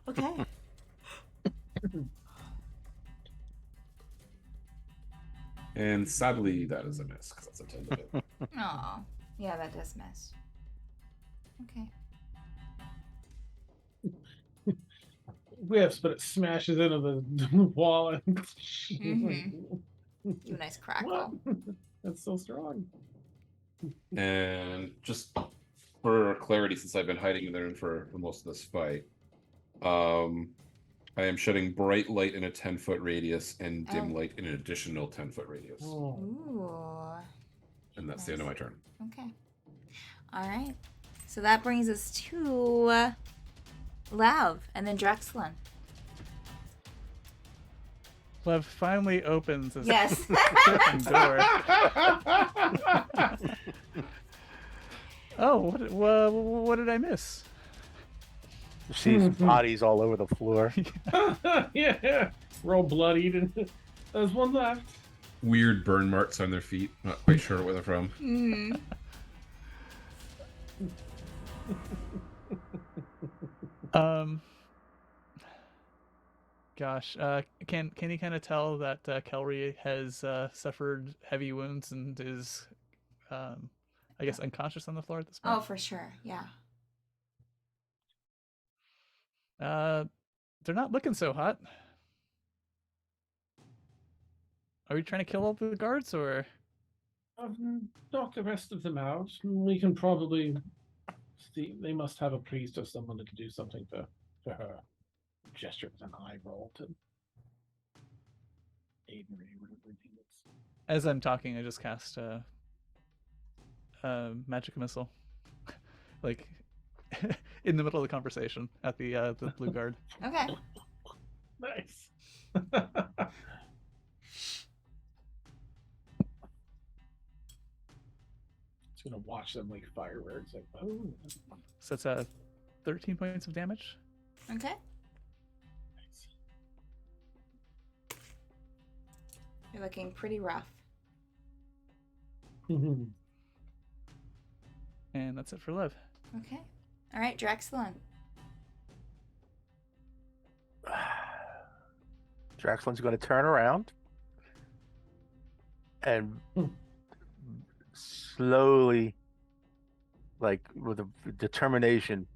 Okay. And sadly, that is a miss, because that's a 10 to hit. Oh, yeah, that does miss. Okay. Whiffs, but it smashes into the wall and Do a nice crackle. what? That's so strong. And just for clarity, since I've been hiding in the room for most of this fight, I am shedding bright light in a 10-foot radius and dim light in an additional 10-foot radius. Oh. Ooh. And that's the end of my turn. Okay. All right. So that brings us to Lav and then Drexlin. Lev finally opens his Yes. freaking door. Oh, what did I miss? Sees bodies all over the floor. Yeah. We're all bloodied and there's one left. Weird burn marks on their feet. Not quite sure where they're from. Mm. Gosh, can he kind of tell that Kelry has suffered heavy wounds and is, I guess, unconscious on the floor at this point? Oh, for sure. Yeah. They're not looking so hot. Are we trying to kill all the guards, or? Knock the rest of them out. We can probably see. They must have a priest or someone that could do something for her. Gesture with an eye roll to Avery, whatever it is. As I'm talking, I just cast a magic missile, like in the middle of the conversation at the blue guard. Okay. Nice. It's gonna watch them like fireworks. Like, oh. So it's 13 points of damage. Okay. Nice. You're looking pretty rough. And that's it for Lev. Okay. All right, Drexlin. Draxlin's going to turn around and slowly, like with a determination,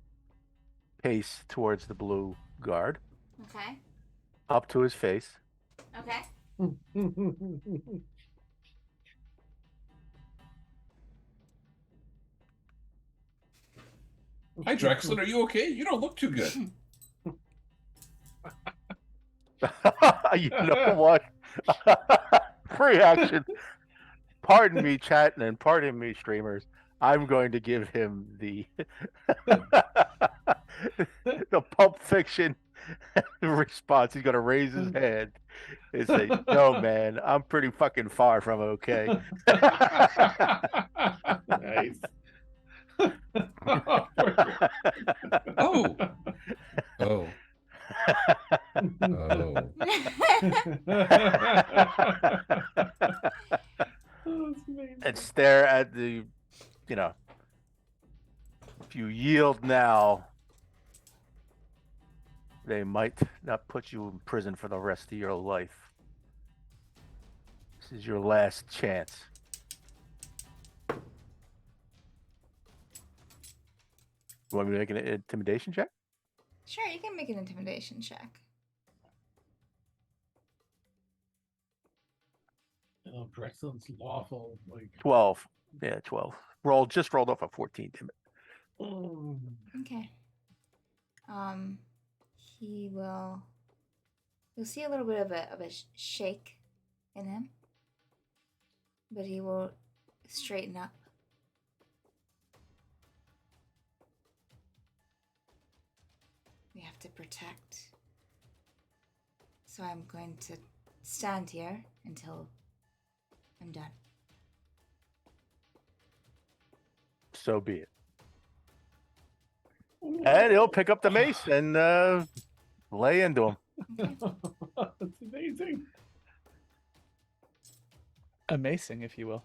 pace towards the blue guard, Okay. up to his face. Okay. Hi, Drexlin. Are you okay? You don't look too good. You know what? Free action. Pardon me, chat, and pardon me, streamers. I'm going to give him the the Pulp Fiction response. He's going to raise his hand and say, "No, man, I'm pretty fucking far from okay." Nice. Oh. Oh. Oh. And stare at the, if you yield now, they might not put you in prison for the rest of your life. This is your last chance. You want me to make an intimidation check? Sure, you can make an intimidation check. Oh, Drexlin's lawful. Like 12. Yeah, 12. Just rolled off a 14, damn it. oh. Okay. You'll see a little bit of a shake in him, but he will straighten up. We have to protect. So I'm going to stand here until I'm done. So be it. And he'll pick up the mace and lay into him. That's amazing. Amazing, if you will.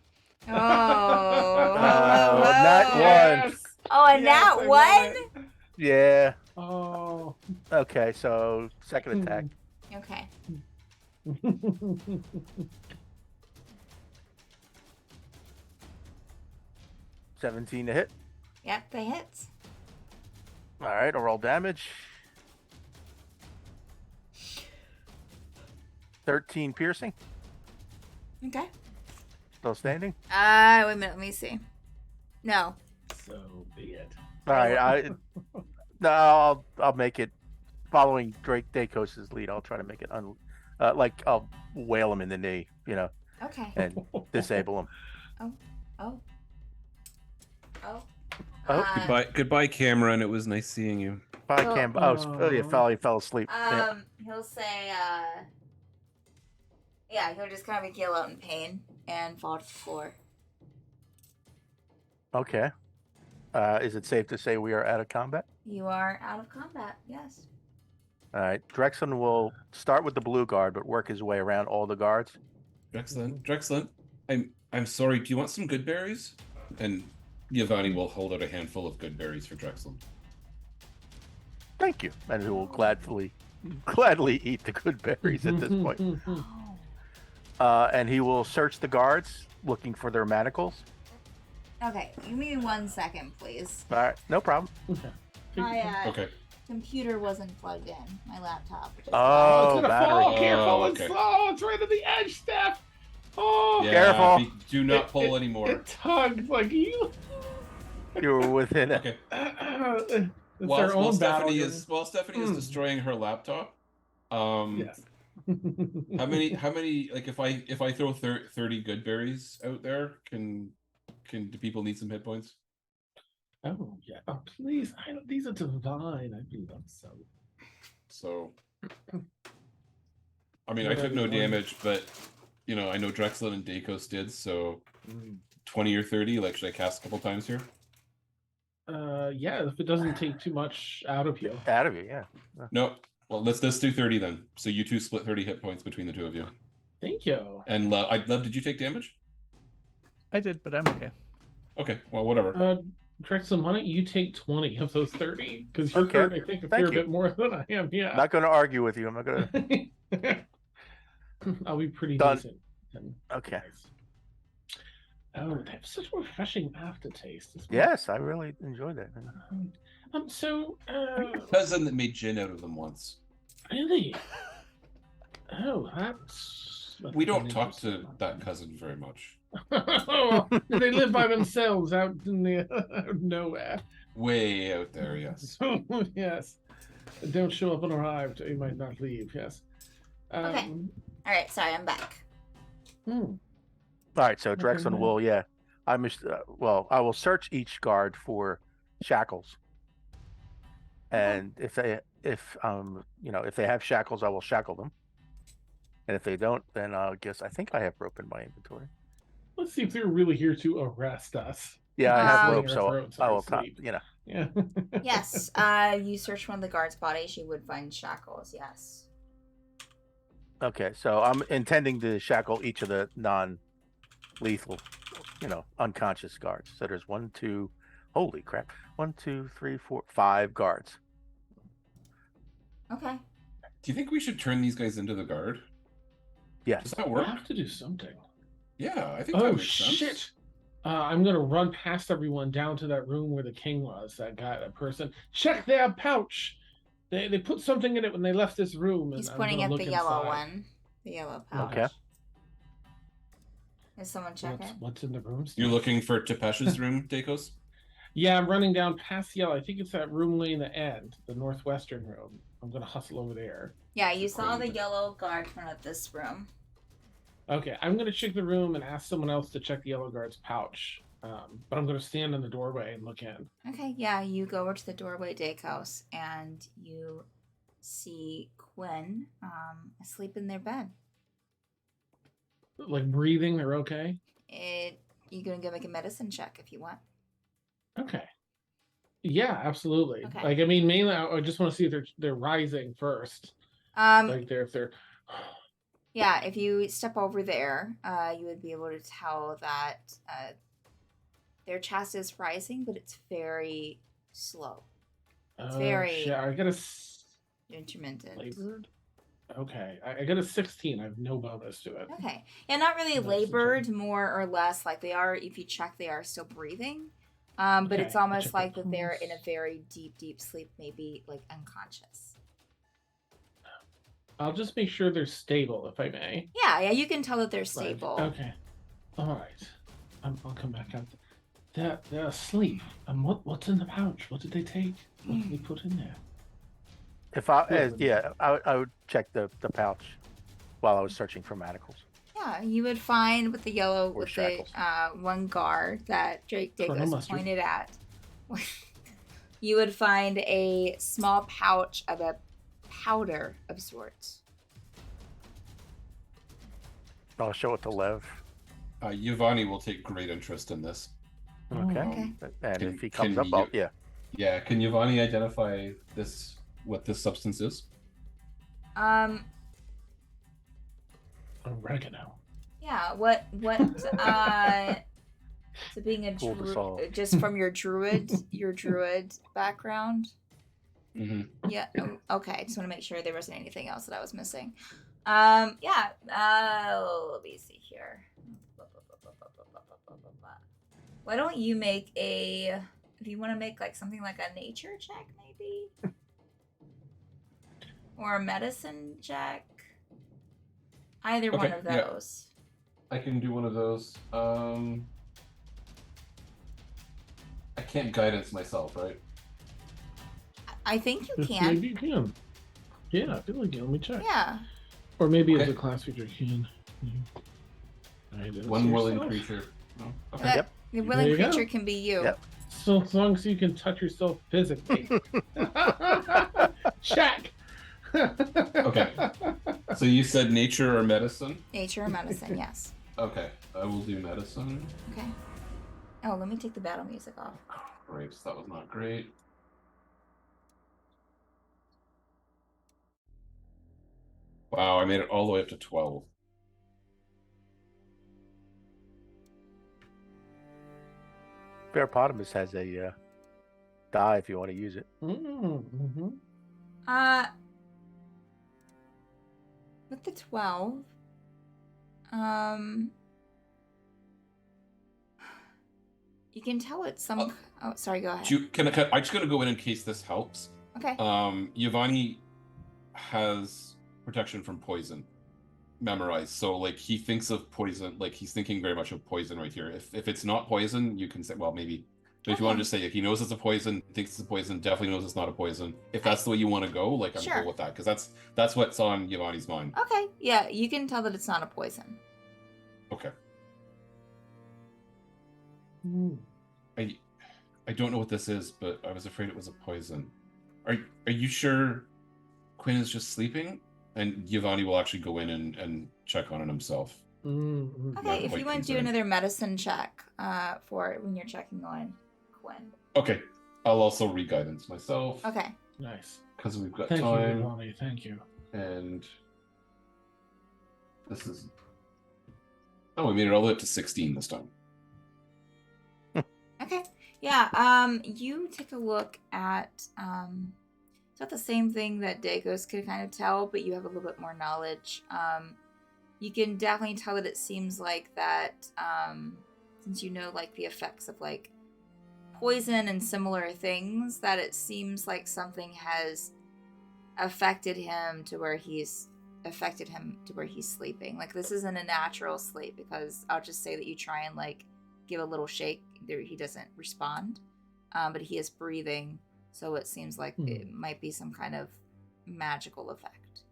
Oh, Not one. Oh, and Yes, that I one? love it. Yeah. Oh. Okay, so second attack. Okay. 17 to hit. Yep, that hits. All right, I'll roll damage. 13 piercing. Okay. Still standing. Wait a minute. Let me see. No. So be it. All right, no, I'll make it. Following Drake Dacos' lead, I'll try to make it like I'll whale him in the knee, Okay. and disable him. Oh. Oh, Goodbye, Cameron. It was nice seeing you. Bye, So- Cam. Oh, he fell asleep. Yeah. He'll say, yeah, he'll just kind of yell out in pain and fall to the floor. Okay. Is it safe to say we are out of combat? You are out of combat. Yes. All right. Drexen will start with the blue guard, but work his way around all the guards. Drexlin, I'm sorry. Do you want some good berries? And Giovanni will hold out a handful of good berries for Drexlin. Thank you. And he will gladly eat the good berries at this point. And he will search the guards, looking for their manacles. Okay, give me 1 second, please. All right, no problem. Okay. My Okay. computer wasn't plugged in. My laptop. Just Oh, it's gonna battery. fall. Careful. Oh, okay. It's right at the edge, Steph. Oh, Yeah, Careful. Do not pull anymore. It tugged like you. You were within it. Okay. It's While their own battle. Stephanie is destroying her laptop, Yes. how many like if I throw 30 good berries out there, do people need some hit points? Oh yeah. Oh please. These are divine. I do them so. So I mean, I took no damage, but I know Drexlin and Dacos did, so 20 or 30, like should I cast a couple times here? Yeah, if it doesn't take too much out of you. Out of you, yeah. No. Well, let's do 30 then. So you two split 30 hit points between the two of you. Thank you. And Love, did you take damage? I did, but I'm okay. Okay, well, whatever. Drexel, why don't you take 20 of those 30? Because you're Okay. hurt, I think, a fair you. bit more than I am. Yeah. Not going to argue with you. I'm not going to. I'll be pretty Done. decent. Okay. Nice. Oh, they have such a refreshing aftertaste as well. Yes, I really enjoyed that. So, Cousin that made gin out of them once. really? Oh, that's We don't talk to that cousin very much. They live by themselves out in the out of nowhere. Way out there, yes. Yes. Don't show up unarrived, or you might not leave. Yes. Okay. All right, sorry, I'm back. All right, so Drexen man. will, I will search each guard for shackles, and if they have shackles, I will shackle them, and if they don't, then I think I have rope in my inventory. Let's see if they're really here to arrest us. Yeah, I have Um, rope, so throats I or will top. sleep. Yeah. Yes, you search one of the guards' bodies, you would find shackles. Yes. Okay, so I'm intending to shackle each of the non-lethal, unconscious guards. So there's 1, 2, holy crap, 1, 2, 3, 4, 5 guards. Okay. Do you think we should turn these guys into the guard? Yes. Does that We'll work? have to do something. Yeah, I think that Oh makes sense. shit! I'm gonna run past everyone down to that room where the king was. That person. Check their pouch. They put something in it when they left this room. He's and pointing I'm at gonna the look yellow inside. one. The yellow pouch. Okay. Is someone checking? What's in the room? You're looking for Tepesh's room, Dacos? Yeah, I'm running down past the yellow. I think it's that room way in the end, the northwestern room. I'm gonna hustle over there. Yeah, you saw the yellow guard front of this room. Okay, I'm gonna check the room and ask someone else to check the yellow guard's pouch. But I'm gonna stand in the doorway and look in. Okay, yeah, you go over to the doorway Dacos and you see Quinn asleep in their bed. Like breathing, they're okay. You gonna go make a medicine check if you want. Okay. Yeah, absolutely. Okay. Like, I mean, mainly, I just want to see if they're rising first. Like, if they're. Yeah, if you step over there, you would be able to tell that their chest is rising, but it's very slow. It's Oh, very shit. I got a intermittent. labored. Okay, I got a 16. I have no bonus to it. Okay. Yeah, not really That's the labored, more or less like they are, if you check, they are still breathing. But Okay, it's I almost check like the that they're in a pulse. very deep sleep, maybe like unconscious. I'll just make sure they're stable, if I may. Yeah, you can tell that they're Like, stable. okay. All right. I'll come back up. They're asleep. And what's in the pouch? What did they take? What did they put in there? If I, Yeah, yeah, I would check the pouch while I was searching for manacles. Yeah, you would find with the yellow, Or with shackles. the one guard that Drake Colonel Dacos Mustard. pointed at, you would find a small pouch of a powder of sorts. I'll show it to Lev. Giovanni will take great interest in this. Okay. Okay. And Can- if he comes can up, I'll, you- yeah. Yeah, can Giovanni identify what this substance is? Oregano. Yeah, what so being a Pull the druid, saw. just from your druid background. Mm-hmm. Yeah. Okay. Just want to make sure there wasn't anything else that I was missing. Yeah. Let me see here. Why don't you make if you want to make like something like a nature check, maybe, or a medicine check. Either one Okay, of yeah. those. I can do one of those. I can't guidance myself, right? I think you can. Maybe you can. Yeah, I feel like it. Let me check. Yeah. Or maybe as Okay. a class feature can. One willing creature. No? Okay. That- Yep. The willing There you go. creature can be you. Yep. So as long as you can touch yourself physically. Check. Okay. So you said nature or medicine? Nature or medicine, yes. Okay, I will do medicine. Okay. Oh, let me take the battle music off. Great, so that was not great. Wow, I made it all the way up to 12. Parapotamus has a die if you want to use it. Mm-hmm. With the 12, you can tell it's some. Oh, sorry. Go ahead. I'm just gonna go in case this helps. Okay. Giovanni has protection from poison memorized, so like he thinks of poison, like he's thinking very much of poison right here. If it's not poison, you can say, well, maybe. But if you want to just say, if he knows it's a poison, thinks it's a poison, definitely knows it's not a poison. If that's the way you want to go, like I'm Sure. cool with that, because that's what's on Giovanni's mind. Okay. Yeah, you can tell that it's not a poison. Okay. Mm. I don't know what this is, but I was afraid it was a poison. Are you sure Quinn is just sleeping? And Giovanni will actually go in and check on it himself. Mm-hmm. Okay, if quite you want to do concerned. another medicine check for it when you're checking on Quinn. Okay, I'll also re-guidance myself. Okay. Nice. Because we've got Thank you, time. Giovanni. Thank you. And this is... Oh, we made it all the way up to 16 this time. Okay. Yeah, you take a look at it's not the same thing that Dagos could kind of tell, but you have a little bit more knowledge. You can definitely tell that it seems like that since you know like the effects of like poison and similar things, that it seems like something has affected him to where he's sleeping. Like this isn't a natural sleep, because I'll just say that you try and like give a little shake, he doesn't respond, but he is breathing, so it seems like it might be some kind of magical effect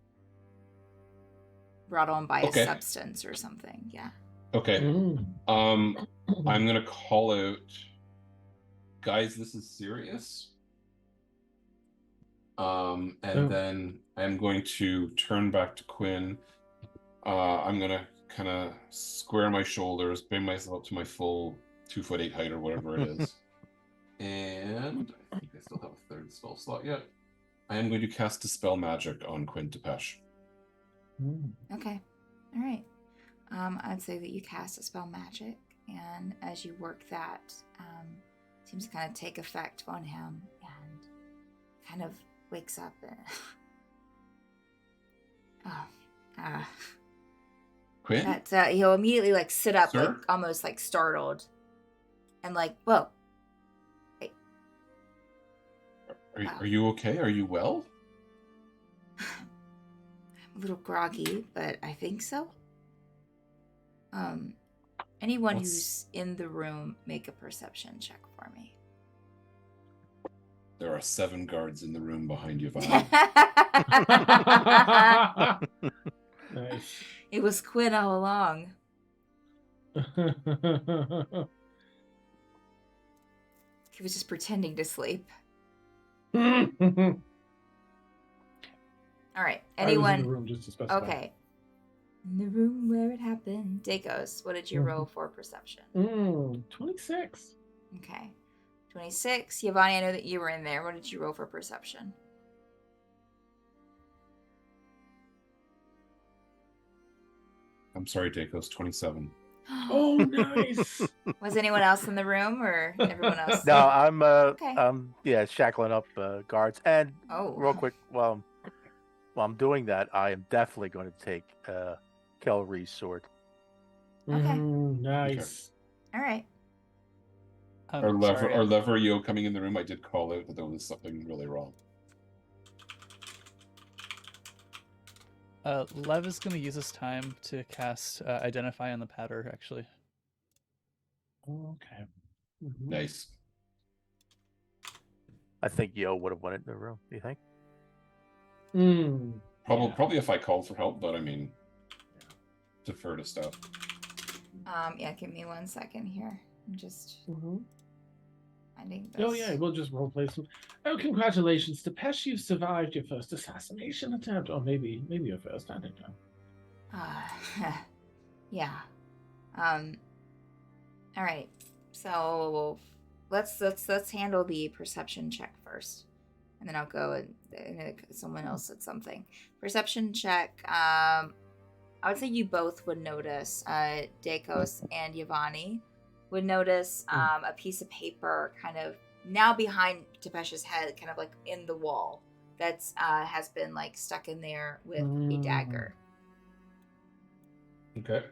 brought on by Okay. a substance or something. Yeah. Okay. Mm. I'm gonna call out, guys, this is serious. And Oh. then I'm going to turn back to Quinn. I'm gonna kind of square my shoulders, bring myself up to my full 2'8" height or whatever it is. And I think I still have a third spell slot yet. I am going to cast Dispel Magic on Quinn Tepesh. Mm. Okay. All right. I'd say that you cast a spell magic. And as you work that, seems to kind of take effect on him and kind of wakes up and Quinn? that he'll immediately like sit up, Sir? like almost like startled, and like, whoa. Are you okay? Are you well? I'm a little groggy, but I think so. Anyone who's in the room, make a perception check for me. There are 7 guards in the room behind you, Vine. Nice. It was Quinn all along. He was just pretending to sleep. All right. I was in Anyone? the room just to specify. Okay. In the room where it happened. Dakos, what did you roll for perception? 26. Okay. 26. Yvonne, I know that you were in there. What did you roll for perception? I'm sorry, Dakos, 27. Oh, nice. Was anyone else in the room or everyone else? No, I'm Okay. shackling up guards. And Oh. real quick, while I'm doing that, I am definitely going to take Kelry's sword. Okay. Nice. All right. Our Lever-Yo coming in the room, I did call out that there was something really wrong. Lev is going to use this time to cast Identify on the Patter, actually. Okay. Nice. I think Yo would have won it in the room. Do you think? Probably if I called for help, but I mean, defer to stuff. Yeah, give me 1 second here. I'm just finding this. Oh, yeah, we'll just roleplay some. Oh, congratulations, Depeche, you survived your first assassination attempt. Or maybe your first, I don't know. Yeah. All right. So let's handle the perception check first, and then I'll go and someone else said something. Perception check. I would say you both would notice. Dakos and Yvonne would notice a piece of paper kind of now behind Tepesh's head, kind of like in the wall, that's has been like stuck in there with a dagger. Okay.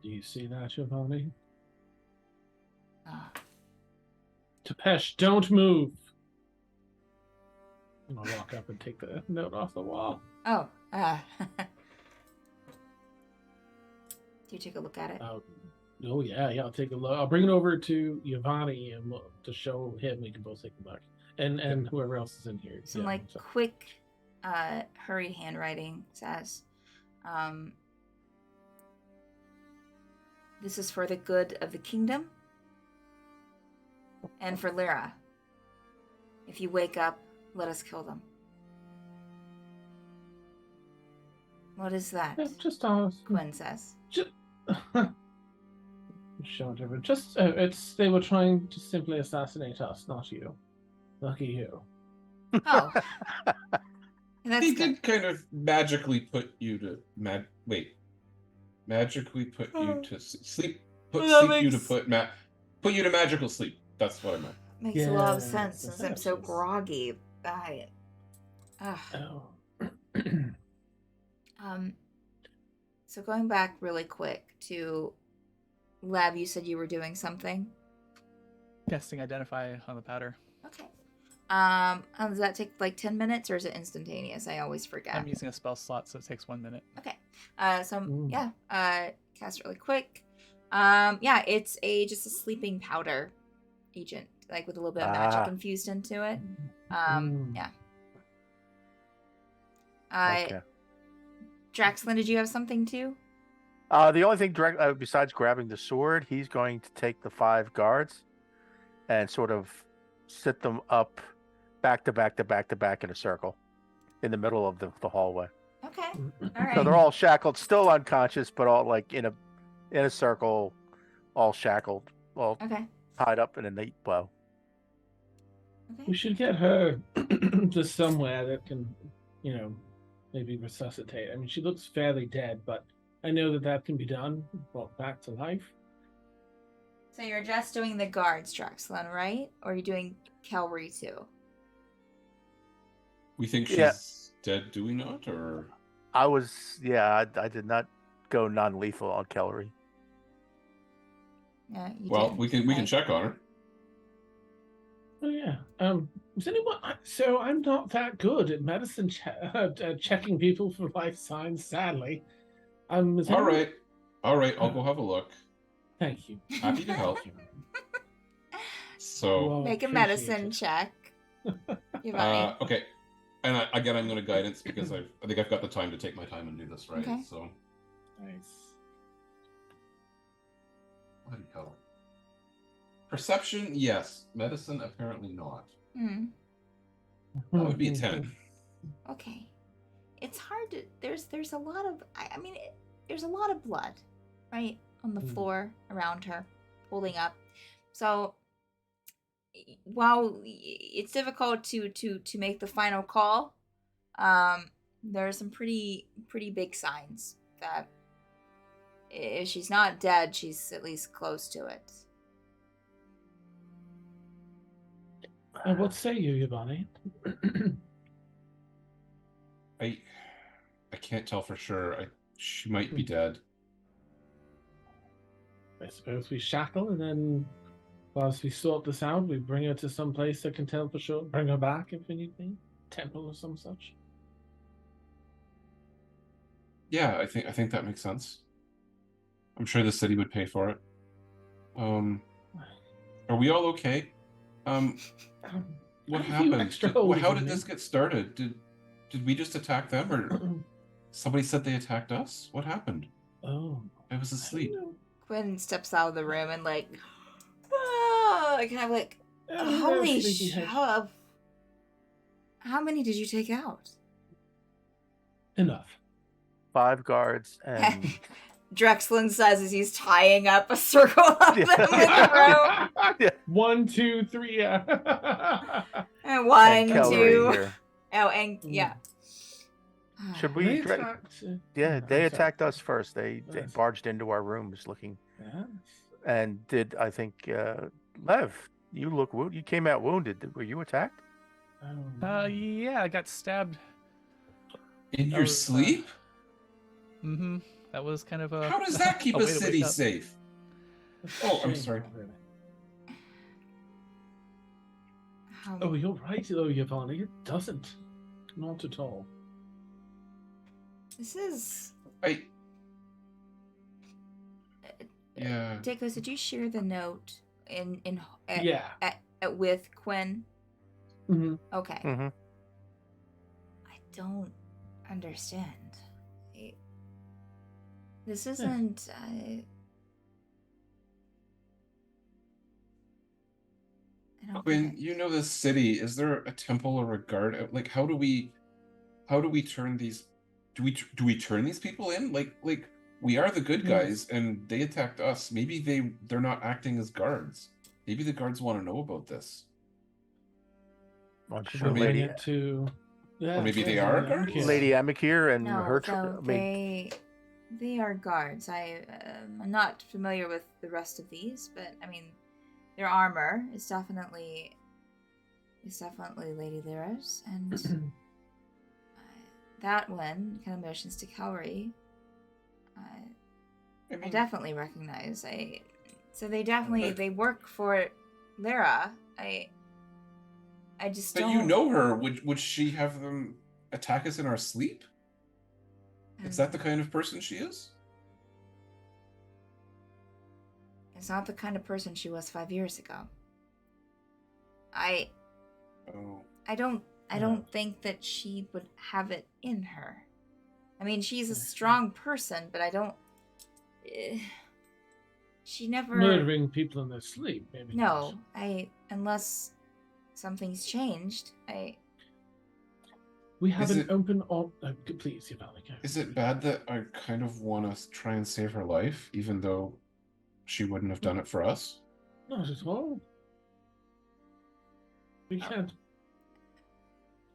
Do you see that, Giovanni? Tepesh, don't move. I'm gonna walk up and take the note off the wall. Oh. Do you take a look at it? Oh yeah, I'll take a look. I'll bring it over to Giovanni and to show him. We can both take a look, and whoever else is in here. Some quick, hurried handwriting says, "This is for the good of the kingdom and for Lyra. If you wake up, let us kill them." What is that? Yeah, just Quinn says. Show different. Just they were trying to simply assassinate us, not you. Lucky you. Oh, that's He good. did kind of magically put you to magically put you to sleep. Put you to magical sleep. That's what I meant. Makes a lot of sense since I'm so groggy. So going back really quick to Lab, you said you were doing something. Casting Identify on the Patter. Okay. Does that take like 10 minutes or is it instantaneous? I always forget. I'm using a spell slot, so it takes 1 minute. Okay. Cast it really quick. It's just a sleeping powder agent, like with a little bit of magic infused into it. Okay. Draxlin, did you have something too? The only thing besides grabbing the sword, he's going to take the 5 guards and sort of sit them up back to back to back to back in a circle in the middle of the hallway. Okay. All right. So they're all shackled, still unconscious, but all like in a circle, all shackled, all tied up in a neat bow. Okay. We should get her to somewhere that can, maybe resuscitate. I mean, she looks fairly dead, but I know that that can be done, brought back to life. So you're just doing the guards, Drexlin, right? Or are you doing Calvary too? We think Yeah. she's dead, do we not? Or I did not go non-lethal on Kellery. Yeah, you well, didn't, we can right? check on her. Oh yeah. Is anyone? So I'm not that good at medicine checking people for life signs. Sadly. Is All anyone- right. I'll go have a look. Thank you. Happy to help. So, Well, Make a appreciate medicine it. check. Giovanni. okay. And again, I'm going to guidance because I think I've got the time to take my time and do this right. Okay. So, Nice. bloody hell. Perception, yes. Medicine, apparently not. That would be a 10. Okay. It's hard to. There's a lot of. There's a lot of blood, right, on the floor around her, holding up. So, while it's difficult to make the final call, there are some pretty big signs that if she's not dead, she's at least close to it. What say you, Giovanni? I can't tell for sure. She might be dead. I suppose we shackle, and then whilst we sort this out, we bring her to some place that can tell for sure. Bring her back if anything, temple or some such. Yeah, I think that makes sense. I'm sure the city would pay for it. Are we all okay? What happened? How did this get started? Did we just attack them, or somebody said they attacked us? What happened? Oh, I was asleep. Quinn steps out of the room and kind of like, Oh, holy sleepy head. shove. How many did you take out? Enough. 5 guards and Drexlin says as he's tying up a circle of them in the room. Yeah. 1, 2, 3. And and 1, Kellery 2. here. Oh, and yeah. Should we? They Dre- attacked, Yeah, I'm they sorry. attacked us first. They Yes. barged into our rooms looking, Yes. and did I think Lev? You look wounded. You came out wounded. Were you attacked? Yeah, I got stabbed. In That your was, sleep? That was kind of a. How does that keep a a way to wake city up. safe? Oh, I'm sorry. Oh, you're right, though, Giovanni. It doesn't. Not at all. This is. Yeah. Dacos, did you share the note Yeah. with Quinn? Mm-hmm. Okay. Mm-hmm. I don't understand. This isn't. I don't When get it. you know this city, is there a temple or a guard? Like, how do we turn these? Do we turn these people in? Like we are the good guys, and they attacked us. Maybe they're not acting as guards. Maybe the guards want to know about this. I'm Could sure we bring Lady it to. Or maybe they are guards? Lady Amikir and No, her. so they are guards. I'm not familiar with the rest of these, but I mean, their armor is definitely Lady Lyra's, and that one kind of motions to Calvary. I definitely recognize. So they work for Lyra. I just But don't. you know her. Would she have them attack us in our sleep? Is that the kind of person she is? It's not the kind of person she was 5 years ago. Oh. I don't think that she would have it in her. I mean, she's a strong person, but I don't. She never. Murdering people in their sleep, maybe. No, unless something's changed. We have Is an it- open. Please, Giovanni. Go. Is it bad that I kind of want to try and save her life, even though she wouldn't have done it for us? Not at all. We can't.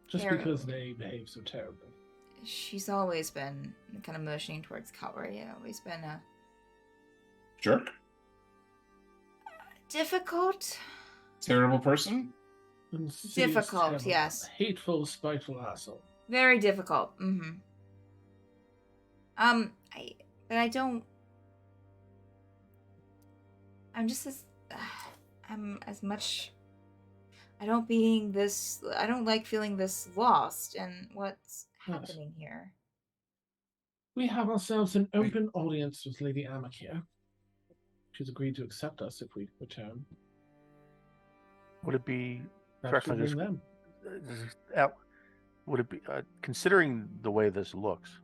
Just Terrible. because they behave so terribly. she's always been kind of motioning towards Calvary. Always been a Jerk? difficult. Terrible person? Insidious, Difficult, terrible, yes. Hateful, spiteful asshole. Very difficult. I don't. I'm just as. I'm as much. I don't like feeling this lost in what's Yes. happening here. We have ourselves an open audience with Lady Amakia. She's agreed to accept us if we return. Would it be Perhaps we Drexler, bring them. would it be considering the way this looks?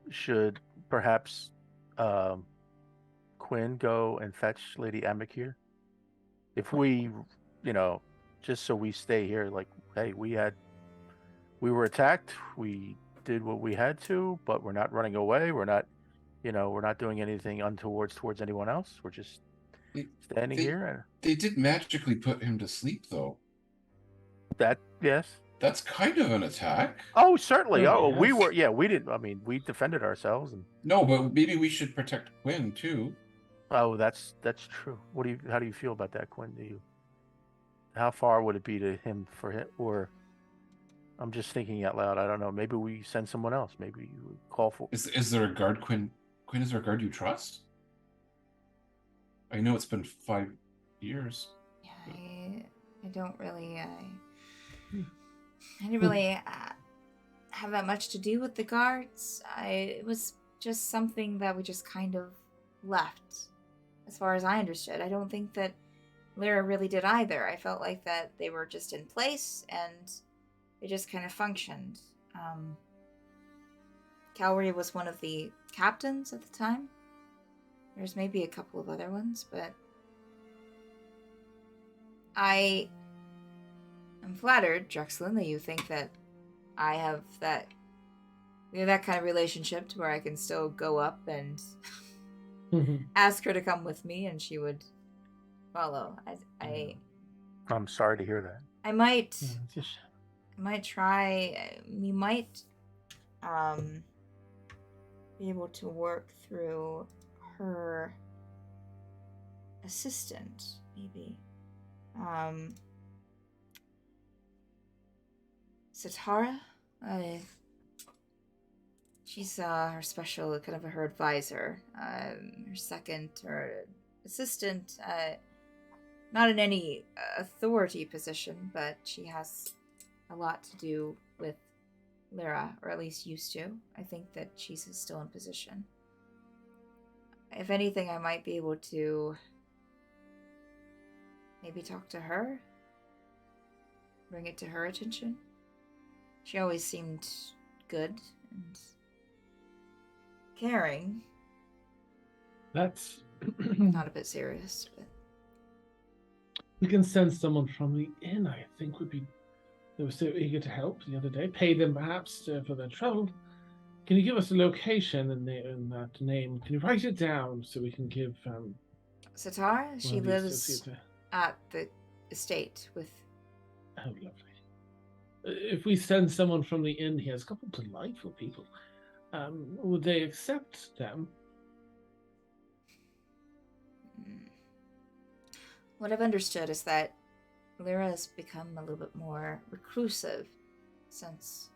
Should perhaps Quinn go and fetch Lady Amikir? If we, just so we stay here, like, hey, we were attacked, we did what we had to, but we're not running away. We're not, we're not doing anything untoward towards anyone else. We're just standing here. They did magically put him to sleep, though. Yes. That's kind of an attack. Oh, certainly. Oh, we yes. were. Yeah, we didn't. I mean, we defended ourselves. And No, but maybe we should protect Quinn too. oh, that's true. How do you feel about that, Quinn? How far would it be to him for him? Or I'm just thinking out loud. I don't know. Maybe we send someone else. Maybe you call for. Is there a guard, Quinn? Quinn, is there a guard you trust? I know it's been 5 years. Yeah, I don't really. I didn't really have that much to do with the guards. It was just something that we just kind of left, as far as I understood. I don't think that Lyra really did either. I felt like that they were just in place and they just kind of functioned. Calvary was one of the captains at the time. There's maybe a couple of other ones, but I am flattered, Drexlin, that you think that we have that kind of relationship to where I can still go up and ask her to come with me and she would follow. I'm sorry to hear that. I might try. We might be able to work through her assistant, maybe. Satara? She's her special, kind of her advisor. Her second, or assistant, not in any authority position, but she has a lot to do with Lyra, or at least used to. I think that she's still in position. If anything, I might be able to maybe talk to her, bring it to her attention. She always seemed good and caring. That's Not a bit serious, but we can send someone from the inn. I think they were so eager to help the other day. Pay them perhaps for their trouble. Can you give us a location in that name? Can you write it down so we can give Satara? She one of the lives associates at the estate with. Oh, lovely. If we send someone from the inn here, it's a couple of delightful people. Would they accept them? What I've understood is that Lyra has become a little bit more reclusive since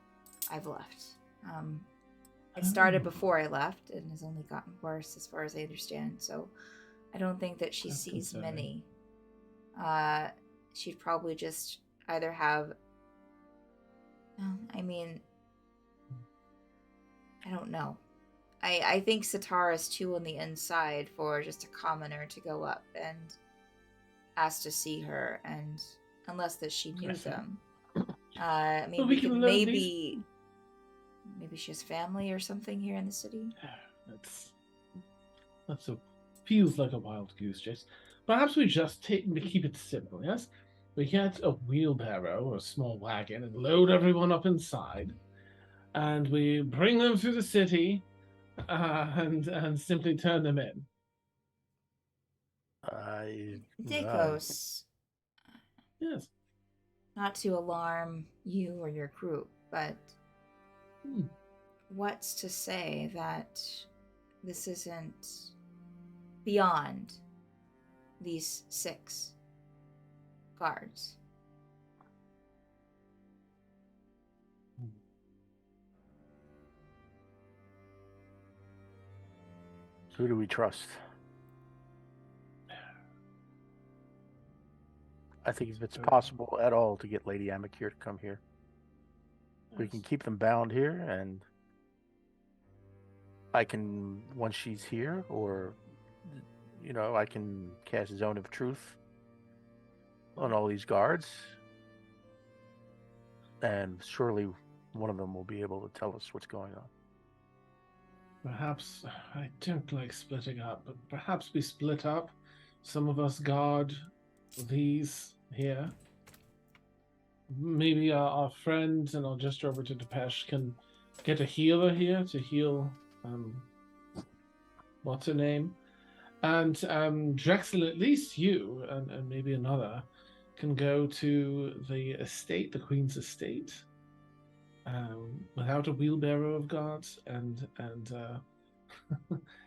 I've left. It started before I left and has only gotten worse as far as I understand, so I don't think that she That's sees concerning. many. She'd probably just either have... I don't know. I think Satara's too on the inside for just a commoner to go up and ask to see her, and unless that she knew them. Maybe she has family or something here in the city. Feels like a wild goose chase. Perhaps we just keep it simple, yes? We get a wheelbarrow or a small wagon and load everyone up inside, and we bring them through the city, and simply turn them in. Dacos. Yes. Not to alarm you or your group, but what's to say that this isn't beyond these 6 guards? Who do we trust? I think if it's possible at all to get Lady Amicure to come here, we can keep them bound here, and I can, once she's here, or, I can cast Zone of Truth on all these guards, and surely one of them will be able to tell us what's going on. Perhaps, I don't like splitting up, but perhaps we split up. Some of us guard these here. Maybe our friends and our gesture over to Depeche can get a healer here to heal, what's her name? And Drexel, at least you, and maybe another, can go to the estate, the Queen's estate, without a wheelbarrow of guards, and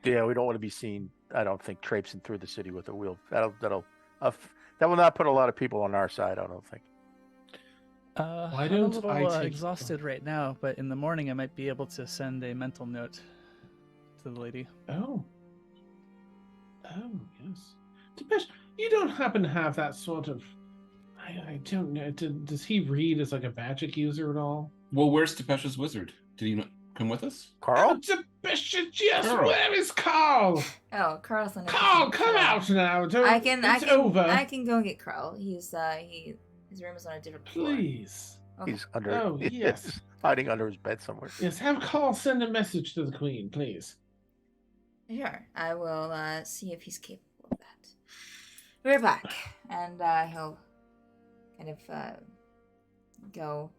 Yeah, we don't want to be seen, I don't think, traipsing through the city with a wheel. That will not put a lot of people on our side, I don't think. Why I'm a don't little I take- exhausted right now, but in the morning I might be able to send a mental note to the lady. Oh, yes. Depeche, you don't happen to have that sort of... I don't know. Does he read as like a magic user at all? Well, where's Depeche's wizard? Did he not come with us? Carl? Depeche, yes, Carl. where is Carl? Oh, Carl's on a Carl, different come floor. out now. It's I over. can go get Carl. His room is on a different floor. Please. Okay. He's under. Oh, yes. Hiding under his bed somewhere. Yes, have Carl send a message to the Queen, please. Sure, I will see if he's capable of that. We're back, and he'll kind of go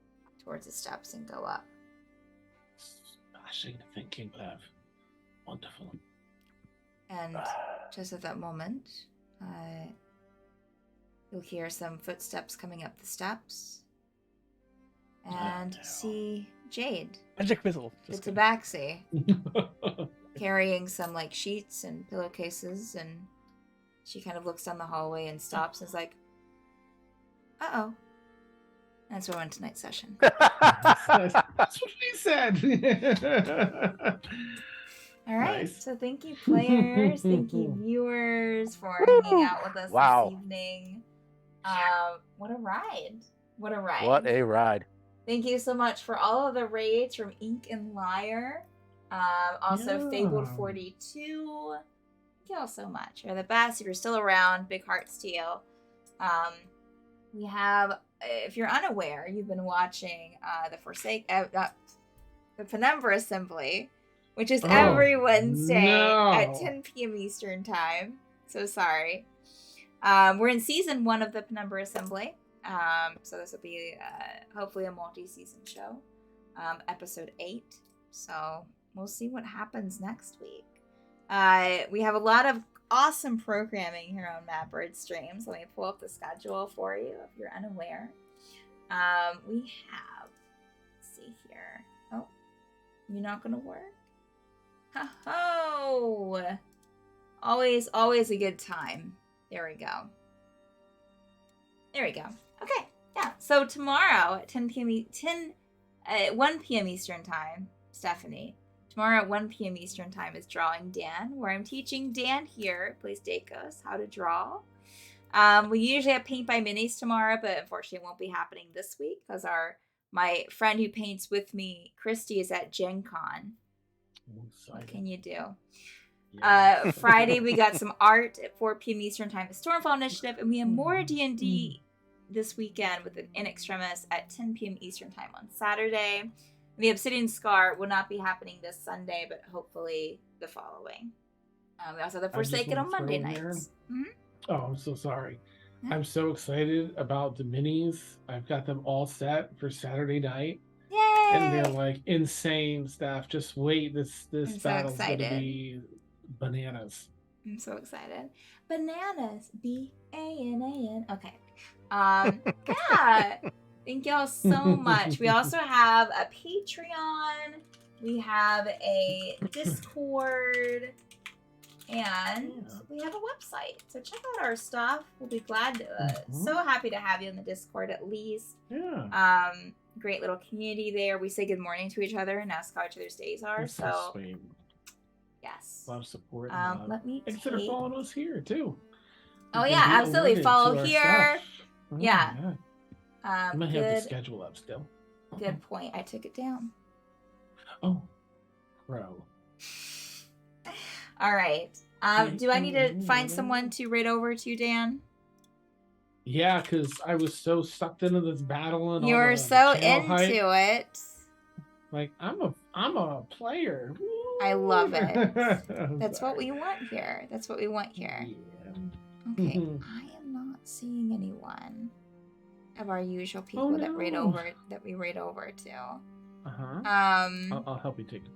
towards the steps and go up. Splashing thinking of. Wonderful. And just at that moment, you'll hear some footsteps coming up the steps, and no. see Jade, Magic missile. the Just kidding. tabaxi, carrying some like sheets and pillowcases, and she kind of looks down the hallway and stops and is like, "Uh-oh." That's where we went tonight's session. That's what we said. All right, Nice. so thank you, players. Thank you, viewers, for hanging out with us Wow. this evening. What a ride. What a ride. What a ride. Thank you so much for all of the raids from Ink and Liar. Also, Yeah. Fabled 42. Thank you all so much. You're the best. If you're still around, big hearts to you. We have, if you're unaware, you've been watching the Penumbra Assembly, which is every Wednesday at 10 p.m. Eastern Time. So sorry. We're in season 1 of the Penumbra Assembly. So this will be hopefully a multi-season show. Episode 8. So we'll see what happens next week. We have a lot of awesome programming here on Mapbird Streams. Let me pull up the schedule for you if you're unaware. We have, let's see here. Oh, you're not gonna work? Ho-ho! Always a good time. There we go. There we go. Okay, yeah. So tomorrow at 1 p.m. Eastern Time, Stephanie. Tomorrow at 1 p.m. Eastern Time is Drawing Dan, where I'm teaching Dan here, plays Dakos, how to draw. We usually have Paint by Minis tomorrow, but unfortunately it won't be happening this week because my friend who paints with me, Christy, is at Gen Con. What can you do? Yeah. Friday we got some art at 4 p.m. Eastern Time at Stormfall Initiative, and we have more D&D this weekend with an In Extremis at 10 p.m. Eastern Time on Saturday. The Obsidian Scar will not be happening this Sunday, but hopefully the following. We also have the I just Forsaken on wanna Monday throw in nights. Oh, I'm so sorry. Yeah. I'm so excited about the minis. I've got them all set for Saturday night. Yay! And they're like insane stuff. Just wait, this I'm so battle's gonna excited. be bananas. I'm so excited. Bananas. B-A-N-A-N. Okay. Yeah. Thank y'all so much. We also have a Patreon. We have a Discord. And we have a website. So check out our stuff. We'll be glad to. So happy to have you in the Discord at least. Yeah. Great little community there. We say good morning to each other and ask how each other's days are. That's So sweet. yes. A lot of support. And love. Let me Thanks for following us here too. Oh You yeah, can be absolutely. alerted Follow to our here. stuff. Oh, Yeah. I might have the schedule up still. Good point. I took it down. Oh, pro. All right. Do I need to find someone to raid over to, Dan? Yeah, because I was so sucked into this battle and You're all so channel hype. into it. Like I'm a player. I love it. That's what we want here. That's what we want here. Yeah. Okay, I am not seeing anyone of our usual people that we raid over to. I'll help you take a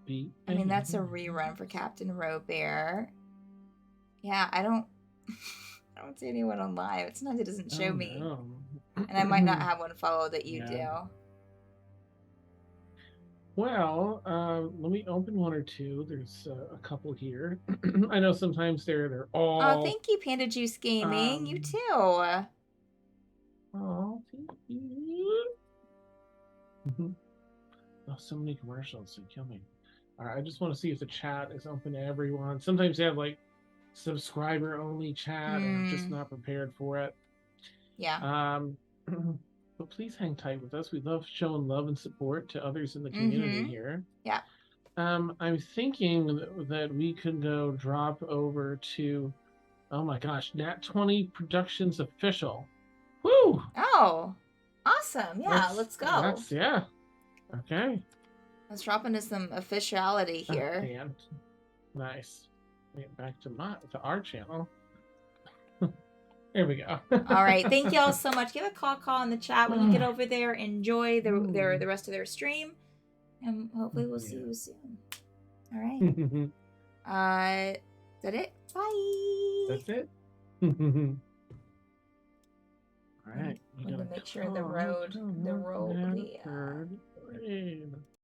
peek. I mean, that's a rerun for Captain Robear. Yeah, I don't see anyone on live. Sometimes it doesn't show me. No. And I might not have one follow that you do. Well, let me open one or two. There's a couple here. I know sometimes they're all. Oh, thank you, Panda Juice Gaming. You too. Oh, thank you. Oh, so many commercials. They kill me. All right, I just want to see if the chat is open to everyone. Sometimes they have like subscriber only chat, and I'm just not prepared for it. Yeah. But please hang tight with us. We love showing love and support to others in the community here. Yeah. I'm thinking that we could go drop over to, oh my gosh, Nat 20 Productions official. Woo! Oh, awesome. Yeah, let's go. Yeah. Okay. Let's drop into some officiality here. And nice. Get back to our channel. There we go. All right. Thank y'all so much. Give a call in the chat when you get over there. Enjoy the rest of their stream. And hopefully we'll see you soon. All right. Is that it? Bye. That's it. All right. We need to make sure the road